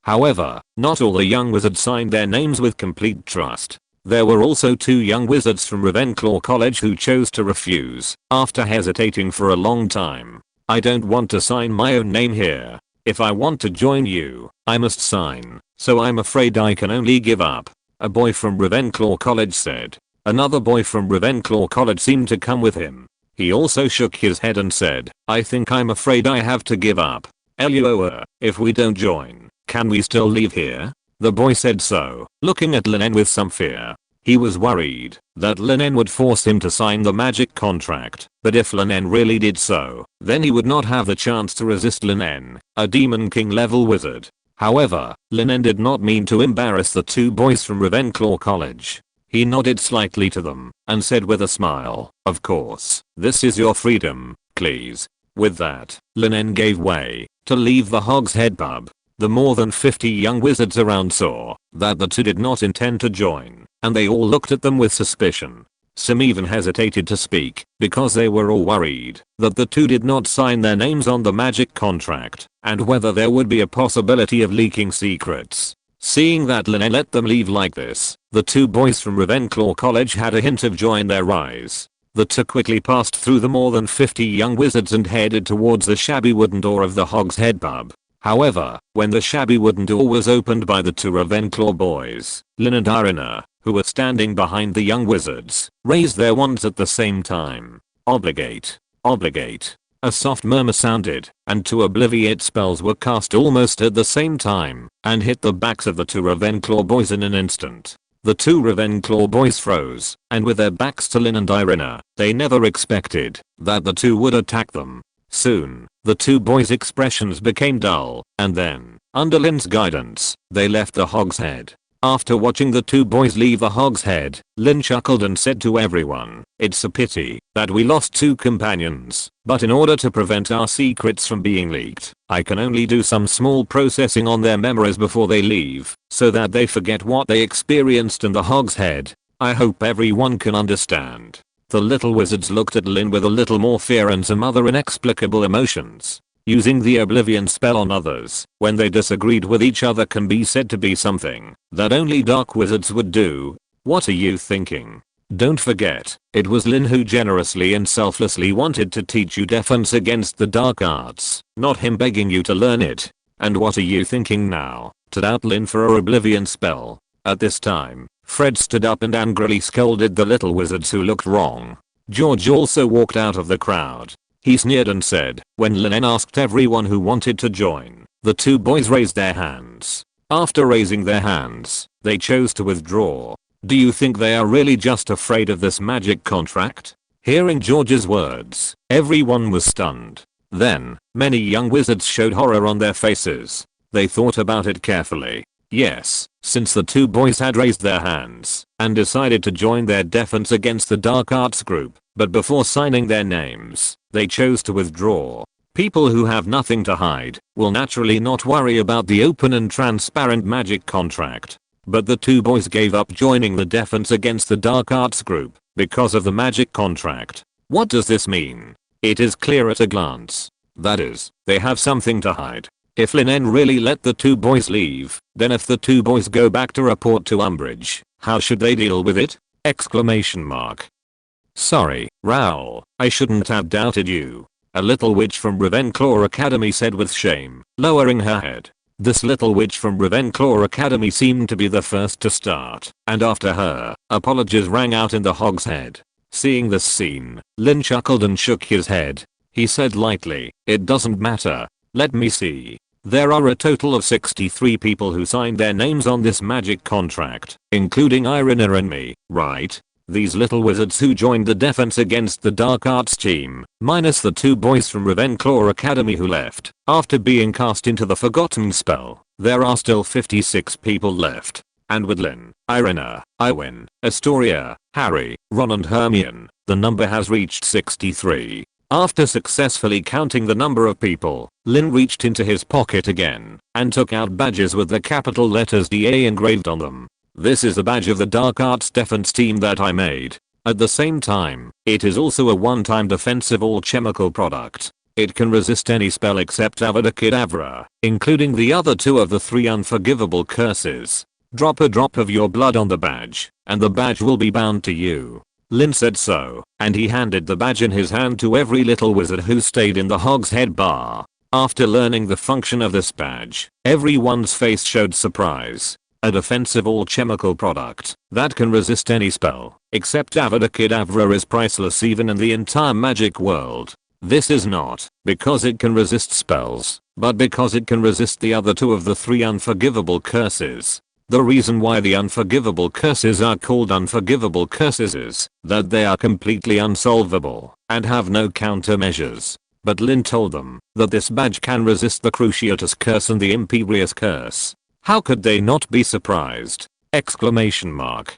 However, not all the young wizards signed their names with complete trust. There were also 2 young wizards from Ravenclaw College who chose to refuse, after hesitating for a long time. I don't want to sign my own name here. If I want to join you, I must sign, so I'm afraid I can only give up, a boy from Ravenclaw College said. Another boy from Ravenclaw College seemed to come with him. He also shook his head and said, I think I'm afraid I have to give up. LUOR, if we don't join, can we still leave here? The boy said so, looking at Lin En with some fear. He was worried that Lin En would force him to sign the magic contract, but if Lin En really did so, then he would not have the chance to resist Lin En, a Demon King level wizard. However, Lin En did not mean to embarrass the 2 boys from Ravenclaw College. He nodded slightly to them and said with a smile, of course, this is your freedom, please. With that, Lin En gave way to leave the Hog's Head pub. The more than 50 young wizards around saw that the 2 did not intend to join, and they all looked at them with suspicion. Some even hesitated to speak because they were all worried that the 2 did not sign their names on the magic contract and whether there would be a possibility of leaking secrets. Seeing that Lin En let them leave like this, the 2 boys from Ravenclaw College had a hint of joy in their eyes. The 2 quickly passed through the more than 50 young wizards and headed towards the shabby wooden door of the Hog's Head pub. However, when the shabby wooden door was opened by the 2 Ravenclaw boys, Lin and Irina, who were standing behind the young wizards, raised their wands at the same time. Obligate. Obligate. A soft murmur sounded, and 2 obliviate spells were cast almost at the same time, and hit the backs of the 2 Ravenclaw boys in an instant. The 2 Ravenclaw boys froze, and with their backs to Lin and Irina, they never expected that the 2 would attack them. Soon, the 2 boys' expressions became dull, and then, under Lin's guidance, they left the Hog's Head. After watching the 2 boys leave the Hog's Head, Lin chuckled and said to everyone, it's a pity that we lost 2 companions, but in order to prevent our secrets from being leaked, I can only do some small processing on their memories before they leave, so that they forget what they experienced in the Hog's Head. I hope everyone can understand. The little wizards looked at Lin with a little more fear and some other inexplicable emotions. Using the oblivion spell on others when they disagreed with each other can be said to be something that only dark wizards would do. What are you thinking? Don't forget, it was Lin who generously and selflessly wanted to teach you defense against the dark arts, not him begging you to learn it. And what are you thinking now, to doubt Lin for a oblivion spell? At this time, Fred stood up and angrily scolded the little wizards who looked wrong. George also walked out of the crowd. He sneered and said, when Lin En asked everyone who wanted to join, the 2 boys raised their hands. After raising their hands, they chose to withdraw. Do you think they are really just afraid of this magic contract? Hearing George's words, everyone was stunned. Then, many young wizards showed horror on their faces. They thought about it carefully. Yes, since the two boys had raised their hands and decided to join their defense against the dark arts group, but before signing their names, they chose to withdraw. People who have nothing to hide will naturally not worry about the open and transparent magic contract. But the two boys gave up joining the defense against the dark arts group because of the magic contract. What does this mean? It is clear at a glance. That is, they have something to hide. If Lin En really let the two boys leave, then if the two boys go back to report to Umbridge, how should they deal with it? Exclamation mark. Sorry, Raoul, I shouldn't have doubted you. A little witch from Ravenclaw Academy said with shame, lowering her head. This little witch from Ravenclaw Academy seemed to be the first to start, and after her, apologies rang out in the Hog's head. Seeing this scene, Lin chuckled and shook his head. He said lightly, it doesn't matter. Let me see. There are a total of 63 people who signed their names on this magic contract, including Irina and me, right? These little wizards who joined the defense against the dark arts team, minus the two boys from Ravenclaw Academy who left after being cast into the forgotten spell. There are still 56 people left. And with Lin, Irina, Iwin, Astoria, Harry, Ron and Hermione, the number has reached 63. After successfully counting the number of people, Lin reached into his pocket again and took out badges with the capital letters DA engraved on them. This is the badge of the Dark Arts Defense team that I made. At the same time, it is also a one-time defensive all-chemical product. It can resist any spell except Avada Kedavra, including the other two of the 3 unforgivable curses. Drop a drop of your blood on the badge, and the badge will be bound to you. Lin said so, and he handed the badge in his hand to every little wizard who stayed in the Hog's Head bar. After learning the function of this badge, everyone's face showed surprise. A defensive all-chemical product that can resist any spell, except Avada Kedavra, is priceless even in the entire magic world. This is not because it can resist spells, but because it can resist the other two of the 3 unforgivable curses. The reason why the unforgivable curses are called unforgivable curses is that they are completely unsolvable and have no countermeasures. But Lin told them that this badge can resist the Cruciatus curse and the Imperius curse. How could they not be surprised? Exclamation mark.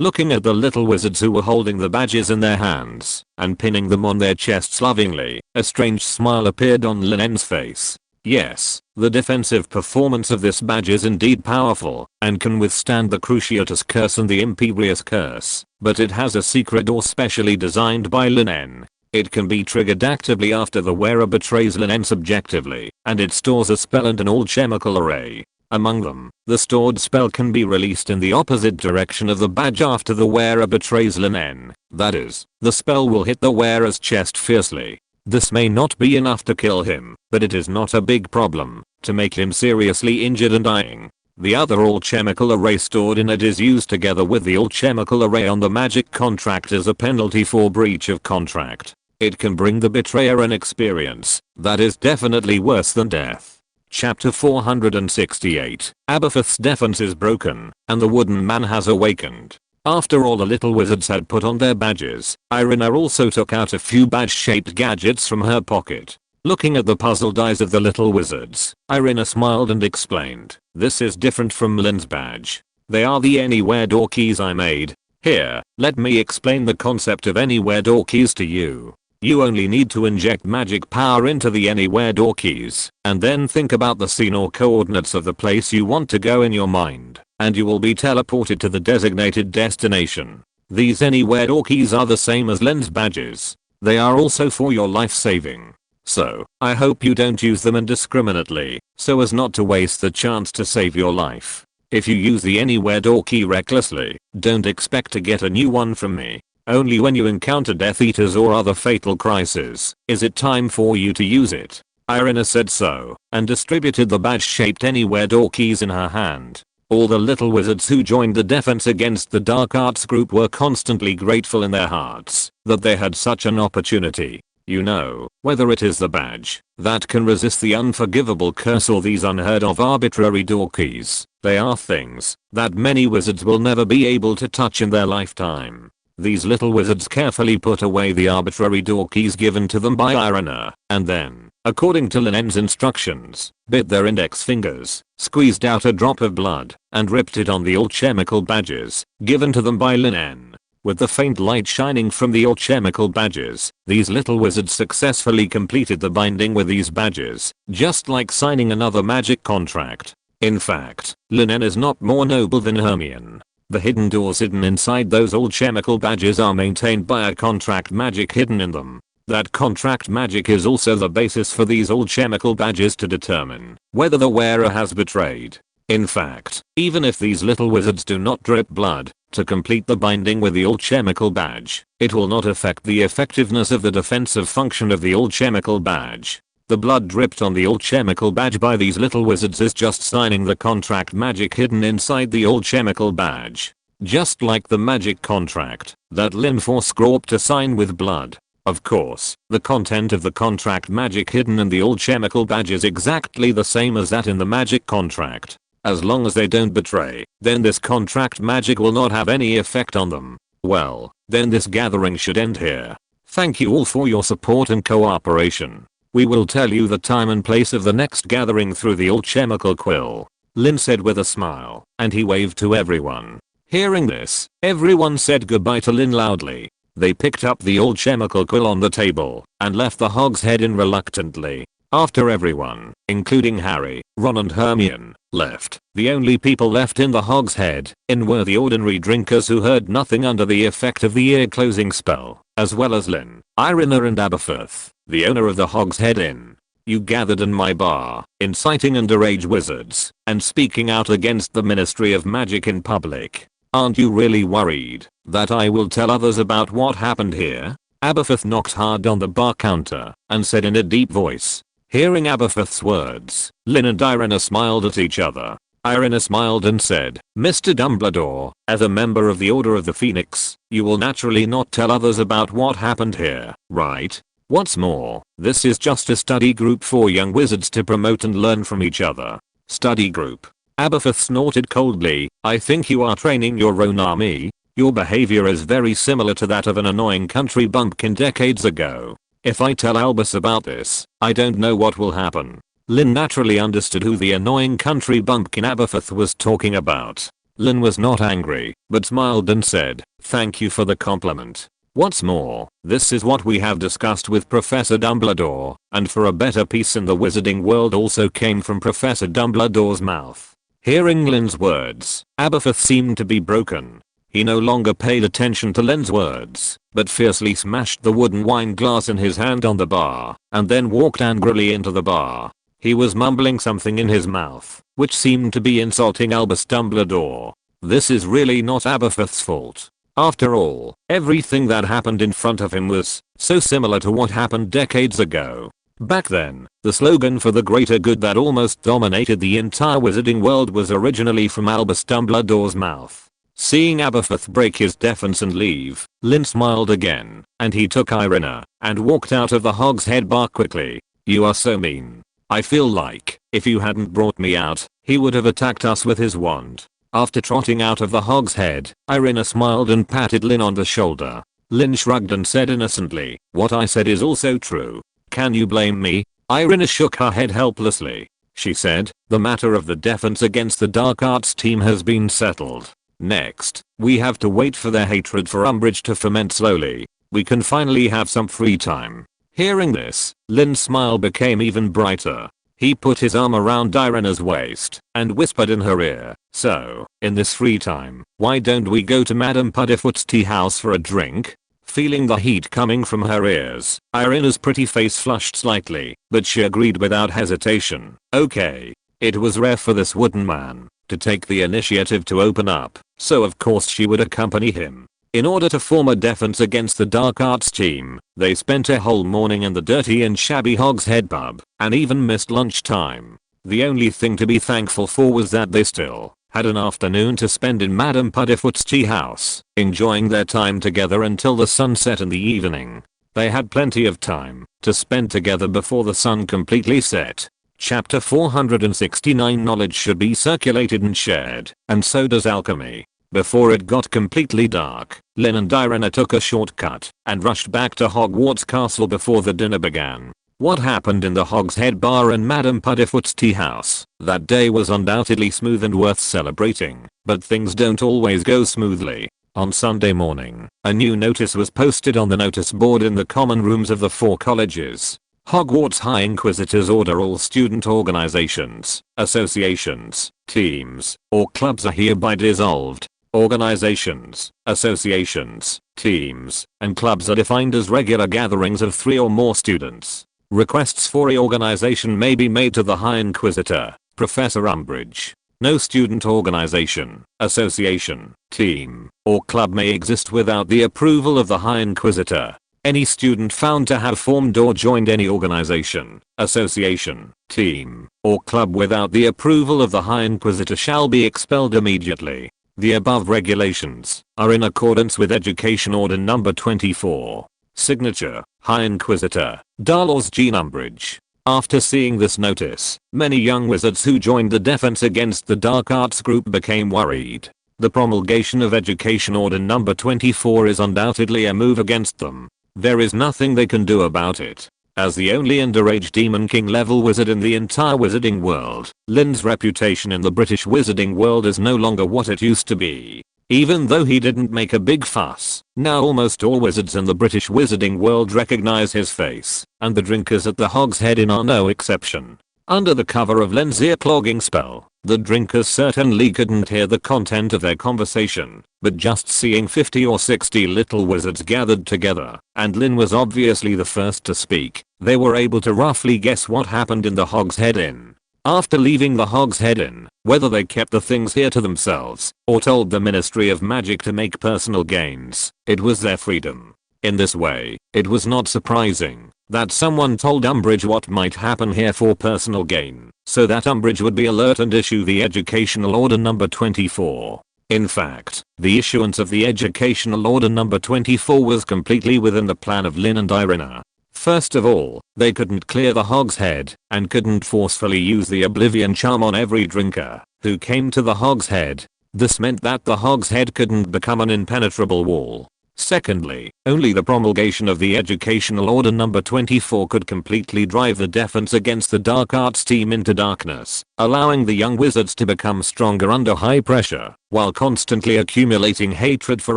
Looking at the little wizards who were holding the badges in their hands and pinning them on their chests lovingly, a strange smile appeared on Lin En's face. Yes, the defensive performance of this badge is indeed powerful and can withstand the Cruciatus curse and the Imperius curse, but it has a secret door specially designed by Lin En. It can be triggered actively after the wearer betrays Lin En subjectively, and it stores a spell and an all-chemical array. Among them, the stored spell can be released in the opposite direction of the badge after the wearer betrays Lin En. That is, the spell will hit the wearer's chest fiercely. This may not be enough to kill him, but it is not a big problem to make him seriously injured and dying. The other all-chemical array stored in it is used together with the all-chemical array on the magic contract as a penalty for breach of contract. It can bring the betrayer an experience that is definitely worse than death. Chapter 468. Aberforth's defense is broken, and the wooden man has awakened. After all the little wizards had put on their badges, Irina also took out a few badge-shaped gadgets from her pocket. Looking at the puzzled eyes of the little wizards, Irina smiled and explained, "This is different from Lin's badge. They are the anywhere door keys I made. Here, let me explain the concept of anywhere door keys to you. You only need to inject magic power into the anywhere door keys, and then think about the scene or coordinates of the place you want to go in your mind, and you will be teleported to the designated destination. These anywhere door keys are the same as Lin's badges. They are also for your life saving. So, I hope you don't use them indiscriminately, so as not to waste the chance to save your life. If you use the anywhere door key recklessly, don't expect to get a new one from me. Only when you encounter Death Eaters or other fatal crises is it time for you to use it." Irina said so, and distributed the badge-shaped anywhere door keys in her hand. All the little wizards who joined the defense against the Dark Arts group were constantly grateful in their hearts that they had such an opportunity. You know, whether it is the badge that can resist the unforgivable curse or these unheard of arbitrary door keys, they are things that many wizards will never be able to touch in their lifetime. These little wizards carefully put away the arbitrary door keys given to them by Irina, and then according to Lin En's instructions, bit their index fingers, squeezed out a drop of blood, and ripped it on the alchemical badges given to them by Lin En. With the faint light shining from the alchemical badges, these little wizards successfully completed the binding with these badges, just like signing another magic contract. In fact, Lin En is not more noble than Hermione. The hidden doors hidden inside those alchemical badges are maintained by a contract magic hidden in them. That contract magic is also the basis for these alchemical badges to determine whether the wearer has betrayed. In fact, even if these little wizards do not drip blood to complete the binding with the alchemical badge, it will not affect the effectiveness of the defensive function of the alchemical badge. The blood dripped on the alchemical badge by these little wizards is just signing the contract magic hidden inside the alchemical badge. Just like the magic contract that Lin forced Scorp to sign with blood. Of course, the content of the contract magic hidden in the alchemical badge is exactly the same as that in the magic contract. As long as they don't betray, then this contract magic will not have any effect on them. Well, then this gathering should end here. Thank you all for your support and cooperation. We will tell you the time and place of the next gathering through the alchemical quill, Lin said with a smile, and he waved to everyone. Hearing this, everyone said goodbye to Lin loudly. They picked up the alchemical quill on the table and left the Hogshead Inn reluctantly. After everyone, including Harry, Ron and Hermione, left, the only people left in the Hogshead Inn were the ordinary drinkers who heard nothing under the effect of the ear-closing spell, as well as Lin, Irina and Aberforth, the owner of the Hogshead Inn. You gathered in my bar, inciting underage wizards, and speaking out against the Ministry of Magic in public. Aren't you really worried that I will tell others about what happened here? Aberforth knocked hard on the bar counter and said in a deep voice. Hearing Aberforth's words, Lin and Irina smiled at each other. Irina smiled and said, Mr. Dumbledore, as a member of the Order of the Phoenix, you will naturally not tell others about what happened here, right? What's more, this is just a study group for young wizards to promote and learn from each other. Study group. Aberforth snorted coldly. I think you are training your own army. Your behavior is very similar to that of an annoying country bumpkin decades ago. If I tell Albus about this, I don't know what will happen. Lin naturally understood who the annoying country bumpkin Aberforth was talking about. Lin was not angry, but smiled and said, thank you for the compliment. What's more, this is what we have discussed with Professor Dumbledore, and for a better peace in the wizarding world also came from Professor Dumbledore's mouth. Hearing Lin's words, Aberforth seemed to be broken. He no longer paid attention to Lin's words, but fiercely smashed the wooden wine glass in his hand on the bar, and then walked angrily into the bar. He was mumbling something in his mouth, which seemed to be insulting Albus Dumbledore. This is really not Aberforth's fault. After all, everything that happened in front of him was so similar to what happened decades ago. Back then, the slogan for the greater good that almost dominated the entire wizarding world was originally from Albus Dumbledore's mouth. Seeing Aberforth break his defense and leave, Lin smiled again, and he took Irina and walked out of the Hogshead bar quickly. You are so mean. I feel like, if you hadn't brought me out, he would have attacked us with his wand. After trotting out of the Hogshead, Irina smiled and patted Lin on the shoulder. Lin shrugged and said innocently, what I said is also true. Can you blame me? Irina shook her head helplessly. She said, the matter of the defense against the dark arts team has been settled. Next, we have to wait for their hatred for Umbridge to ferment slowly. We can finally have some free time. Hearing this, Lin's smile became even brighter. He put his arm around Irina's waist and whispered in her ear, so, in this free time, why don't we go to Madame Puddifoot's tea house for a drink? Feeling the heat coming from her ears, Irina's pretty face flushed slightly, but she agreed without hesitation. Okay. It was rare for this wooden man to take the initiative to open up, so of course she would accompany him. In order to form a defense against the dark arts team, they spent a whole morning in the dirty and shabby Hogshead pub, and even missed lunchtime. The only thing to be thankful for was that they still had an afternoon to spend in Madame Puddifoot's tea house, enjoying their time together until the sun set in the evening. They had plenty of time to spend together before the sun completely set. Chapter 469 Knowledge should be circulated and shared, and so does alchemy. Before it got completely dark, Lin and Irina took a shortcut and rushed back to Hogwarts Castle before the dinner began. What happened in the Hogshead Bar and Madame Puddifoot's tea house that day was undoubtedly smooth and worth celebrating, but things don't always go smoothly. On Sunday morning, a new notice was posted on the notice board in the common rooms of the 4 colleges. Hogwarts High Inquisitors order all student organizations, associations, teams, or clubs are hereby dissolved. Organizations, associations, teams, and clubs are defined as regular gatherings of 3 or more students. Requests for reorganization may be made to the High Inquisitor, Professor Umbridge. No student organization, association, team, or club may exist without the approval of the High Inquisitor. Any student found to have formed or joined any organization, association, team, or club without the approval of the High Inquisitor shall be expelled immediately. The above regulations are in accordance with Education Order Number 24. Signature, High Inquisitor, Dolores Jean Umbridge. After seeing this notice, many young wizards who joined the Defense Against the Dark Arts group became worried. The promulgation of Education Order Number 24 is undoubtedly a move against them. There is nothing they can do about it. As the only underage Demon King level wizard in the entire wizarding world, Lin's reputation in the British wizarding world is no longer what it used to be. Even though he didn't make a big fuss, now almost all wizards in the British wizarding world recognize his face, and the drinkers at the Hogshead Inn are no exception. Under the cover of Lin's ear-clogging spell, the drinkers certainly couldn't hear the content of their conversation, but just seeing 50 or 60 little wizards gathered together, and Lin was obviously the first to speak, they were able to roughly guess what happened in the Hogshead Inn. After leaving the Hogshead Inn, whether they kept the things here to themselves, or told the Ministry of Magic to make personal gains, it was their freedom. In this way, it was not surprising that someone told Umbridge what might happen here for personal gain, so that Umbridge would be alert and issue the Educational Order Number 24. In fact, the issuance of the Educational Order Number 24 was completely within the plan of Lin and Irina. First of all, they couldn't clear the Hogshead, and couldn't forcefully use the Oblivion Charm on every drinker who came to the Hogshead. This meant that the Hogshead couldn't become an impenetrable wall. Secondly, only the promulgation of the Educational Order Number 24 could completely drive the Defense Against the Dark Arts team into darkness, allowing the young wizards to become stronger under high pressure, while constantly accumulating hatred for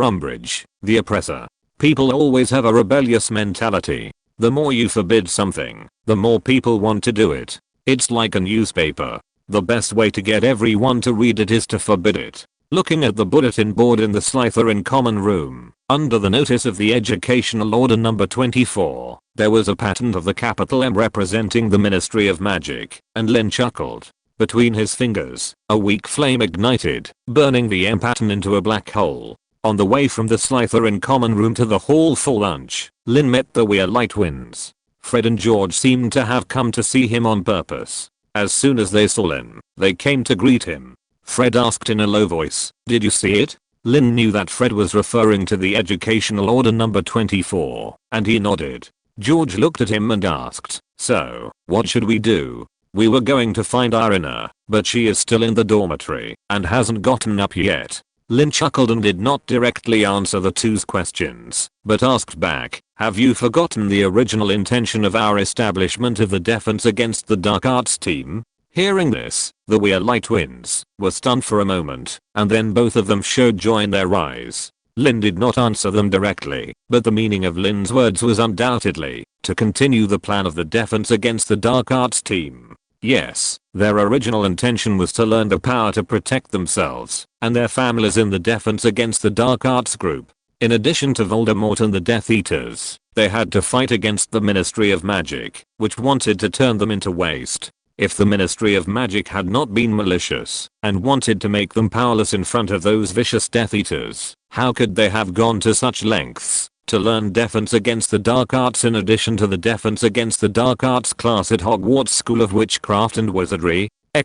Umbridge, the oppressor. People always have a rebellious mentality. The more you forbid something, the more people want to do it. It's like a newspaper. The best way to get everyone to read it is to forbid it. Looking at the bulletin board in the Slytherin common room, under the notice of the Educational Order Number 24, there was a pattern of the capital M representing the Ministry of Magic, and Lin chuckled. Between his fingers, a weak flame ignited, burning the M pattern into a black hole. On the way from the Slytherin common room to the hall for lunch, Lin met the We're Light Twins. Fred and George seemed to have come to see him on purpose. As soon as they saw Lin, they came to greet him. Fred asked in a low voice, "Did you see it?" Lin knew that Fred was referring to the Educational Order Number 24, and he nodded. George looked at him and asked, "So, what should we do?" "We were going to find Irina, but she is still in the dormitory, and hasn't gotten up yet." Lin chuckled and did not directly answer the two's questions, but asked back, "Have you forgotten the original intention of our establishment of the Defense Against the Dark Arts team?" Hearing this, the We're Light Twins were stunned for a moment, and then both of them showed joy in their eyes. Lin did not answer them directly, but the meaning of Lin's words was undoubtedly to continue the plan of the Defense Against the Dark Arts team. Yes, their original intention was to learn the power to protect themselves and their families in the Defense Against the Dark Arts group. In addition to Voldemort and the Death Eaters, they had to fight against the Ministry of Magic, which wanted to turn them into waste. If the Ministry of Magic had not been malicious and wanted to make them powerless in front of those vicious Death Eaters, how could they have gone to such lengths to learn Defense Against the Dark Arts in addition to the Defense Against the Dark Arts class at Hogwarts School of Witchcraft and Wizardry? "I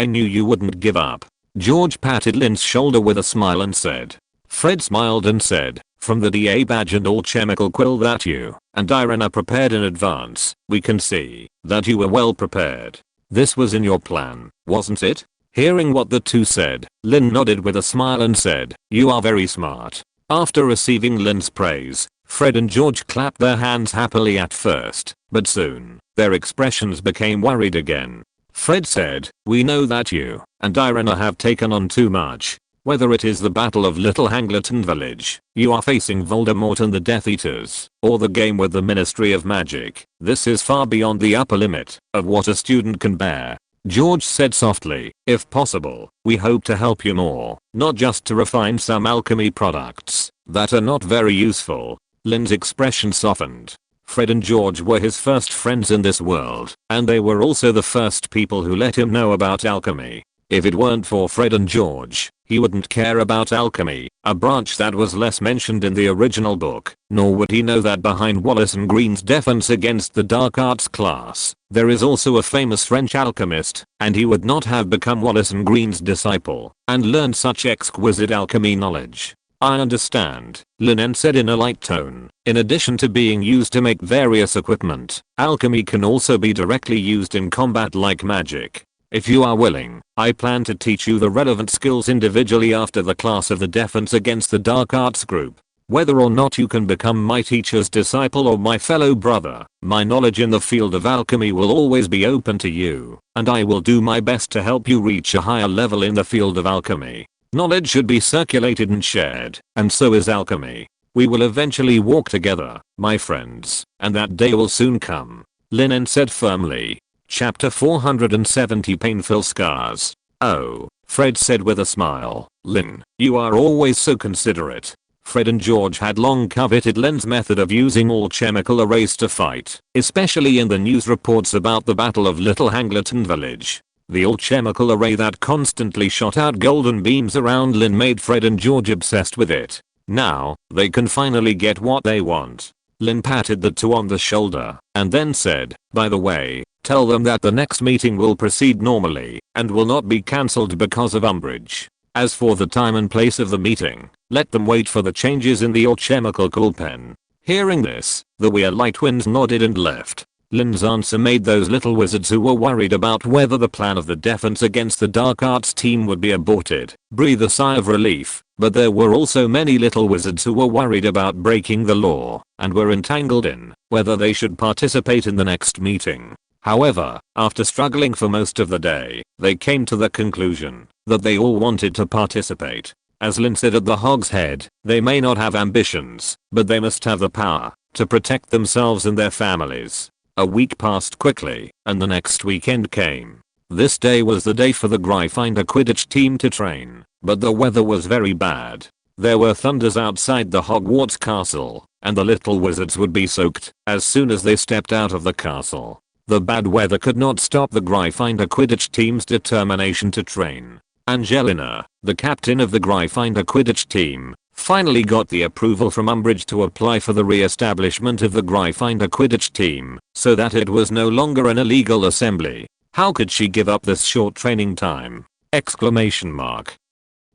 knew you wouldn't give up." George patted Lin's shoulder with a smile and said. Fred smiled and said, "From the DA badge and all chemical quill that you and Irina prepared in advance, we can see that you were well prepared. This was in your plan, wasn't it?" Hearing what the two said, Lin nodded with a smile and said, "You are very smart." After receiving Lin's praise, Fred and George clapped their hands happily at first, but soon, their expressions became worried again. Fred said, "We know that you and Irina have taken on too much. Whether it is the Battle of Little Hangleton Village, you are facing Voldemort and the Death Eaters, or the game with the Ministry of Magic, this is far beyond the upper limit of what a student can bear." George said softly, "If possible, we hope to help you more, not just to refine some alchemy products that are not very useful." Lin's expression softened. Fred and George were his first friends in this world, and they were also the first people who let him know about alchemy. If it weren't for Fred and George, he wouldn't care about alchemy, a branch that was less mentioned in the original book, nor would he know that behind Wallace and Green's defense against the dark arts class, there is also a famous French alchemist, and he would not have become Wallace and Green's disciple and learned such exquisite alchemy knowledge. "I understand," Lin En said in a light tone. "In addition to being used to make various equipment, alchemy can also be directly used in combat like magic. If you are willing, I plan to teach you the relevant skills individually after the class of the Defense Against the Dark Arts group. Whether or not you can become my teacher's disciple or my fellow brother, my knowledge in the field of alchemy will always be open to you, and I will do my best to help you reach a higher level in the field of alchemy. Knowledge should be circulated and shared, and so is alchemy. We will eventually walk together, my friends, and that day will soon come," Lin En said firmly. Chapter 470 Painful Scars. "Oh," Fred said with a smile, "Lin, you are always so considerate." Fred and George had long coveted Lin's method of using all chemical arrays to fight, especially in the news reports about the Battle of Little Hangleton Village. The all-chemical array that constantly shot out golden beams around Lin made Fred and George obsessed with it. Now, they can finally get what they want. Lin patted the two on the shoulder, and then said, "By the way, tell them that the next meeting will proceed normally, and will not be cancelled because of Umbridge. As for the time and place of the meeting, let them wait for the changes in the alchemical coolpen." Hearing this, the Weird Light Twins nodded and left. Lin's answer made those little wizards who were worried about whether the plan of the Defense Against the Dark Arts team would be aborted breathe a sigh of relief, but there were also many little wizards who were worried about breaking the law and were entangled in whether they should participate in the next meeting. However, after struggling for most of the day, they came to the conclusion that they all wanted to participate. As Lin said at the Hog's Head, they may not have ambitions, but they must have the power to protect themselves and their families. A week passed quickly, and the next weekend came. This day was the day for the Gryffindor Quidditch team to train, but the weather was very bad. There were thunders outside the Hogwarts castle, and the little wizards would be soaked as soon as they stepped out of the castle. The bad weather could not stop the Gryffindor Quidditch team's determination to train. Angelina, the captain of the Gryffindor Quidditch team, finally got the approval from Umbridge to apply for the re-establishment of the Gryffindor Quidditch team, so that it was no longer an illegal assembly. How could she give up this short training time? Exclamation mark.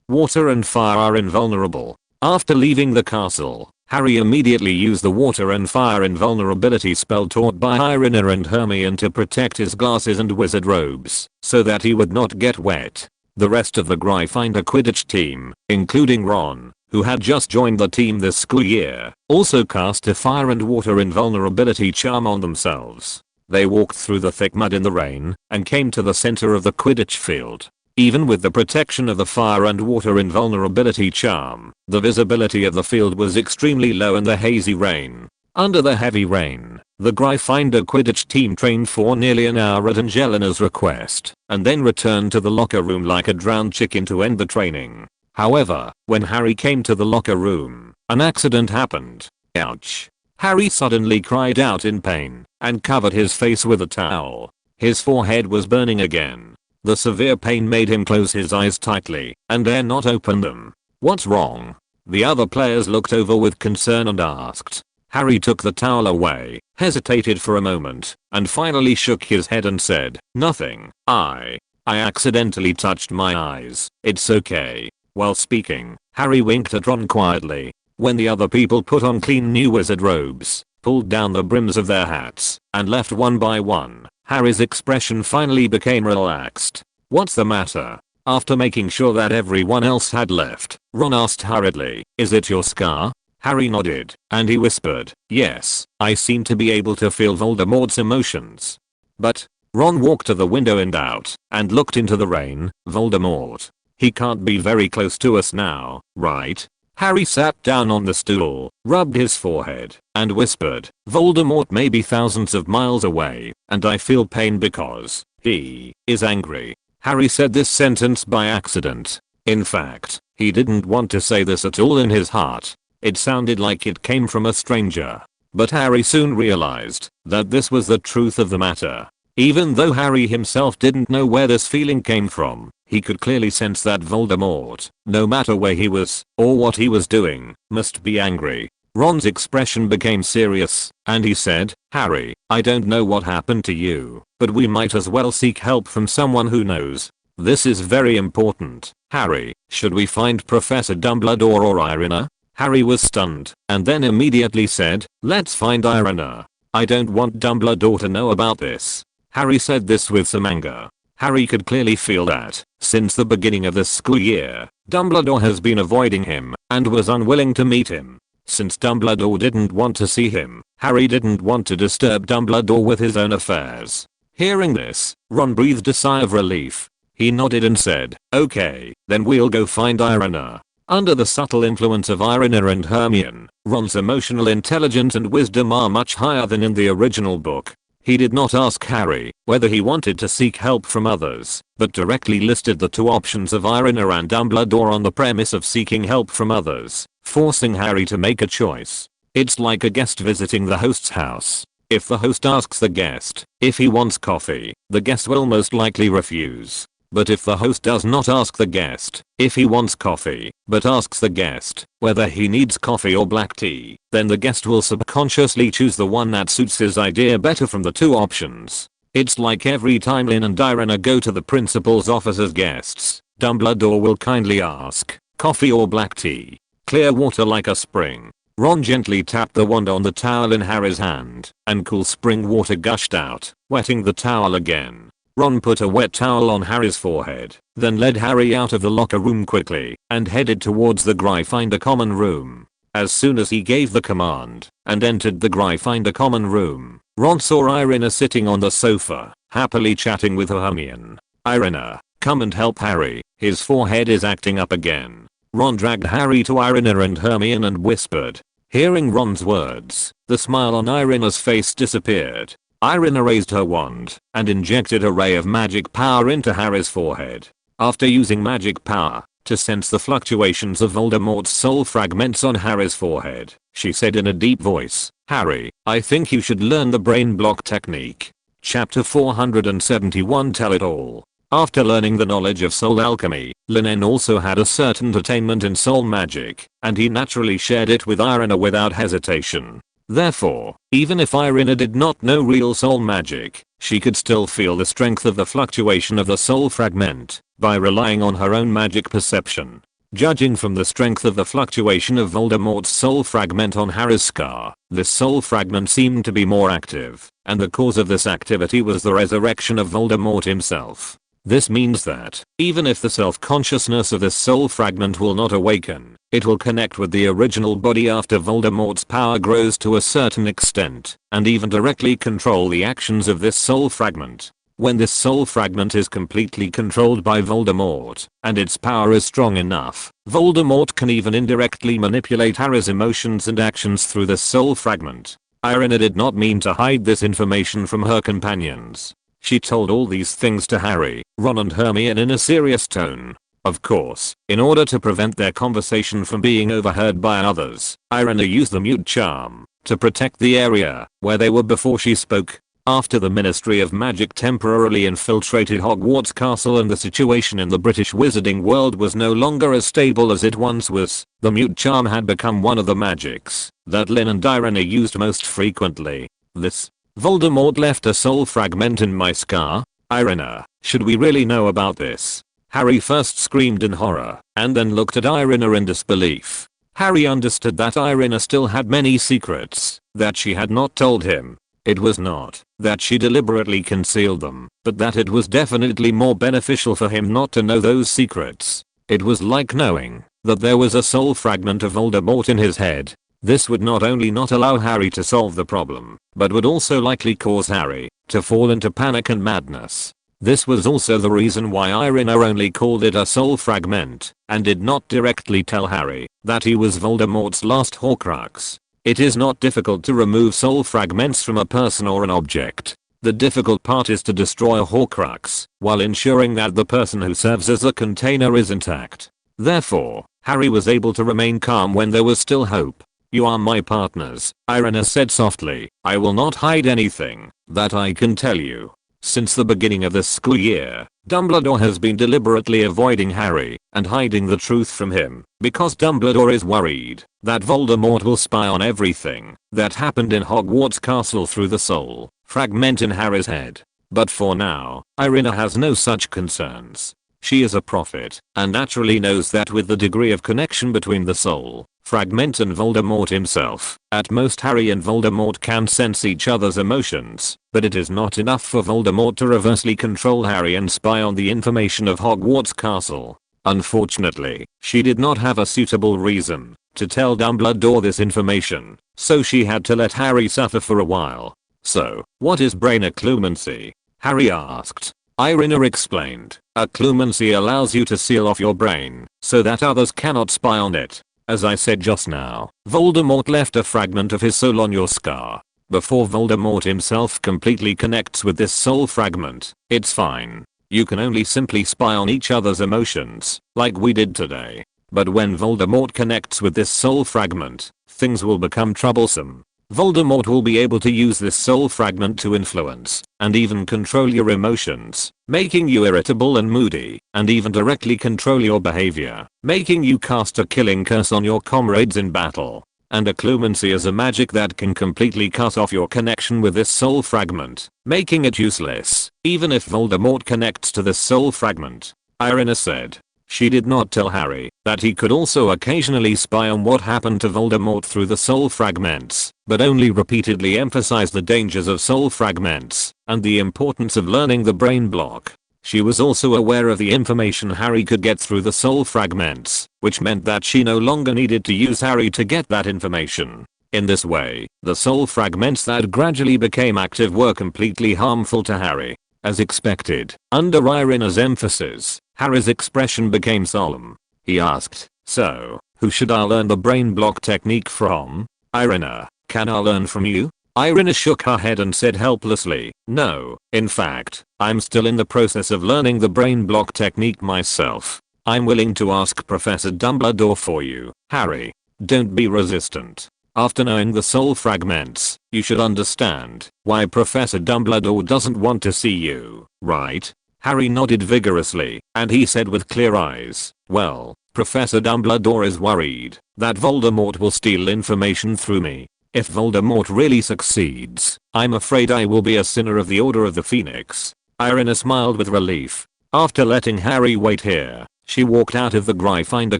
Water and fire are invulnerable. After leaving the castle, Harry immediately used the water and fire invulnerability spell taught by Irina and Hermione to protect his glasses and wizard robes, so that he would not get wet. The rest of the Gryffindor Quidditch team, including Ron, who had just joined the team this school year, also cast a fire and water invulnerability charm on themselves. They walked through the thick mud in the rain and came to the center of the Quidditch field. Even with the protection of the fire and water invulnerability charm, the visibility of the field was extremely low in the hazy rain. Under the heavy rain, the Gryffindor Quidditch team trained for nearly an hour at Angelina's request, and then returned to the locker room like a drowned chicken to end the training. However, when Harry came to the locker room, an accident happened. Ouch. Harry suddenly cried out in pain and covered his face with a towel. His forehead was burning again. The severe pain made him close his eyes tightly and dare not open them. "What's wrong?" The other players looked over with concern and asked. Harry took the towel away, hesitated for a moment, and finally shook his head and said, "Nothing. I accidentally touched my eyes. It's okay." While speaking, Harry winked at Ron quietly. When the other people put on clean new wizard robes, pulled down the brims of their hats, and left one by one, Harry's expression finally became relaxed. "What's the matter?" After making sure that everyone else had left, Ron asked hurriedly, "Is it your scar?" Harry nodded, and he whispered, "Yes, I seem to be able to feel Voldemort's emotions." But Ron walked to the window and out, and looked into the rain. "Voldemort. He can't be very close to us now, right?" Harry sat down on the stool, rubbed his forehead, and whispered, "Voldemort may be thousands of miles away, and I feel pain because he is angry." Harry said this sentence by accident. In fact, he didn't want to say this at all in his heart. It sounded like it came from a stranger. But Harry soon realized that this was the truth of the matter. Even though Harry himself didn't know where this feeling came from, he could clearly sense that Voldemort, no matter where he was or what he was doing, must be angry. Ron's expression became serious, and he said, "Harry, I don't know what happened to you, but we might as well seek help from someone who knows. This is very important. Harry, should we find Professor Dumbledore or Irina?" Harry was stunned, and then immediately said, "Let's find Irina. I don't want Dumbledore to know about this." Harry said this with some anger. Harry could clearly feel that, since the beginning of the school year, Dumbledore has been avoiding him, and was unwilling to meet him. Since Dumbledore didn't want to see him, Harry didn't want to disturb Dumbledore with his own affairs. Hearing this, Ron breathed a sigh of relief. He nodded and said, "Okay, then we'll go find Irina." Under the subtle influence of Irina and Hermione, Ron's emotional intelligence and wisdom are much higher than in the original book. He did not ask Harry whether he wanted to seek help from others, but directly listed the two options of Irina and Dumbledore on the premise of seeking help from others, forcing Harry to make a choice. It's like a guest visiting the host's house. If the host asks the guest if he wants coffee, the guest will most likely refuse. But if the host does not ask the guest if he wants coffee, but asks the guest whether he needs coffee or black tea, then the guest will subconsciously choose the one that suits his idea better from the two options. It's like every time Lin and Irina go to the principal's office as guests, Dumbledore will kindly ask, "Coffee or black tea?" Clear water like a spring. Ron gently tapped the wand on the towel in Harry's hand, and cool spring water gushed out, wetting the towel again. Ron put a wet towel on Harry's forehead, then led Harry out of the locker room quickly, and headed towards the Gryffindor common room. As soon as he gave the command, and entered the Gryffindor common room, Ron saw Irina sitting on the sofa, happily chatting with Hermione. "Irina, come and help Harry, his forehead is acting up again." Ron dragged Harry to Irina and Hermione and whispered. Hearing Ron's words, the smile on Irina's face disappeared. Irina raised her wand and injected a ray of magic power into Harry's forehead. After using magic power to sense the fluctuations of Voldemort's soul fragments on Harry's forehead, she said in a deep voice, "Harry, I think you should learn the brain block technique." Chapter 471 Tell It All. After learning the knowledge of soul alchemy, Lin En also had a certain attainment in soul magic, and he naturally shared it with Irina without hesitation. Therefore, even if Irina did not know real soul magic, she could still feel the strength of the fluctuation of the soul fragment by relying on her own magic perception. Judging from the strength of the fluctuation of Voldemort's soul fragment on Harry's scar, this soul fragment seemed to be more active, and the cause of this activity was the resurrection of Voldemort himself. This means that, even if the self-consciousness of this soul fragment will not awaken, it will connect with the original body after Voldemort's power grows to a certain extent, and even directly control the actions of this soul fragment. When this soul fragment is completely controlled by Voldemort, and its power is strong enough, Voldemort can even indirectly manipulate Harry's emotions and actions through this soul fragment. Irina did not mean to hide this information from her companions. She told all these things to Harry, Ron and Hermione in a serious tone. Of course, in order to prevent their conversation from being overheard by others, Irina used the mute charm to protect the area where they were before she spoke. After the Ministry of Magic temporarily infiltrated Hogwarts Castle and the situation in the British wizarding world was no longer as stable as it once was, the mute charm had become one of the magics that Lin and Irina used most frequently. This Voldemort left a soul fragment in my scar? Irina, should we really know about this? Harry first screamed in horror, and then looked at Irina in disbelief. Harry understood that Irina still had many secrets that she had not told him. It was not that she deliberately concealed them, but that it was definitely more beneficial for him not to know those secrets. It was like knowing that there was a soul fragment of Voldemort in his head. This would not only not allow Harry to solve the problem, but would also likely cause Harry to fall into panic and madness. This was also the reason why Irina only called it a soul fragment and did not directly tell Harry that he was Voldemort's last Horcrux. It is not difficult to remove soul fragments from a person or an object. The difficult part is to destroy a Horcrux while ensuring that the person who serves as a container is intact. Therefore, Harry was able to remain calm when there was still hope. "You are my partners," Irina said softly. "I will not hide anything that I can tell you." Since the beginning of this school year, Dumbledore has been deliberately avoiding Harry and hiding the truth from him because Dumbledore is worried that Voldemort will spy on everything that happened in Hogwarts Castle through the soul fragment in Harry's head. But for now, Irina has no such concerns. She is a prophet and naturally knows that with the degree of connection between the soul fragment and Voldemort himself, at most Harry and Voldemort can sense each other's emotions, but it is not enough for Voldemort to reversely control Harry and spy on the information of Hogwarts Castle. Unfortunately, she did not have a suitable reason to tell Dumbledore this information, so she had to let Harry suffer for a while. "So, what is brain occlumency?" Harry asked. Irina explained. "Occlumency allows you to seal off your brain so that others cannot spy on it. As I said just now, Voldemort left a fragment of his soul on your scar. Before Voldemort himself completely connects with this soul fragment, it's fine. You can only simply spy on each other's emotions, like we did today. But when Voldemort connects with this soul fragment, things will become troublesome. Voldemort will be able to use this soul fragment to influence and even control your emotions, making you irritable and moody, and even directly control your behavior, making you cast a killing curse on your comrades in battle. And occlumency is a magic that can completely cut off your connection with this soul fragment, making it useless, even if Voldemort connects to this soul fragment," Irina said. She did not tell Harry that he could also occasionally spy on what happened to Voldemort through the soul fragments, but only repeatedly emphasized the dangers of soul fragments and the importance of learning the brain block. She was also aware of the information Harry could get through the soul fragments, which meant that she no longer needed to use Harry to get that information. In this way, the soul fragments that gradually became active were completely harmful to Harry. As expected, under Irina's emphasis, Harry's expression became solemn. He asked, "So, who should I learn the brain block technique from?" "Irina, can I learn from you?" Irina shook her head and said helplessly, "No, in fact, I'm still in the process of learning the brain block technique myself. I'm willing to ask Professor Dumbledore for you, Harry. Don't be resistant. After knowing the soul fragments, you should understand why Professor Dumbledore doesn't want to see you, right?" Harry nodded vigorously, and he said with clear eyes, "Well, Professor Dumbledore is worried that Voldemort will steal information through me. If Voldemort really succeeds, I'm afraid I will be a sinner of the Order of the Phoenix." Irina smiled with relief. After letting Harry wait here, she walked out of the Gryffindor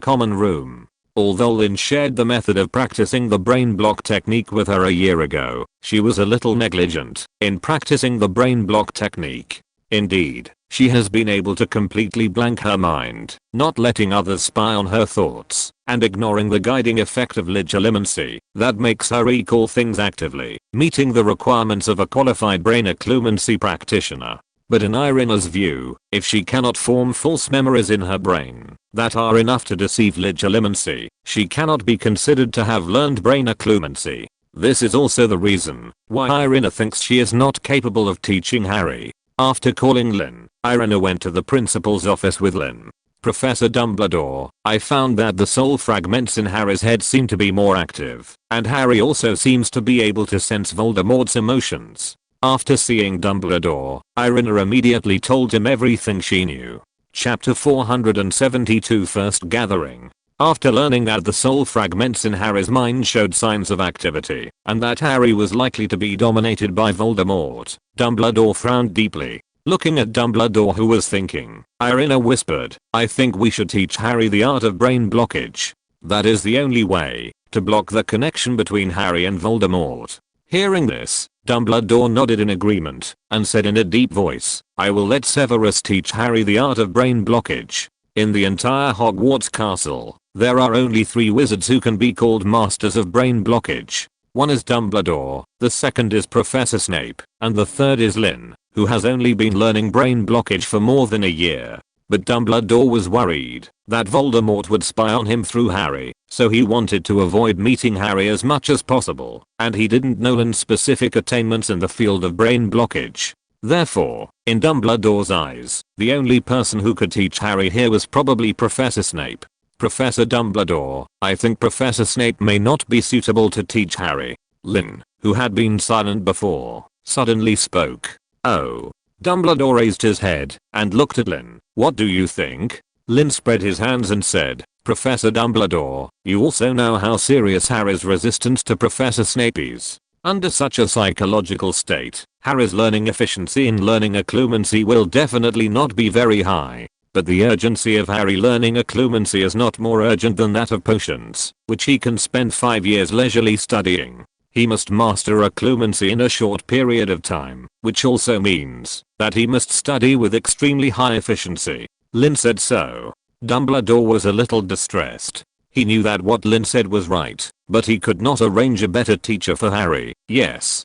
common room. Although Lin shared the method of practicing the brain block technique with her a year ago, she was a little negligent in practicing the brain block technique. Indeed, she has been able to completely blank her mind, not letting others spy on her thoughts, and ignoring the guiding effect of legilimency that makes her recall things actively, meeting the requirements of a qualified brain occlumency practitioner. But in Irina's view, if she cannot form false memories in her brain that are enough to deceive legilimency, she cannot be considered to have learned brain occlumency. This is also the reason why Irina thinks she is not capable of teaching Harry. After calling Lin, Irina went to the principal's office with Lin. "Professor Dumbledore, I found that the soul fragments in Harry's head seem to be more active, and Harry also seems to be able to sense Voldemort's emotions." After seeing Dumbledore, Irina immediately told him everything she knew. Chapter 472 First Gathering. After learning that the soul fragments in Harry's mind showed signs of activity, and that Harry was likely to be dominated by Voldemort, Dumbledore frowned deeply. Looking at Dumbledore, who was thinking, Irina whispered, "I think we should teach Harry the art of brain blockage. That is the only way to block the connection between Harry and Voldemort." Hearing this, Dumbledore nodded in agreement and said in a deep voice, "I will let Severus teach Harry the art of brain blockage." In the entire Hogwarts castle, There are only 3 wizards who can be called masters of brain blockage. One is Dumbledore, the second is Professor Snape, and the third is Lin, who has only been learning brain blockage for more than a year. But Dumbledore was worried that Voldemort would spy on him through Harry, so he wanted to avoid meeting Harry as much as possible, and he didn't know Lin's specific attainments in the field of brain blockage. Therefore, in Dumbledore's eyes, the only person who could teach Harry here was probably Professor Snape. Professor Dumbledore, I think Professor Snape may not be suitable to teach Harry. Lin, who had been silent before, suddenly spoke. Oh. Dumbledore raised his head and looked at Lin. What do you think? Lin spread his hands and said, Professor Dumbledore, you also know how serious Harry's resistance to Professor Snape is. Under such a psychological state, Harry's learning efficiency in learning occlumency will definitely not be very high. But the urgency of Harry learning occlumency is not more urgent than that of potions, which he can spend 5 years leisurely studying. He must master occlumency in a short period of time, which also means that he must study with extremely high efficiency. Lin said so. Dumbledore was a little distressed. He knew that what Lin said was right, but he could not arrange a better teacher for Harry. Yes,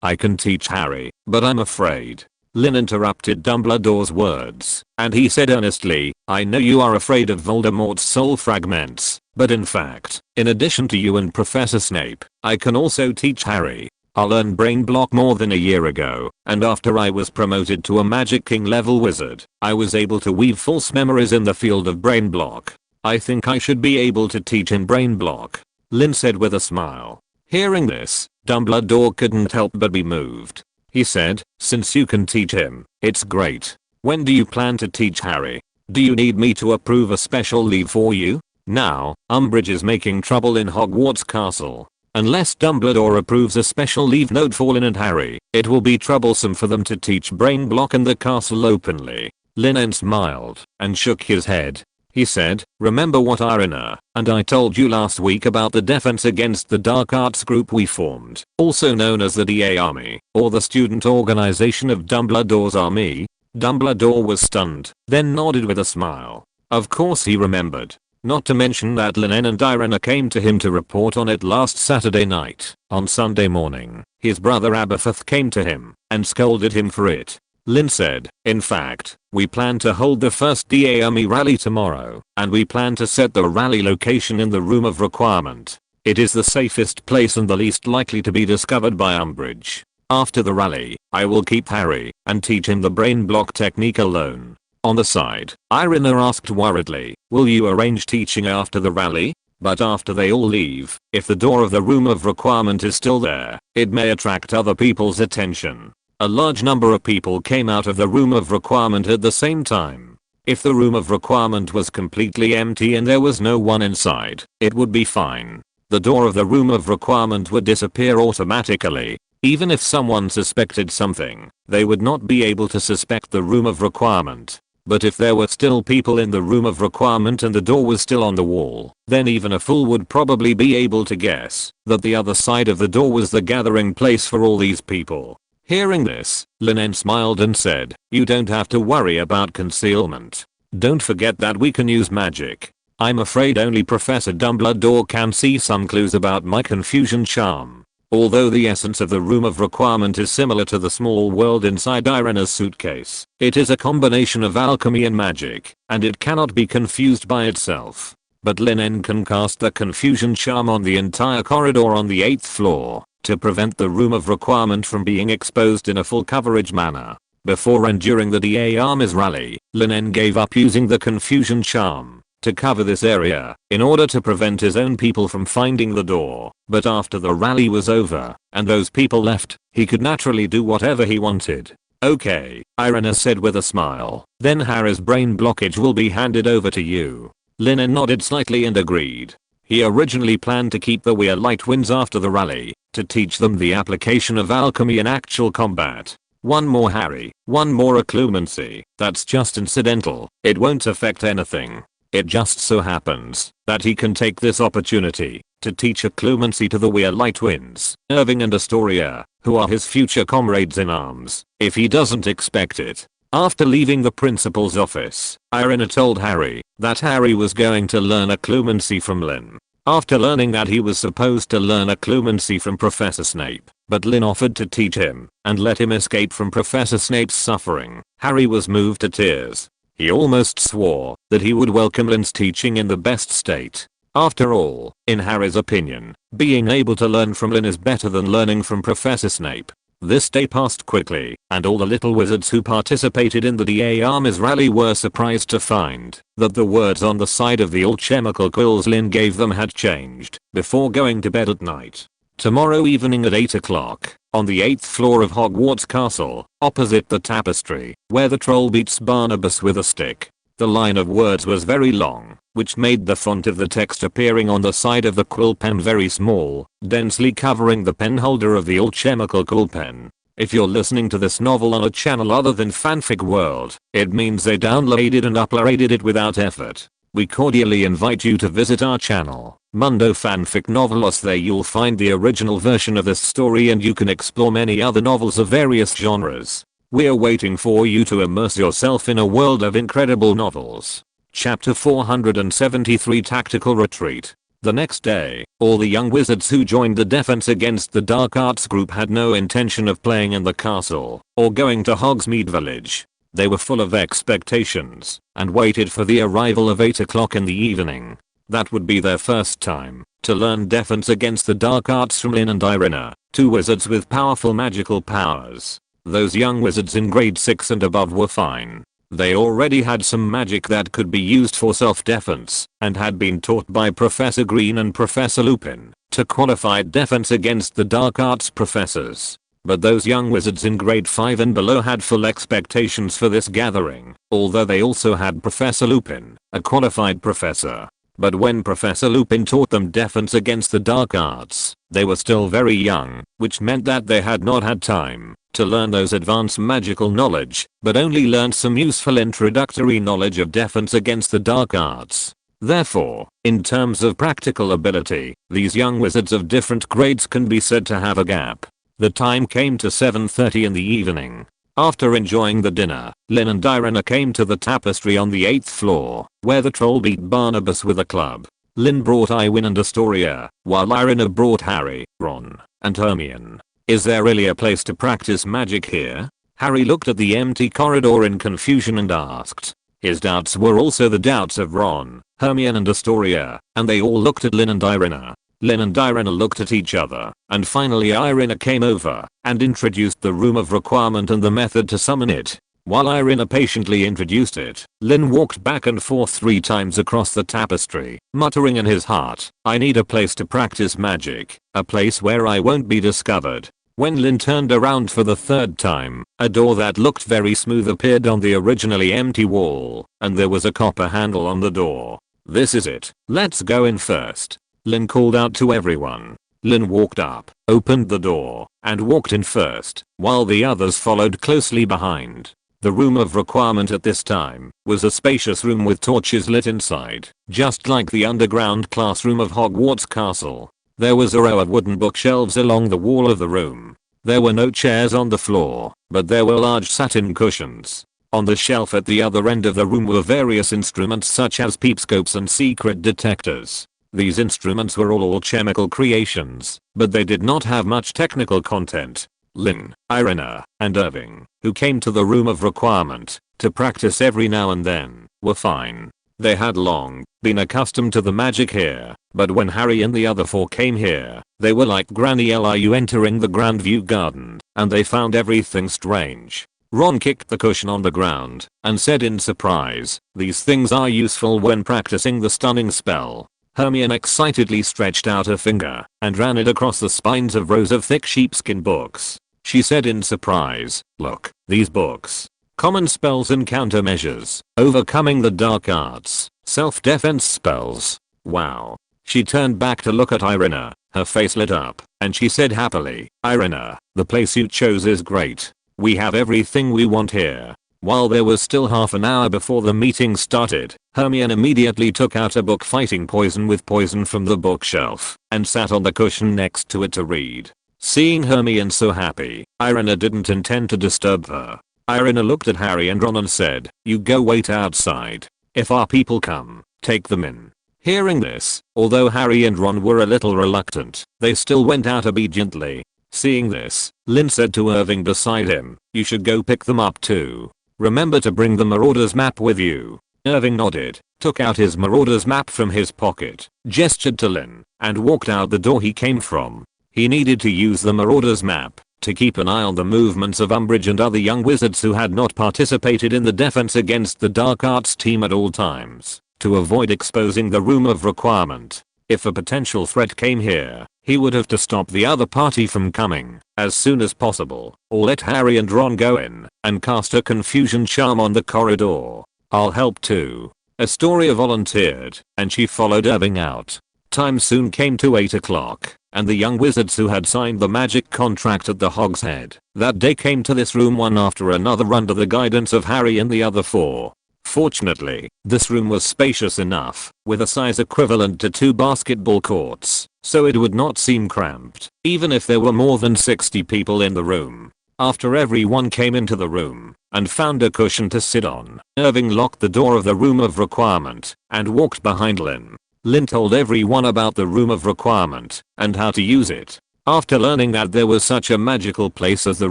I can teach Harry, but I'm afraid. Lin interrupted Dumbledore's words, and he said earnestly, I know you are afraid of Voldemort's soul fragments, but in fact, in addition to you and Professor Snape, I can also teach Harry. I learned Brain Block more than a year ago, and after I was promoted to a Magic King level wizard, I was able to weave false memories in the field of Brain Block. I think I should be able to teach him Brain Block. Lin said with a smile. Hearing this, Dumbledore couldn't help but be moved. He said, since you can teach him, it's great. When do you plan to teach Harry? Do you need me to approve a special leave for you? Now, Umbridge is making trouble in Hogwarts Castle. Unless Dumbledore approves a special leave note for Lin and Harry, it will be troublesome for them to teach Brain Block in the castle openly. Lin En smiled and shook his head. He said, remember what Irina and I told you last week about the defense against the dark arts group we formed, also known as the DA Army, or the student organization of Dumbledore's army? Dumbledore was stunned, then nodded with a smile. Of course he remembered. Not to mention that Lin En and Irina came to him to report on it last Saturday night. On Sunday morning, his brother Aberforth came to him and scolded him for it. Lin said, in fact, we plan to hold the first DA Army rally tomorrow, and we plan to set the rally location in the Room of Requirement. It is the safest place and the least likely to be discovered by Umbridge. After the rally, I will keep Harry and teach him the Brain Block technique alone. On the side, Irina asked worriedly, will you arrange teaching after the rally? But after they all leave, if the door of the Room of Requirement is still there, it may attract other people's attention. A large number of people came out of the Room of Requirement at the same time. If the Room of Requirement was completely empty and there was no one inside, it would be fine. The door of the Room of Requirement would disappear automatically. Even if someone suspected something, they would not be able to suspect the Room of Requirement. But if there were still people in the Room of Requirement and the door was still on the wall, then even a fool would probably be able to guess that the other side of the door was the gathering place for all these people. Hearing this, Lin En smiled and said, you don't have to worry about concealment. Don't forget that we can use magic. I'm afraid only Professor Dumbledore can see some clues about my confusion charm. Although the essence of the Room of Requirement is similar to the small world inside Irina's suitcase, it is a combination of alchemy and magic, and it cannot be confused by itself. But Lin En can cast the confusion charm on the entire corridor on the 8th floor, to prevent the Room of Requirement from being exposed in a full coverage manner. Before and during the DA Army's rally, Lin En gave up using the confusion charm to cover this area in order to prevent his own people from finding the door. But after the rally was over and those people left, he could naturally do whatever he wanted. Okay, Irina said with a smile. Then Harry's brain blockage will be handed over to you. Lin En nodded slightly and agreed. He originally planned to keep the Weir Light Winds after the rally, to teach them the application of alchemy in actual combat. One more Harry, one more occlumency, that's just incidental, it won't affect anything. It just so happens that he can take this opportunity to teach occlumency to the Weir Light Winds, Irving and Astoria, who are his future comrades in arms, if he doesn't expect it. After leaving the principal's office, Irina told Harry that Harry was going to learn occlumency from Lin. After learning that he was supposed to learn occlumency from Professor Snape, but Lin offered to teach him and let him escape from Professor Snape's suffering, Harry was moved to tears. He almost swore that he would welcome Lin's teaching in the best state. After all, in Harry's opinion, being able to learn from Lin is better than learning from Professor Snape. This day passed quickly, and all the little wizards who participated in the DA Army's rally were surprised to find that the words on the side of the alchemical quills Lin gave them had changed before going to bed at night. Tomorrow evening at 8 o'clock, on the 8th floor of Hogwarts Castle, opposite the tapestry, where the troll beats Barnabas with a stick. The line of words was very long, which made the font of the text appearing on the side of the quill pen very small, densely covering the pen holder of the alchemical quill pen. If you're listening to this novel on a channel other than Fanfic World, it means they downloaded and uploaded it without effort. We cordially invite you to visit our channel, Mundo Fanfic Novelos. There you'll find the original version of this story and you can explore many other novels of various genres. We're waiting for you to immerse yourself in a world of incredible novels. Chapter 473 Tactical Retreat. The next day, all the young wizards who joined the Defense Against the Dark Arts group had no intention of playing in the castle or going to Hogsmeade Village. They were full of expectations and waited for the arrival of 8 o'clock in the evening. That would be their first time to learn Defense Against the Dark Arts from Lin and Irina, two wizards with powerful magical powers. Those young wizards in grade 6 and above were fine. They already had some magic that could be used for self-defense and had been taught by Professor Green and Professor Lupin to qualified Defense Against the Dark Arts professors. But those young wizards in grade 5 and below had full expectations for this gathering, although they also had Professor Lupin, a qualified professor. But when Professor Lupin taught them Defense Against the Dark Arts, they were still very young, which meant that they had not had time to learn those advanced magical knowledge, but only learned some useful introductory knowledge of Defense Against the Dark Arts. Therefore, in terms of practical ability, these young wizards of different grades can be said to have a gap. The time came to 7:30 in the evening. After enjoying the dinner, Lin and Irina came to the tapestry on the 8th floor, where the troll beat Barnabas with a club. Lin brought Iwin and Astoria, while Irina brought Harry, Ron, and Hermione. Is there really a place to practice magic here? Harry looked at the empty corridor in confusion and asked. His doubts were also the doubts of Ron, Hermione and Astoria, and they all looked at Lin and Irina. Lin and Irina looked at each other, and finally Irina came over and introduced the room of requirement and the method to summon it. While Irina patiently introduced it, Lin walked back and forth 3 times across the tapestry, muttering in his heart, I need a place to practice magic, a place where I won't be discovered. When Lin turned around for the 3rd time, a door that looked very smooth appeared on the originally empty wall, and there was a copper handle on the door. This is it, let's go in first. Lin called out to everyone. Lin walked up, opened the door, and walked in first, while the others followed closely behind. The room of requirement at this time was a spacious room with torches lit inside, just like the underground classroom of Hogwarts Castle. There was a row of wooden bookshelves along the wall of the room. There were no chairs on the floor, but there were large satin cushions. On the shelf at the other end of the room were various instruments such as peepscopes and secret detectors. These instruments were all alchemical creations, but they did not have much technical content. Lin, Irina, and Irving, who came to the room of requirement to practice every now and then, were fine. They had long been accustomed to the magic here, but when Harry and the other 4 came here, they were like Granny Liu entering the Grandview Garden, and they found everything strange. Ron kicked the cushion on the ground and said in surprise, these things are useful when practicing the stunning spell. Hermione excitedly stretched out her finger and ran it across the spines of rows of thick sheepskin books. She said in surprise, look, these books. Common spells and countermeasures, overcoming the dark arts, self-defense spells. Wow. She turned back to look at Irina, her face lit up, and she said happily, Irina, the place you chose is great. We have everything we want here. While there was still half an hour before the meeting started, Hermione immediately took out a book Fighting Poison with Poison from the bookshelf and sat on the cushion next to it to read. Seeing Hermione so happy, Irina didn't intend to disturb her. Irina looked at Harry and Ron and said, "You go wait outside. If our people come, take them in." Hearing this, although Harry and Ron were a little reluctant, they still went out obediently. Seeing this, Lin said to Irving beside him, "You should go pick them up too. Remember to bring the Marauder's map with you." Irving nodded, took out his Marauder's map from his pocket, gestured to Lin, and walked out the door he came from. He needed to use the Marauder's map to keep an eye on the movements of Umbridge and other young wizards who had not participated in the defense against the Dark Arts team at all times, to avoid exposing the room of requirement. If a potential threat came here, he would have to stop the other party from coming as soon as possible, or let Harry and Ron go in and cast a confusion charm on the corridor. "I'll help too," Astoria volunteered, and she followed Irving out. Time soon came to 8 o'clock, and the young wizards who had signed the magic contract at the Hog's Head that day came to this room one after another under the guidance of Harry and the other 4. Fortunately, this room was spacious enough, with a size equivalent to 2 basketball courts, so it would not seem cramped, even if there were more than 60 people in the room. After everyone came into the room and found a cushion to sit on, Irving locked the door of the room of requirement and walked behind Lin. Lin told everyone about the room of requirement and how to use it. After learning that there was such a magical place as the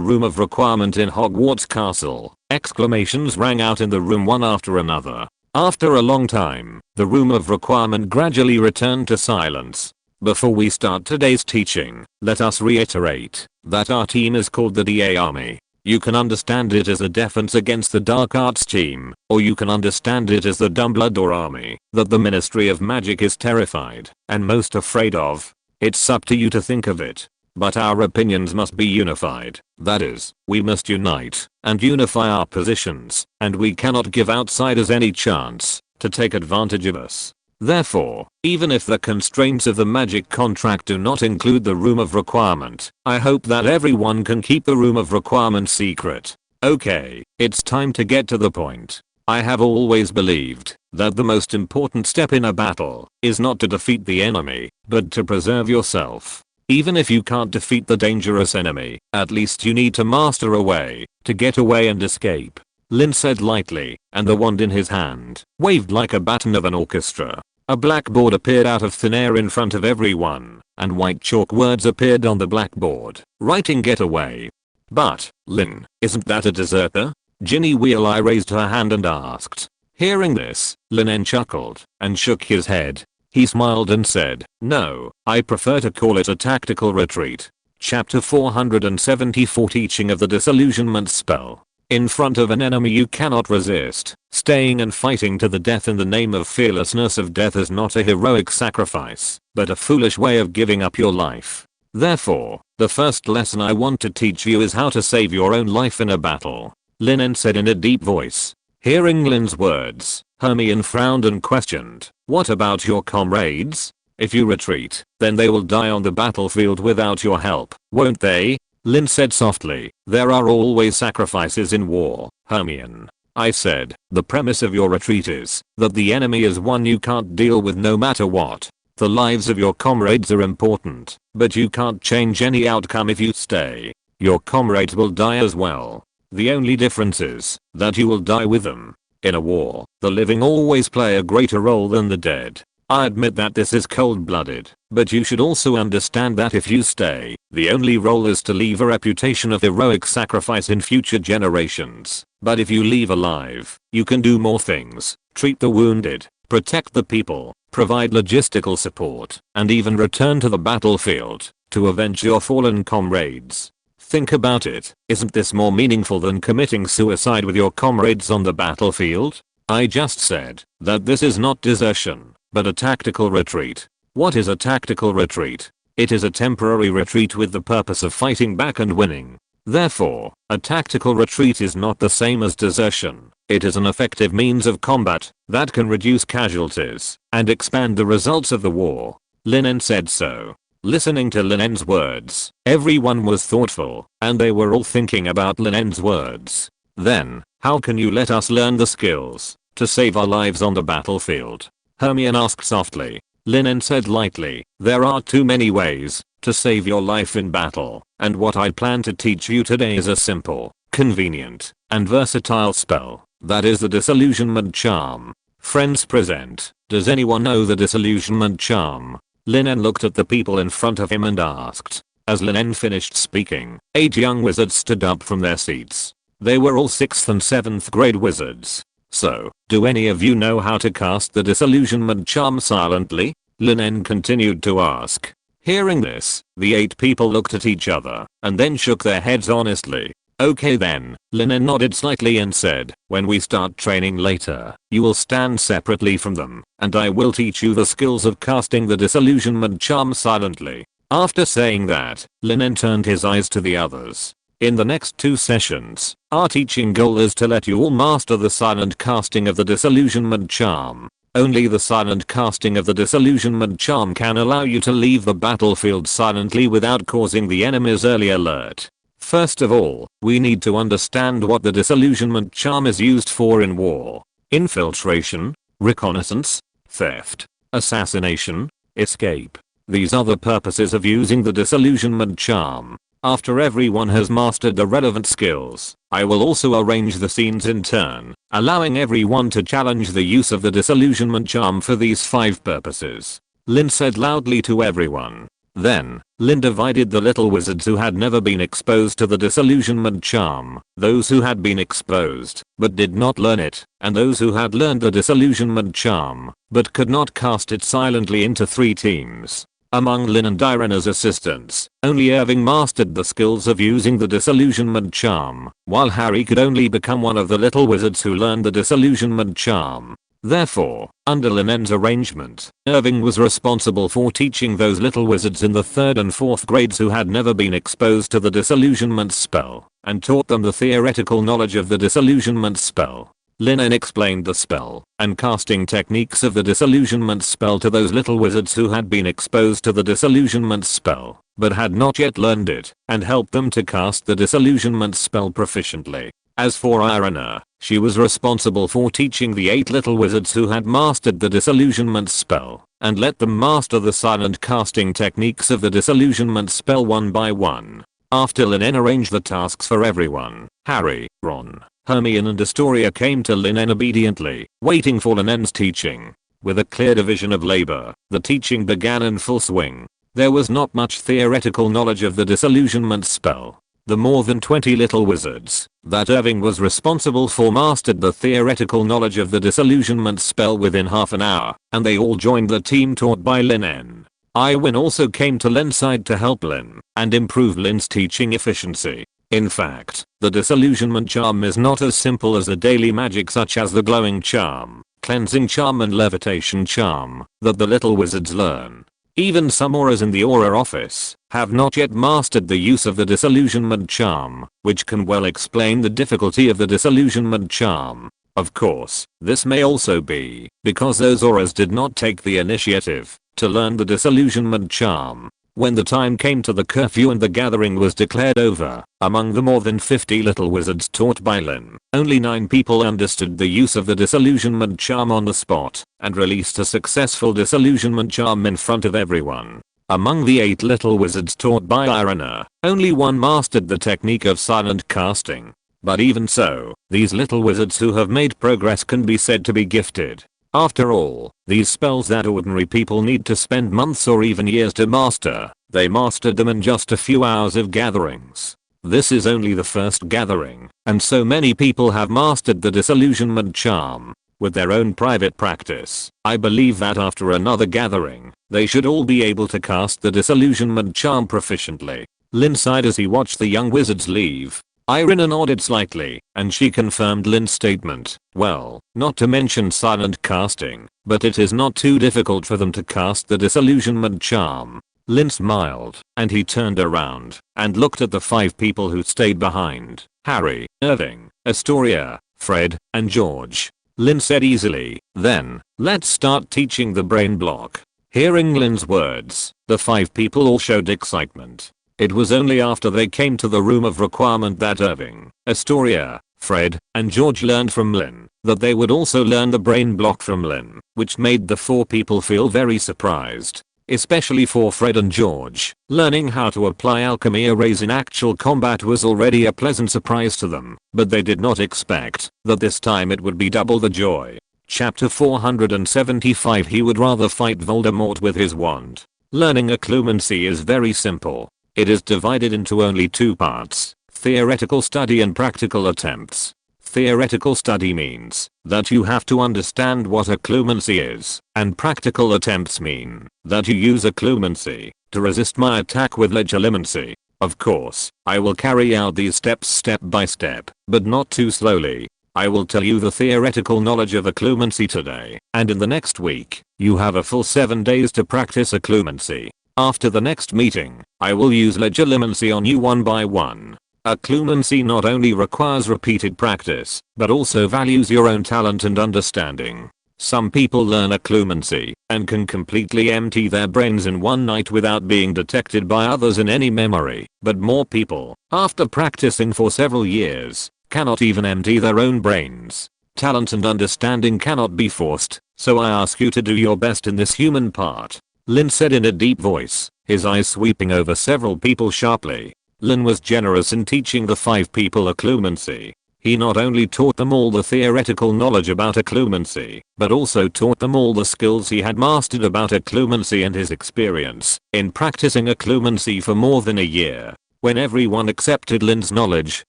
room of requirement in Hogwarts Castle, exclamations rang out in the room one after another. After a long time, the room of requirement gradually returned to silence. Before we start today's teaching, let us reiterate that our team is called the DA Army. You can understand it as a defense against the Dark Arts team, or you can understand it as the Dumbledore Army that the Ministry of Magic is terrified and most afraid of. It's up to you to think of it. But our opinions must be unified. That is, we must unite and unify our positions, and we cannot give outsiders any chance to take advantage of us. Therefore, even if the constraints of the magic contract do not include the room of requirement, I hope that everyone can keep the room of requirement secret. Okay, it's time to get to the point. I have always believed that the most important step in a battle is not to defeat the enemy, but to preserve yourself. Even if you can't defeat the dangerous enemy, at least you need to master a way to get away and escape. Lin said lightly, and the wand in his hand waved like a baton of an orchestra. A blackboard appeared out of thin air in front of everyone, and white chalk words appeared on the blackboard, writing "Get away." "But, Lin, isn't that a deserter?" Ginny Wheel-Eye raised her hand and asked. Hearing this, Lin En chuckled and shook his head. He smiled and said, "No, I prefer to call it a tactical retreat." Chapter 474 Teaching of the Disillusionment Spell. In front of an enemy you cannot resist, staying and fighting to the death in the name of fearlessness of death is not a heroic sacrifice, but a foolish way of giving up your life. Therefore, the first lesson I want to teach you is how to save your own life in a battle. Lin En said in a deep voice. Hearing Lin's words, Hermione frowned and questioned, "What about your comrades? If you retreat, then they will die on the battlefield without your help, won't they?" Lin said softly, "There are always sacrifices in war, Hermione." I said, "The premise of your retreat is that the enemy is one you can't deal with no matter what. The lives of your comrades are important, but you can't change any outcome if you stay. Your comrades will die as well. The only difference is that you will die with them. In a war, the living always play a greater role than the dead. I admit that this is cold-blooded, but you should also understand that if you stay, the only role is to leave a reputation of heroic sacrifice in future generations. But if you leave alive, you can do more things, treat the wounded, protect the people, provide logistical support, and even return to the battlefield to avenge your fallen comrades. Think about it, isn't this more meaningful than committing suicide with your comrades on the battlefield? I just said that this is not desertion, but a tactical retreat. What is a tactical retreat? It is a temporary retreat with the purpose of fighting back and winning. Therefore, a tactical retreat is not the same as desertion. It is an effective means of combat that can reduce casualties and expand the results of the war. Lin En said so. Listening to Lin En's words, everyone was thoughtful, and they were all thinking about Lin En's words. Then, how can you let us learn the skills to save our lives on the battlefield? Hermione asked softly. Lin En said lightly, "There are too many ways to save your life in battle, and what I plan to teach you today is a simple convenient, and versatile spell. That is the disillusionment charm. Friends present. Does anyone know the disillusionment charm? Lin En looked at the people in front of him and asked. As Lin En finished speaking, 8 young wizards stood up from their seats. They were all 6th and 7th grade wizards. So, do any of you know how to cast the disillusionment charm silently? Lin En continued to ask. Hearing this, the 8 people looked at each other and then shook their heads honestly. Okay then, Lin En nodded slightly and said, when we start training later, you will stand separately from them, and I will teach you the skills of casting the disillusionment charm silently. After saying that, Lin En turned his eyes to the others. In the next 2 sessions, our teaching goal is to let you all master the silent casting of the disillusionment charm. Only the silent casting of the disillusionment charm can allow you to leave the battlefield silently without causing the enemy's early alert. First of all, we need to understand what the disillusionment charm is used for in war. Infiltration, reconnaissance, theft, assassination, escape. These are the purposes of using the disillusionment charm. After everyone has mastered the relevant skills, I will also arrange the scenes in turn, allowing everyone to challenge the use of the disillusionment charm for these 5 purposes. Lin said loudly to everyone. Then, Lin divided the little wizards who had never been exposed to the disillusionment charm, those who had been exposed but did not learn it, and those who had learned the disillusionment charm but could not cast it silently into 3 teams. Among Lin and Irina's assistants, only Irving mastered the skills of using the disillusionment charm, while Harry could only become one of the little wizards who learned the disillusionment charm. Therefore, under Lin En's arrangement, Irving was responsible for teaching those little wizards in the 3rd and 4th grades who had never been exposed to the disillusionment spell, and taught them the theoretical knowledge of the disillusionment spell. Lin En explained the spell and casting techniques of the disillusionment spell to those little wizards who had been exposed to the disillusionment spell, but had not yet learned it, and helped them to cast the disillusionment spell proficiently. As for Irina, she was responsible for teaching the 8 little wizards who had mastered the disillusionment spell, and let them master the silent casting techniques of the disillusionment spell one by one. After Lin En arranged the tasks for everyone, Harry, Ron, Hermione and Astoria came to Lin En obediently, waiting for Lin En's teaching. With a clear division of labor, the teaching began in full swing. There was not much theoretical knowledge of the disillusionment spell. The more than 20 little wizards that Irving was responsible for mastered the theoretical knowledge of the disillusionment spell within half an hour, and they all joined the team taught by Lin En. Iwin also came to Lin's side to help Lin and improve Lin's teaching efficiency. In fact, the disillusionment charm is not as simple as a daily magic such as the glowing charm, cleansing charm and levitation charm that the little wizards learn. Even some auras in the aura office have not yet mastered the use of the disillusionment charm, which can well explain the difficulty of the disillusionment charm. Of course, this may also be because those auras did not take the initiative to learn the disillusionment charm. When the time came to the curfew and the gathering was declared over, among the more than 50 little wizards taught by Lin, only 9 people understood the use of the disillusionment charm on the spot, and released a successful disillusionment charm in front of everyone. Among the 8 little wizards taught by Irina, only 1 mastered the technique of silent casting. But even so, these little wizards who have made progress can be said to be gifted. After all, these spells that ordinary people need to spend months or even years to master, they mastered them in just a few hours of gatherings. This is only the first gathering, and so many people have mastered the disillusionment charm. With their own private practice, I believe that after another gathering, they should all be able to cast the disillusionment charm proficiently. Lin sighed as he watched the young wizards leave. Irina nodded slightly, and she confirmed Lin's statement. Well, not to mention silent casting, but it is not too difficult for them to cast the disillusionment charm. Lin smiled, and he turned around and looked at the 5 people who stayed behind. Harry, Irving, Astoria, Fred, and George. Lin said easily, then, let's start teaching the brain block. Hearing Lin's words, the 5 people all showed excitement. It was only after they came to the room of requirement that Irving, Astoria, Fred, and George learned from Lin that they would also learn the brain block from Lin, which made the 4 people feel very surprised. especially for Fred and George. Learning how to apply alchemy arrays in actual combat was already a pleasant surprise to them, but they did not expect that this time it would be double the joy. Chapter 475. He would rather fight Voldemort with his wand. Learning occlumency is very simple. It is divided into only two parts: theoretical study and practical attempts. Theoretical study means that you have to understand what occlumency is, and practical attempts mean that you use occlumency to resist my attack with legilimency. Of course, I will carry out these steps step by step, but not too slowly. I will tell you the theoretical knowledge of occlumency today, and in the next week, you have a full 7 days to practice occlumency. After the next meeting, I will use legilimency on you one by one. Occlumency not only requires repeated practice, but also values your own talent and understanding. Some people learn occlumency and can completely empty their brains in one night without being detected by others in any memory, but more people, after practicing for several years, cannot even empty their own brains. Talent and understanding cannot be forced, so I ask you to do your best in this human part. Lin said in a deep voice, his eyes sweeping over several people sharply. Lin was generous in teaching the 5 people occlumency. He not only taught them all the theoretical knowledge about occlumency, but also taught them all the skills he had mastered about occlumency and his experience in practicing occlumency for more than a year. When everyone accepted Lin's knowledge,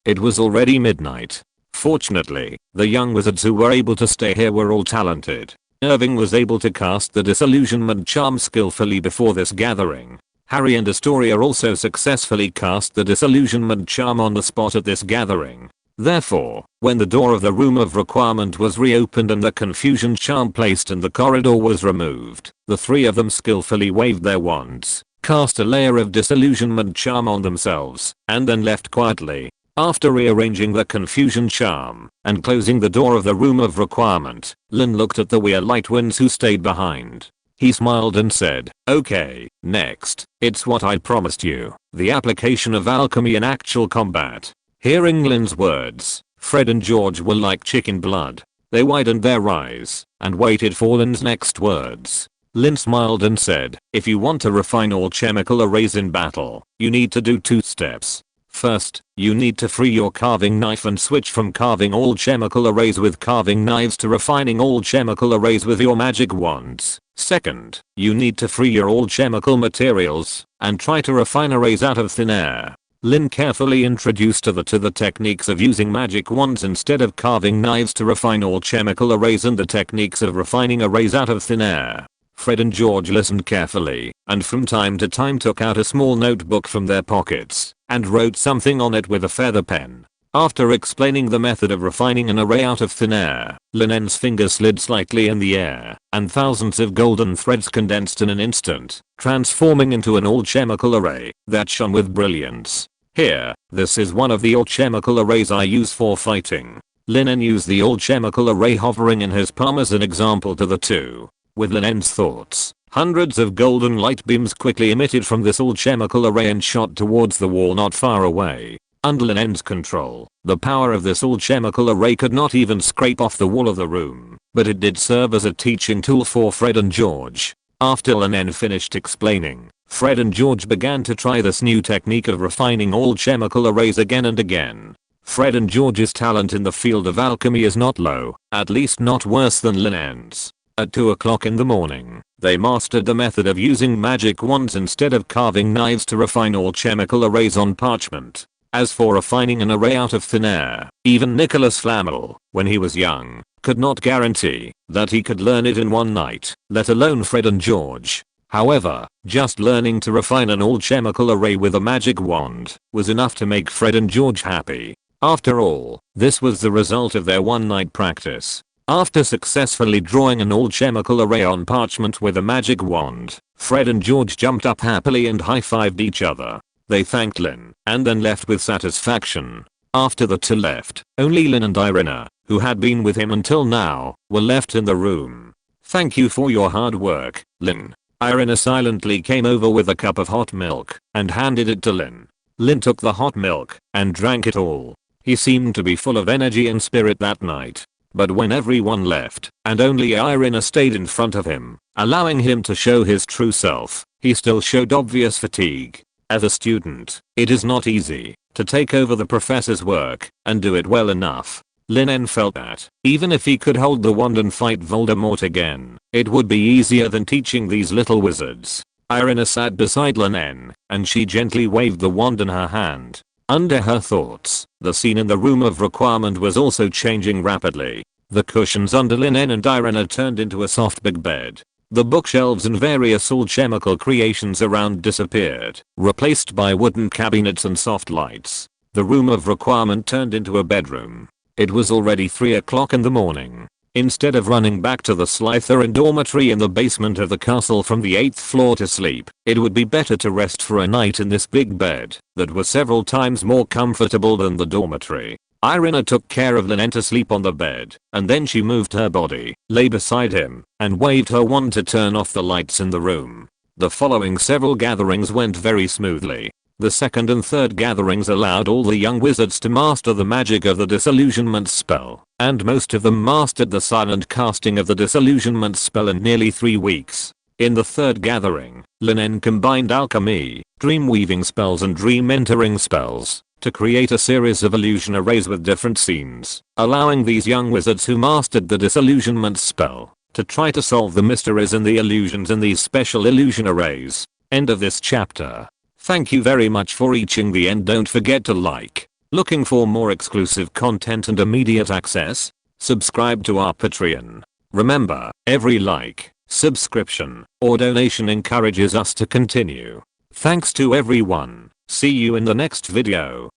it was already midnight. Fortunately, the young wizards who were able to stay here were all talented. Irving was able to cast the disillusionment charm skillfully before this gathering. Harry and Astoria also successfully cast the disillusionment charm on the spot at this gathering. Therefore, when the door of the room of requirement was reopened and the confusion charm placed in the corridor was removed, the 3 of them skillfully waved their wands, cast a layer of disillusionment charm on themselves, and then left quietly. After rearranging the confusion charm and closing the door of the room of requirement, Lin looked at the Weir Lightwinds who stayed behind. He smiled and said, "Okay, next, it's what I promised you, the application of alchemy in actual combat." Hearing Lin's words, Fred and George were like chicken blood. They widened their eyes and waited for Lin's next words. Lin smiled and said, "If you want to refine all chemical arrays in battle, you need to do 2 steps. First, you need to free your carving knife and switch from carving all chemical arrays with carving knives to refining all chemical arrays with your magic wands. Second, you need to free your all chemical materials and try to refine arrays out of thin air." Lin carefully introduced to the techniques of using magic wands instead of carving knives to refine all chemical arrays and the techniques of refining arrays out of thin air. Fred and George listened carefully, and from time to time took out a small notebook from their pockets, and wrote something on it with a feather pen. After explaining the method of refining an array out of thin air, Lin En's finger slid slightly in the air, and thousands of golden threads condensed in an instant, transforming into an all-chemical array that shone with brilliance. "Here, this is one of the all-chemical arrays I use for fighting." Lin En used the all-chemical array hovering in his palm as an example to the 2. With Lin En's thoughts, hundreds of golden light beams quickly emitted from this all-chemical array and shot towards the wall not far away. Under Lin En's control, the power of this all-chemical array could not even scrape off the wall of the room, but it did serve as a teaching tool for Fred and George. After Lin En finished explaining, Fred and George began to try this new technique of refining all-chemical arrays again and again. Fred and George's talent in the field of alchemy is not low, at least not worse than Lin En's. At 2 o'clock in the morning, they mastered the method of using magic wands instead of carving knives to refine all chemical arrays on parchment. As for refining an array out of thin air, even Nicholas Flamel, when he was young, could not guarantee that he could learn it in one night, let alone Fred and George. However, just learning to refine an all-chemical array with a magic wand was enough to make Fred and George happy. After all, this was the result of their one-night practice. After successfully drawing an all-chemical array on parchment with a magic wand, Fred and George jumped up happily and high-fived each other. They thanked Lin and then left with satisfaction. After the 2 left, only Lin and Irina, who had been with him until now, were left in the room. "Thank you for your hard work, Lin." Irina silently came over with a cup of hot milk and handed it to Lin. Lin took the hot milk and drank it all. He seemed to be full of energy and spirit that night. But when everyone left, and only Irina stayed in front of him, allowing him to show his true self. He still showed obvious fatigue. As a student, it is not easy to take over the professor's work and do it well enough. Lin En felt that even if he could hold the wand and fight Voldemort again, it would be easier than teaching these little wizards. Irina sat beside Lin En, and she gently waved the wand in her hand. Under her thoughts, the scene in the room of requirement was also changing rapidly. The cushions under Lin En and Irina turned into a soft big bed. The bookshelves and various alchemical creations around disappeared, replaced by wooden cabinets and soft lights. The room of requirement turned into a bedroom. It was already 3 o'clock in the morning. Instead of running back to the Slytherin dormitory in the basement of the castle from the 8th floor to sleep, it would be better to rest for a night in this big bed that was several times more comfortable than the dormitory. Irina took care of Lin En to sleep on the bed, and then she moved her body, lay beside him, and waved her wand to turn off the lights in the room. The following several gatherings went very smoothly. The second and third gatherings allowed all the young wizards to master the magic of the disillusionment spell, and most of them mastered the silent casting of the disillusionment spell in nearly 3 weeks. In the third gathering, Lin En combined alchemy, dream weaving spells and dream entering spells to create a series of illusion arrays with different scenes, allowing these young wizards who mastered the disillusionment spell to try to solve the mysteries and the illusions in these special illusion arrays. End of this chapter. Thank you very much for reaching the end. Don't forget to like. Looking for more exclusive content and immediate access? Subscribe to our Patreon. Remember, every like, subscription, or donation encourages us to continue. Thanks to everyone. See you in the next video.